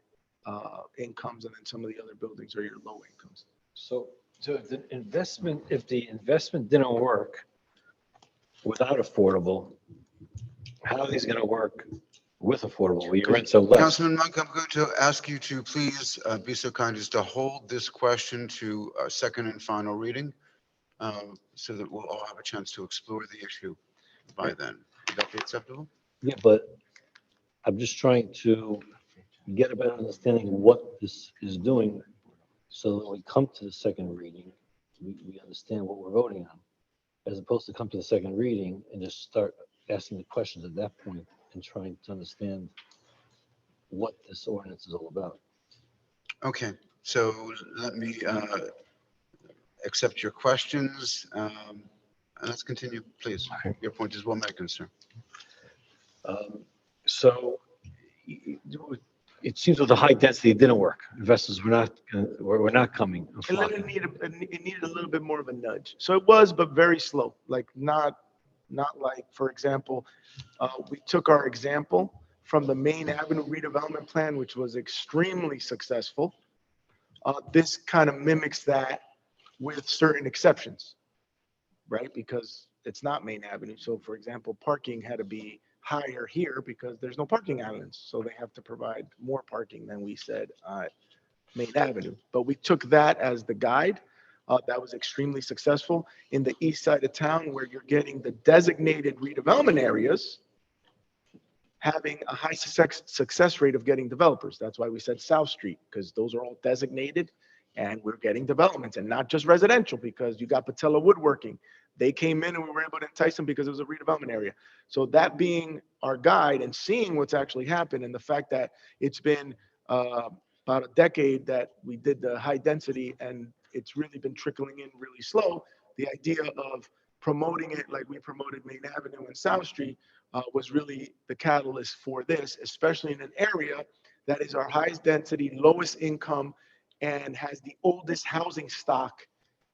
incomes, and then some of the other buildings are your low incomes. So if the investment didn't work without affordable, how are these going to work with affordable? Where you rent so less. Councilman Monk, I'm going to ask you to please be so kind as to hold this question to a second and final reading so that we'll all have a chance to explore the issue by then. Would that be acceptable? Yeah, but I'm just trying to get a better understanding of what this is doing so that when we come to the second reading, we understand what we're voting on, as opposed to come to the second reading and just start asking the questions at that point and trying to understand what this ordinance is all about. Okay, so let me accept your questions. And let's continue, please. Your point is well made, sir. So it seems with the high density, it didn't work. Investors were not coming. It needed a little bit more of a nudge. So it was, but very slow. Like not like, for example, we took our example from the Main Avenue redevelopment plan, which was extremely successful. This kind of mimics that with certain exceptions, right? Because it's not Main Avenue. So for example, parking had to be higher here because there's no parking islands. So they have to provide more parking than we said at Main Avenue. But we took that as the guide. That was extremely successful. In the east side of town where you're getting the designated redevelopment areas, having a high success rate of getting developers. That's why we said South Street, because those are all designated and we're getting developments and not just residential because you got Patella Woodworking. They came in and we were able to entice them because it was a redevelopment area. So that being our guide and seeing what's actually happened and the fact that it's been about a decade that we did the high density and it's really been trickling in really slow, the idea of promoting it like we promoted Main Avenue and South Street was really the catalyst for this, especially in an area that is our highest density, lowest income, and has the oldest housing stock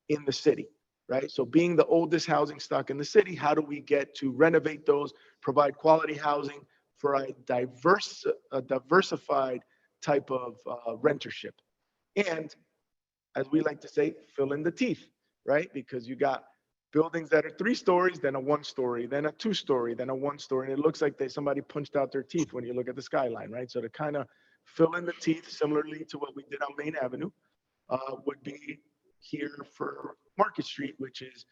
in the city, right? So being the oldest housing stock in the city, how do we get to renovate those, provide quality housing for a diversified type of rentership? And as we like to say, fill in the teeth, right? Because you got buildings that are 3 stories, then a 1 story, then a 2 story, then a 1 story. And it looks like somebody punched out their teeth when you look at the skyline, right? So to kind of fill in the teeth, similarly to what we did on Main Avenue, would be here for Market Street, which is,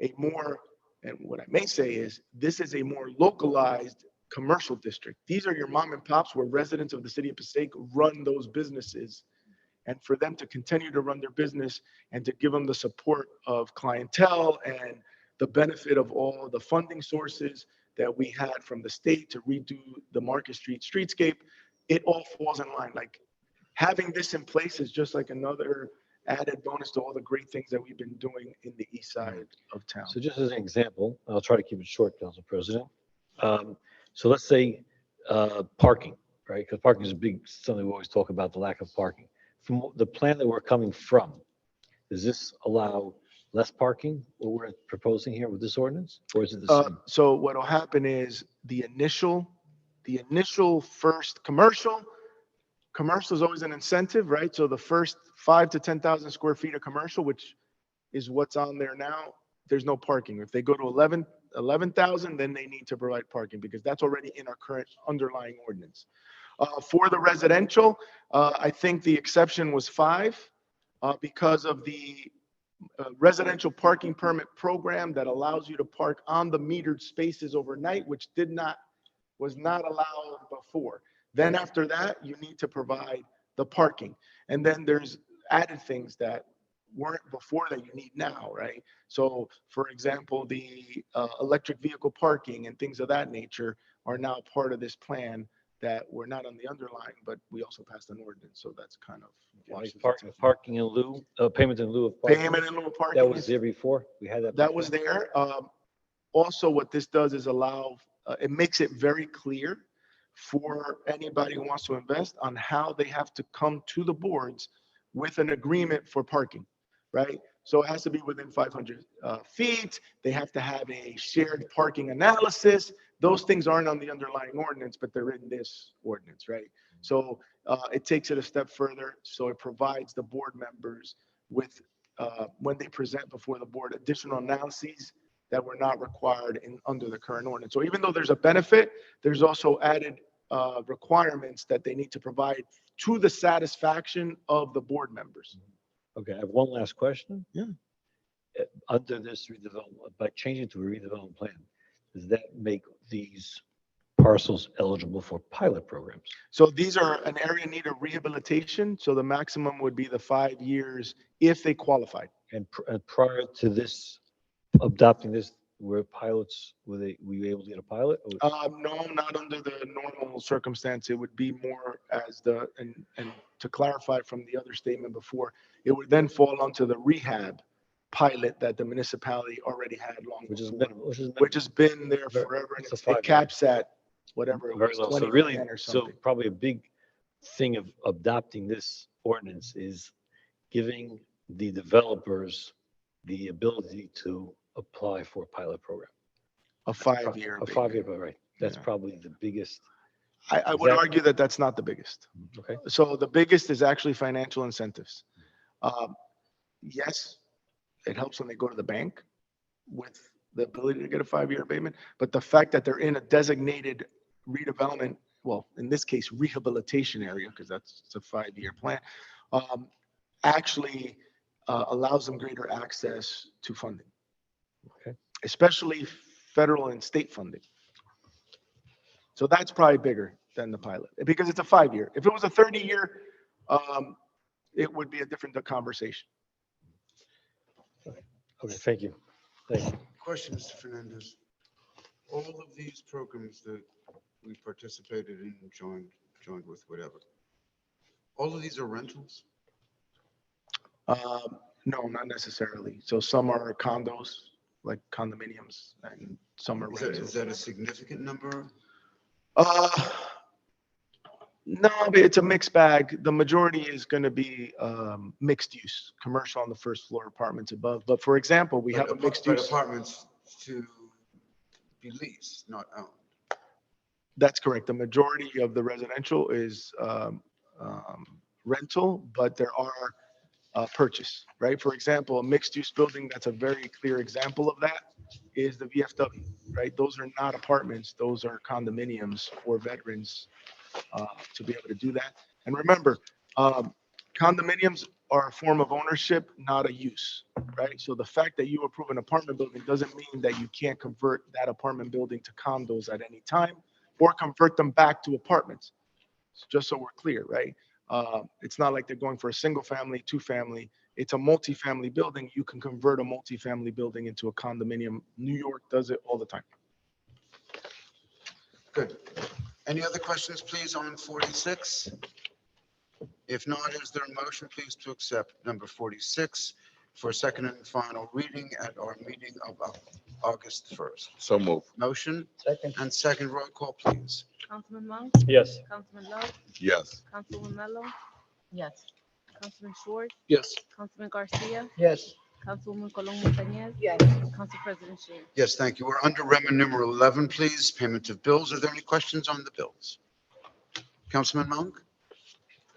a more, and what I may say is, this is a more localized commercial district. These are your mom and pops where residents of the city of Passaic run those businesses. And for them to continue to run their business and to give them the support of clientele and the benefit of all the funding sources that we had from the state to redo the Market Street streetscape, it all falls in line. Like having this in place is just like another added bonus to all the great things that we've been doing in the east side of town. So just as an example, I'll try to keep it short, Council President. So let's say parking, right? Because parking is something we always talk about, the lack of parking. From the plan that we're coming from, does this allow less parking, what we're proposing here with this ordinance, or is it the same? So what will happen is the initial first commercial is always an incentive, right? So the first 5 to 10,000 square feet of commercial, which is what's on there now, there's no parking. If they go to 11,000, then they need to provide parking because that's already in our current underlying ordinance. For the residential, I think the exception was 5 because of the residential parking permit program that allows you to park on the metered spaces overnight, which was not allowed before. Then after that, you need to provide the parking. And then there's added things that weren't before that you need now, right? So for example, the electric vehicle parking and things of that nature are now part of this plan that were not on the underlying, but we also passed an ordinance. So that's kind of Parking in lieu, payment in lieu of parking. Payment in lieu of parking. That was there before. We had that. That was there. Also, what this does is allow, it makes it very clear for anybody who wants to invest on how they have to come to the boards with an agreement for parking, right? So it has to be within 500 feet. They have to have a shared parking analysis. Those things aren't on the underlying ordinance, but they're in this ordinance, right? So it takes it a step further. So it provides the board members with, when they present before the board, additional analyses that were not required under the current ordinance. So even though there's a benefit, there's also added requirements that they need to provide to the satisfaction of the board members. Okay, I have one last question. Yeah. Under this redevelopment, by changing to a redevelopment plan, does that make these parcels eligible for pilot programs? So these are an area in need of rehabilitation. So the maximum would be the 5 years if they qualified. And prior to this, adopting this, were you able to get a pilot? No, not under the normal circumstance. It would be more as and to clarify from the other statement before, it would then fall onto the rehab pilot that the municipality already had long before, which has been there forever. And it caps at whatever it was, 20 so really, or something. so probably a big thing of adopting this ordinance is giving the developers the ability to apply for a pilot program. A 5-year. A 5-year, right. That's probably the biggest. I would argue that that's not the biggest. Okay. So the biggest is actually financial incentives. Yes, it helps when they go to the bank with the ability to get a 5-year abatement. But the fact that they're in a designated redevelopment, well, in this case, rehabilitation area, because it's a 5-year plan, actually allows them greater access to funding. Okay. Especially federal and state funding. So that's probably bigger than the pilot because it's a 5-year. If it was a 30-year, it would be a different conversation. Okay, thank you. Thank you. Question, Mr. Fernandez. All of these programs that we participated in, joined with, whatever, all of these are rentals? No, not necessarily. So some are condos, like condominiums, and some are rentals. Is that a significant number? No, but it's a mixed bag. The majority is going to be mixed use, commercial on the first floor, apartments above. But for example, we have a mixed use. Apartments to be leased, not owned. That's correct. The majority of the residential is rental, but there are purchase, right? For example, a mixed use building, that's a very clear example of that, is the VFW, right? Those are not apartments. Those are condominiums for veterans to be able to do that. And remember, condominiums are a form of ownership, not a use, right? So the fact that you approve an apartment building doesn't mean that you can't convert that apartment building to condos at any time or convert them back to apartments. So just so we're clear, right? It's not like they're going for a single family, 2-family. It's a multifamily building. You can convert a multifamily building into a condominium. New York does it all the time. Good. Any other questions, please, on 46? If not, is there a motion, please, to accept number 46 for second and final reading at our meeting of August 1st? So move. Motion Second. and second, roll call, please. Councilman Monk? Yes. Councilman Love? Yes. Councilwoman Mello? Yes. Councilman Schwartz? Yes. Councilman Garcia? Yes. Councilwoman Colon Montañez? Yes. Council President Shear. Yes, thank you. We're under Remin numeral 11, please. Payment of bills. Are there any questions on the bills? Councilman Monk?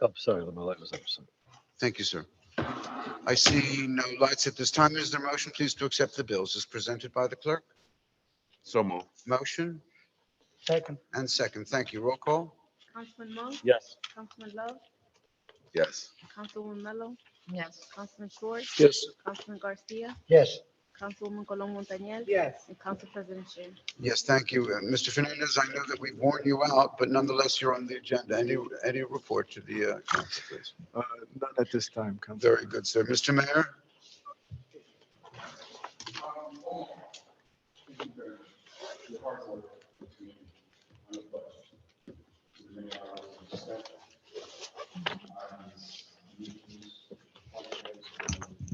Oh, sorry, my light was absent. Thank you, sir. I see no lights at this time. Is there a motion, please, to accept the bills as presented by the clerk? So move. Motion Second. and second. Thank you. Roll call. Councilman Monk? Yes. Councilman Love? Yes. Councilwoman Mello? Yes. Councilman Schwartz? Yes. Councilman Garcia? Yes. Councilwoman Colon Montañez? Yes. And Council President Shear. Yes, thank you. Mr. Fernandez, I know that we've worn you out, but nonetheless, you're on the agenda. Any report to the council, please? Not at this time, Council. Very good, sir. Mr. Mayor?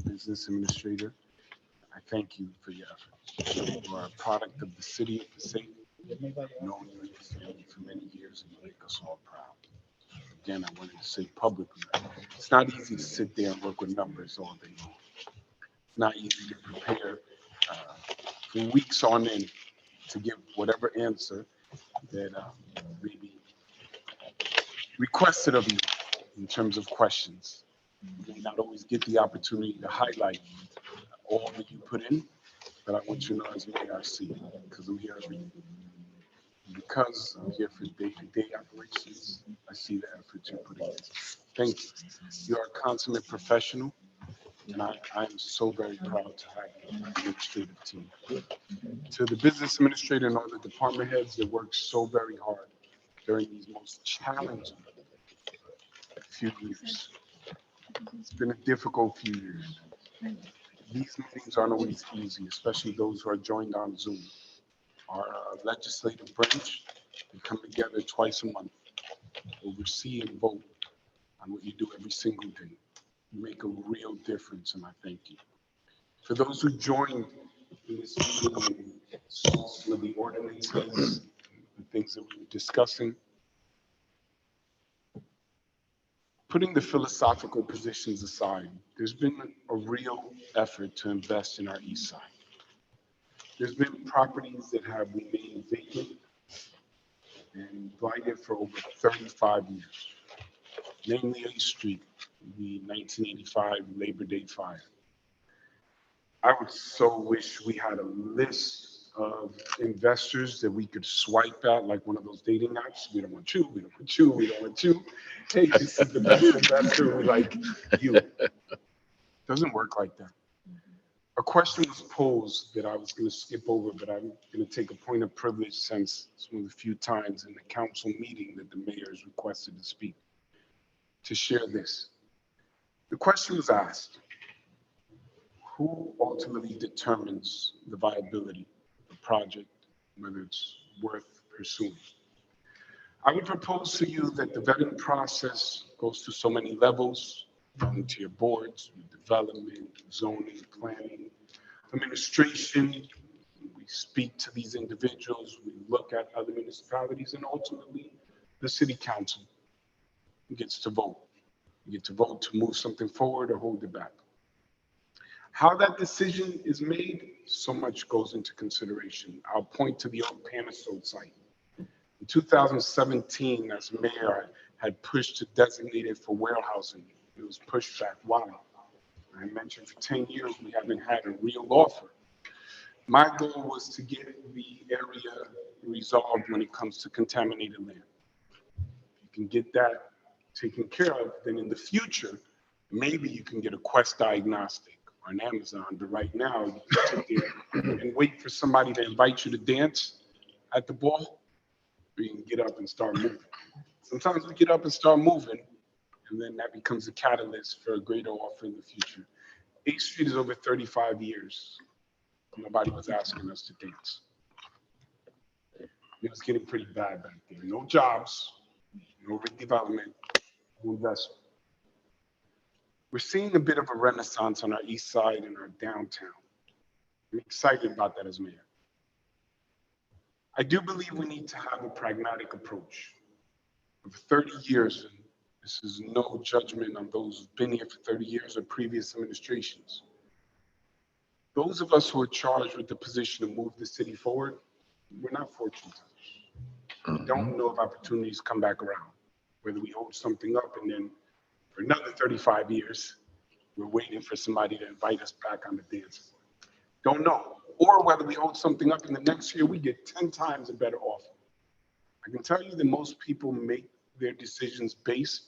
Business Administrator, I thank you for your efforts. You are a product of the city of Passaic, knowing you and your family for many years, and you make us all proud. Again, I wanted to say publicly, it's not easy to sit there and work with numbers all day long. It's not easy to prepare for weeks on end to give whatever answer that may be requested of you in terms of questions. You may not always get the opportunity to highlight all that you put in, but I want you to know as mayor, I see it, because I'm here every day. Because I'm here for day-to-day operations, I see the effort you put in. Thank you. You are a consummate professional, and I'm so very proud to have you on my administrative team. To the business administrator and all the department heads that work so very hard during these most challenging few years. It's been a difficult few years. These meetings aren't always easy, especially those who are joined on Zoom. Our legislative branch, we come together twice a month, oversee and vote on what you do every single day. You make a real difference, and I thank you. For those who joined in this meeting and saw some of the ordinances and things that we were discussing, putting the philosophical positions aside, there's been a real effort to invest in our east side. There's been properties that have remained vacant and blighted for over 35 years, namely 8th Street, the 1985 Labor Day fire. I would so wish we had a list of investors that we could swipe at like one of those dating apps. We don't want you, we don't want you, we don't want you. Hey, this is the best investor. We like you. Doesn't work like that. A question was posed that I was going to skip over, but I'm going to take a point of privilege since it's one of the few times in the council meeting that the mayor is requested to speak, to share this. The question was asked, who ultimately determines the viability of the project, whether it's worth pursuing? I would propose to you that the vetting process goes to so many levels, volunteer boards, development, zoning, planning, administration. We speak to these individuals, we look at other municipalities, and ultimately the city council gets to vote. You get to vote to move something forward or hold it back. How that decision is made, so much goes into consideration. I'll point to the old Panasonic site. In 2017, as mayor, I had pushed to designate it for warehousing. It was pushed back. Why? I mentioned for 10 years, we haven't had a real offer. My goal was to get the area resolved when it comes to contaminated land. If you can get that taken care of, then in the future, maybe you can get a Quest Diagnostic or an Amazon, but right now, you can sit there and wait for somebody to invite you to dance at the ball, or you can get up and start moving. Sometimes we get up and start moving, and then that becomes a catalyst for a greater offer in the future. 8th Street is over 35 years. Nobody was asking us to dance. It was getting pretty bad back there. No jobs, no redevelopment, no investment. We're seeing a bit of a renaissance on our east side and our downtown. I'm excited about that as mayor. I do believe we need to have a pragmatic approach. For 30 years, and this is no judgment on those who've been here for 30 years or previous administrations. Those of us who are charged with the position to move the city forward, we're not fortune tellers. We don't know if opportunities come back around, whether we hold something up and then for another 35 years, we're waiting for somebody to invite us back on the dance floor. Don't know. Or whether we hold something up in the next year, we get 10 times a better offer. I can tell you that most people make their decisions based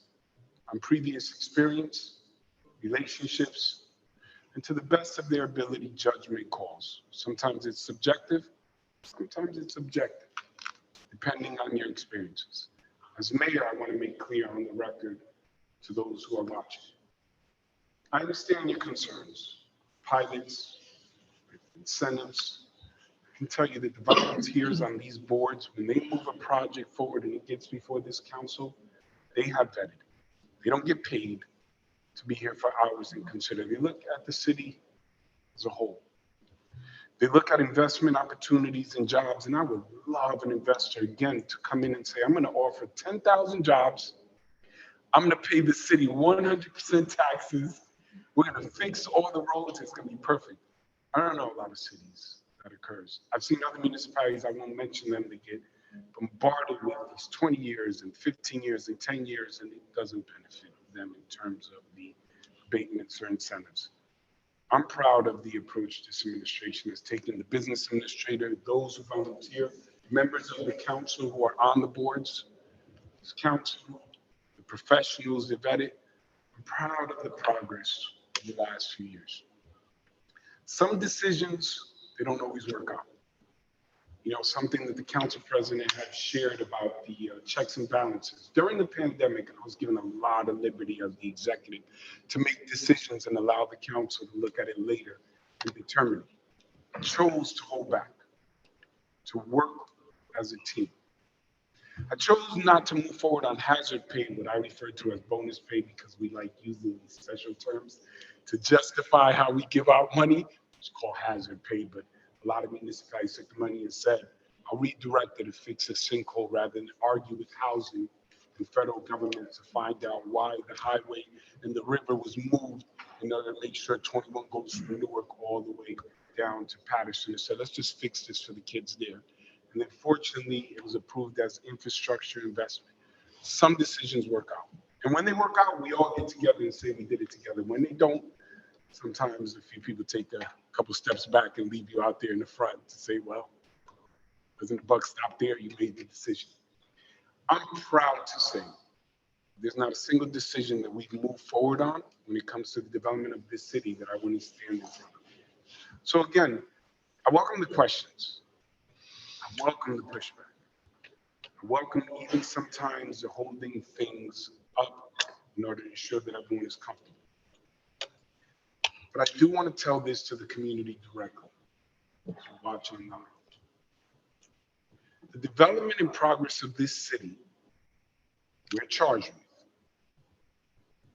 on previous experience, relationships, and to the best of their ability, judgment calls. Sometimes it's subjective, sometimes it's objective, depending on your experiences. As mayor, I want to make clear on the record to those who are watching. I understand your concerns, pilots, incentives. I can tell you that the volunteers on these boards, when they move a project forward and it gets before this council, they have vetted. They don't get paid to be here for hours and consider. They look at the city as a whole. They look at investment opportunities and jobs, and I would love an investor, again, to come in and say, I'm going to offer 10,000 jobs. I'm going to pay the city 100% taxes. We're going to fix all the roads. It's going to be perfect. I don't know a lot of cities that occurs. I've seen other municipalities, I won't mention them, that get bombarded with these 20 years and 15 years and 10 years, and it doesn't benefit them in terms of the abatements or incentives. I'm proud of the approach this administration has taken. The business administrator, those who volunteer, members of the council who are on the boards, this council, the professionals that vet it. I'm proud of the progress of the last few years. Some decisions, they don't always work out. You know, something that the council president had shared about the checks and balances. During the pandemic, I was given a lot of liberty as the executive to make decisions and allow the council to look at it later and determine it. I chose to hold back, to work as a team. I chose not to move forward on hazard pay, what I refer to as bonus pay, because we like using these special terms to justify how we give out money. It's called hazard pay, but a lot of municipalities took the money and said, I'll redirect it to fix a sinkhole rather than argue with housing and federal government to find out why the highway and the river was moved in order to make sure 21 goes from Newark all the way down to Patterson. So let's just fix this for the kids there. And then fortunately, it was approved as infrastructure investment. Some decisions work out. And when they work out, we all get together and say we did it together. When they don't, sometimes a few people take a couple steps back and leave you out there in the front to say, well, doesn't the buck stop there? You made the decision. I'm proud to say there's not a single decision that we've moved forward on when it comes to the development of this city that I wouldn't stand in front of. So again, I welcome the questions. I welcome the pushback. I welcome even sometimes the holding things up in order to ensure that everyone is comfortable. But I do want to tell this to the community directly, watching online. The development and progress of this city, we're charged with.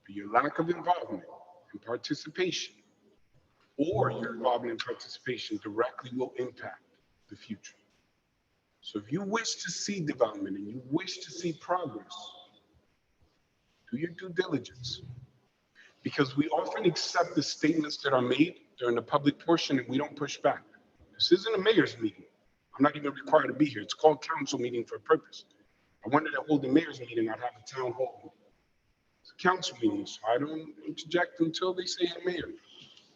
But your lack of involvement and participation, or your involvement and participation directly will impact the future. So if you wish to see development and you wish to see progress, do your due diligence. Because we often accept the statements that are made during the public portion and we don't push back. This isn't a mayor's meeting. I'm not even required to be here. It's called council meeting for a purpose. I wanted to hold a mayor's meeting, I'd have a town hall meeting. It's a council meeting, so I don't interject until they say, hey, mayor,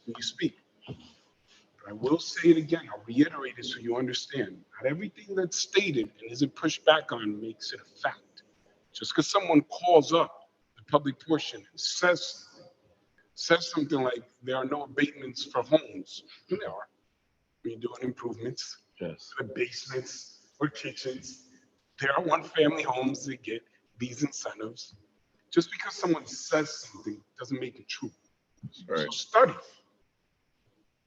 can you speak? But I will say it again, I'll reiterate it so you understand. Not everything that's stated and isn't pushed back on makes it a fact. Just because someone calls up the public portion and says something like there are no abatements for homes, and there are. We're doing improvements, Yes. for basements or kitchens. There are one-family homes that get these incentives. Just because someone says something doesn't make it true. Right. So study,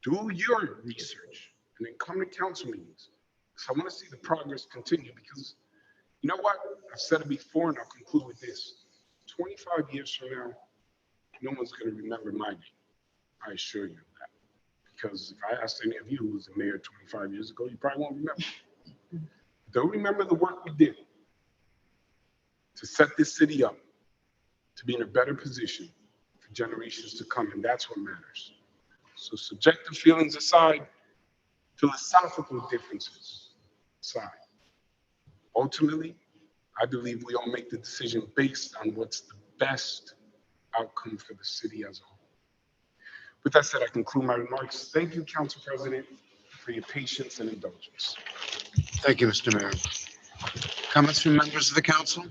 do your research, and then come to council meetings. So I want to see the progress continue because you know what? I've said it before and I'll conclude with this. 25 years from now, no one's going to remember my name. I assure you that. Because if I asked any of you who was the mayor 25 years ago, you probably won't remember. They'll remember the work we did to set this city up to be in a better position for generations to come, and that's what matters. So subjective feelings aside, philosophical differences aside, ultimately, I believe we all make the decision based on what's the best outcome for the city as a whole. With that said, I conclude my remarks. Thank you, Council President, for your patience and indulgence. Thank you, Mr. Mayor. Comments from members of the council?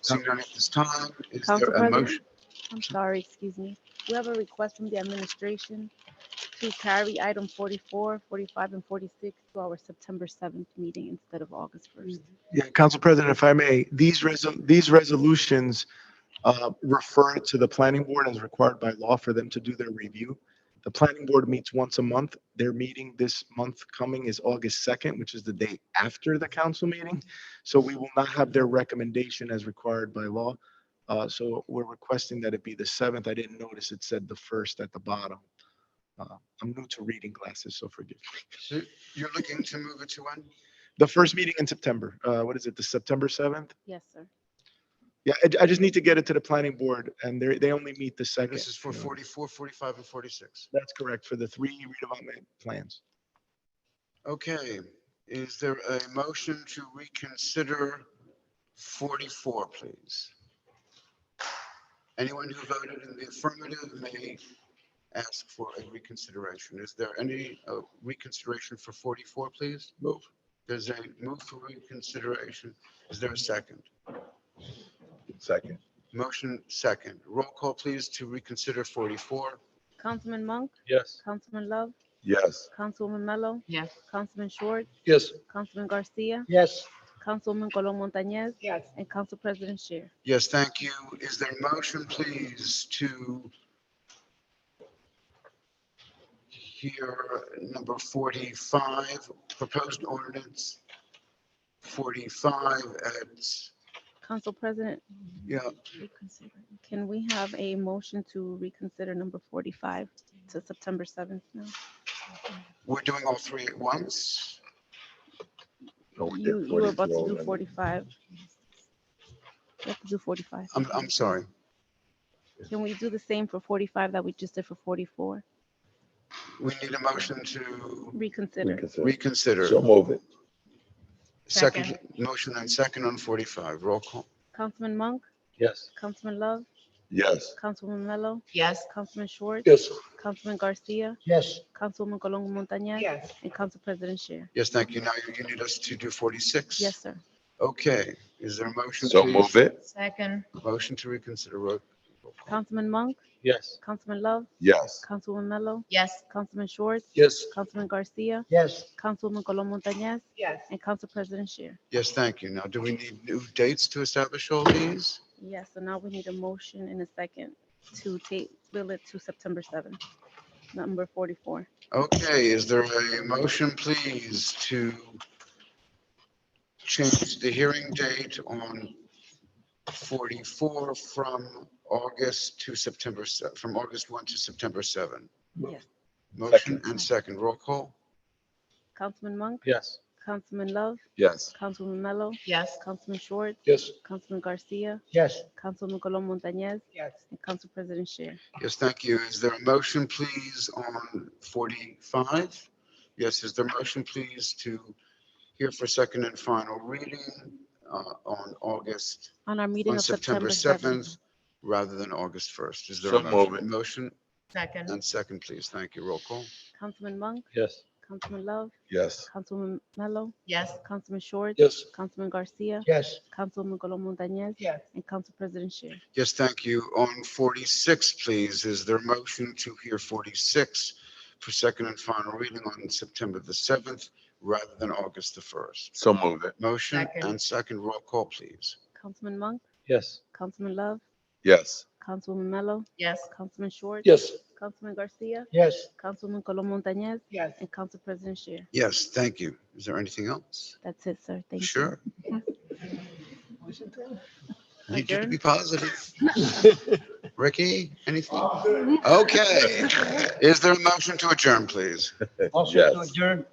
Seeing none at this time, is Council there a President, motion? I'm sorry, excuse me. We have a request from the administration to carry item 44, 45, and 46 to our September 7th meeting instead of August 1st. Yeah, Council President, if I may, these resolutions refer to the planning board as required by law for them to do their review. The planning board meets once a month. Their meeting this month coming is August 2nd, which is the day after the council meeting. So we will not have their recommendation as required by law. So we're requesting that it be the 7th. I didn't notice it said the 1st at the bottom. I'm new to reading glasses, so forgive me. So you're looking to move it to when? The first meeting in September, what is it, the September 7th? Yes, sir. Yeah, I just need to get it to the planning board and they only meet the 2nd. This is for 44, 45, and 46. That's correct, for the 3 redevelopment plans. Okay, is there a motion to reconsider 44, please? Anyone who voted in the affirmative may ask for a reconsideration. Is there any reconsideration for 44, please? Move. There's a move for reconsideration. Is there a second? Second. Motion second. Roll call, please, to reconsider 44. Councilman Monk, Yes. Councilman Love, Yes. Councilwoman Mello, Yes. Councilman Schwartz, Yes. Councilman Garcia, Yes. Councilwoman Colon Montañez, Yes. and Council President Scheer. Yes, thank you. Is there a motion, please, to hear number 45, proposed ordinance 45 at, Council President, yeah, can we have a motion to reconsider number 45 to September 7th now? we're doing all three at once? No, we You did were about to 44 do and- 45. You have to do 45. I'm sorry. Can we do the same for 45 that we just did for 44? We need a motion to Reconsider. reconsider. So move it. Second, motion and second on 45. Roll call. Councilman Monk, Yes. Councilman Love, Yes. Councilwoman Mello, Yes. Councilman Schwartz, Yes. Councilman Garcia, Yes. Councilwoman Colon Montañez, Yes. and Council President Scheer. Yes, thank you. Now you need us to do 46? Yes, sir. Okay, is there a motion? So to- move it. Second. Motion to reconsider. Councilman Monk, Yes. Councilman Love, Yes. Councilwoman Mello, Yes. Councilman Schwartz, Yes. Councilman Garcia, Yes. Councilwoman Colon Montañez, Yes. and Council President Scheer. Yes, thank you. Now, do we need new dates to establish all these? Yes, so now we need a motion and a second to table it to September 7th, number 44. Okay, is there a motion, please, to change the hearing date on 44 from August to September, from August 1 to September 7? Yes. Motion and second. Roll call? Councilman Monk, Yes. Councilman Love, Yes. Councilwoman Mello, Yes. Councilman Schwartz, Yes. Councilman Garcia, Yes. Councilwoman Colon Montañez, Yes. and Council President Scheer. Yes, thank you. Is there a motion, please, on 45? Yes, is there a motion, please, to hear for second and final reading on August, On our meeting on of September September 7th. 7th, rather than August 1st? Is there So a move motion? it. Motion Second. and second, please. Thank you. Roll call? Councilman Monk, Yes. Councilman Love, Yes. Councilwoman Mello, Yes. Councilman Schwartz, Yes. Councilman Garcia, Yes. Councilwoman Colon Montañez, Yes. and Council President Scheer. Yes, thank you. On 46, please, is there a motion to hear 46 for second and final reading on September the 7th, rather than August the 1st? So move it. Motion Second. and second. Roll call, please. Councilman Monk, Yes. Councilman Love, Yes. Councilwoman Mello, Yes. Councilman Schwartz, Yes. Councilman Garcia, Yes. Councilwoman Colon Montañez, Yes. and Council President Scheer. Yes, thank you. Is there anything else? That's it, sir. Thank you. Sure. Need you to be Adjourn. positive. Ricky, anything? Okay. Is there a motion to adjourn, please? Also Yes. to adjourn.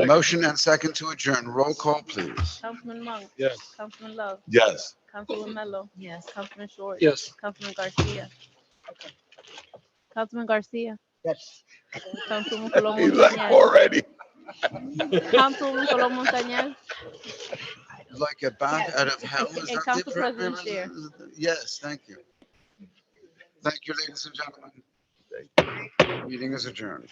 Motion and second to adjourn. Roll call, please. Councilman Monk, Yes. Councilman Love, Yes. Councilwoman Mello, Yes. Councilman Schwartz, Yes. Councilman Garcia, Councilman Garcia, Yes. Councilwoman Colon He left Montañez, already. Councilwoman Colon Montañez, Like a bat out of hell? Is and that Council the- President Scheer. Yes, thank you. Thank you, ladies and gentlemen. Meeting is adjourned.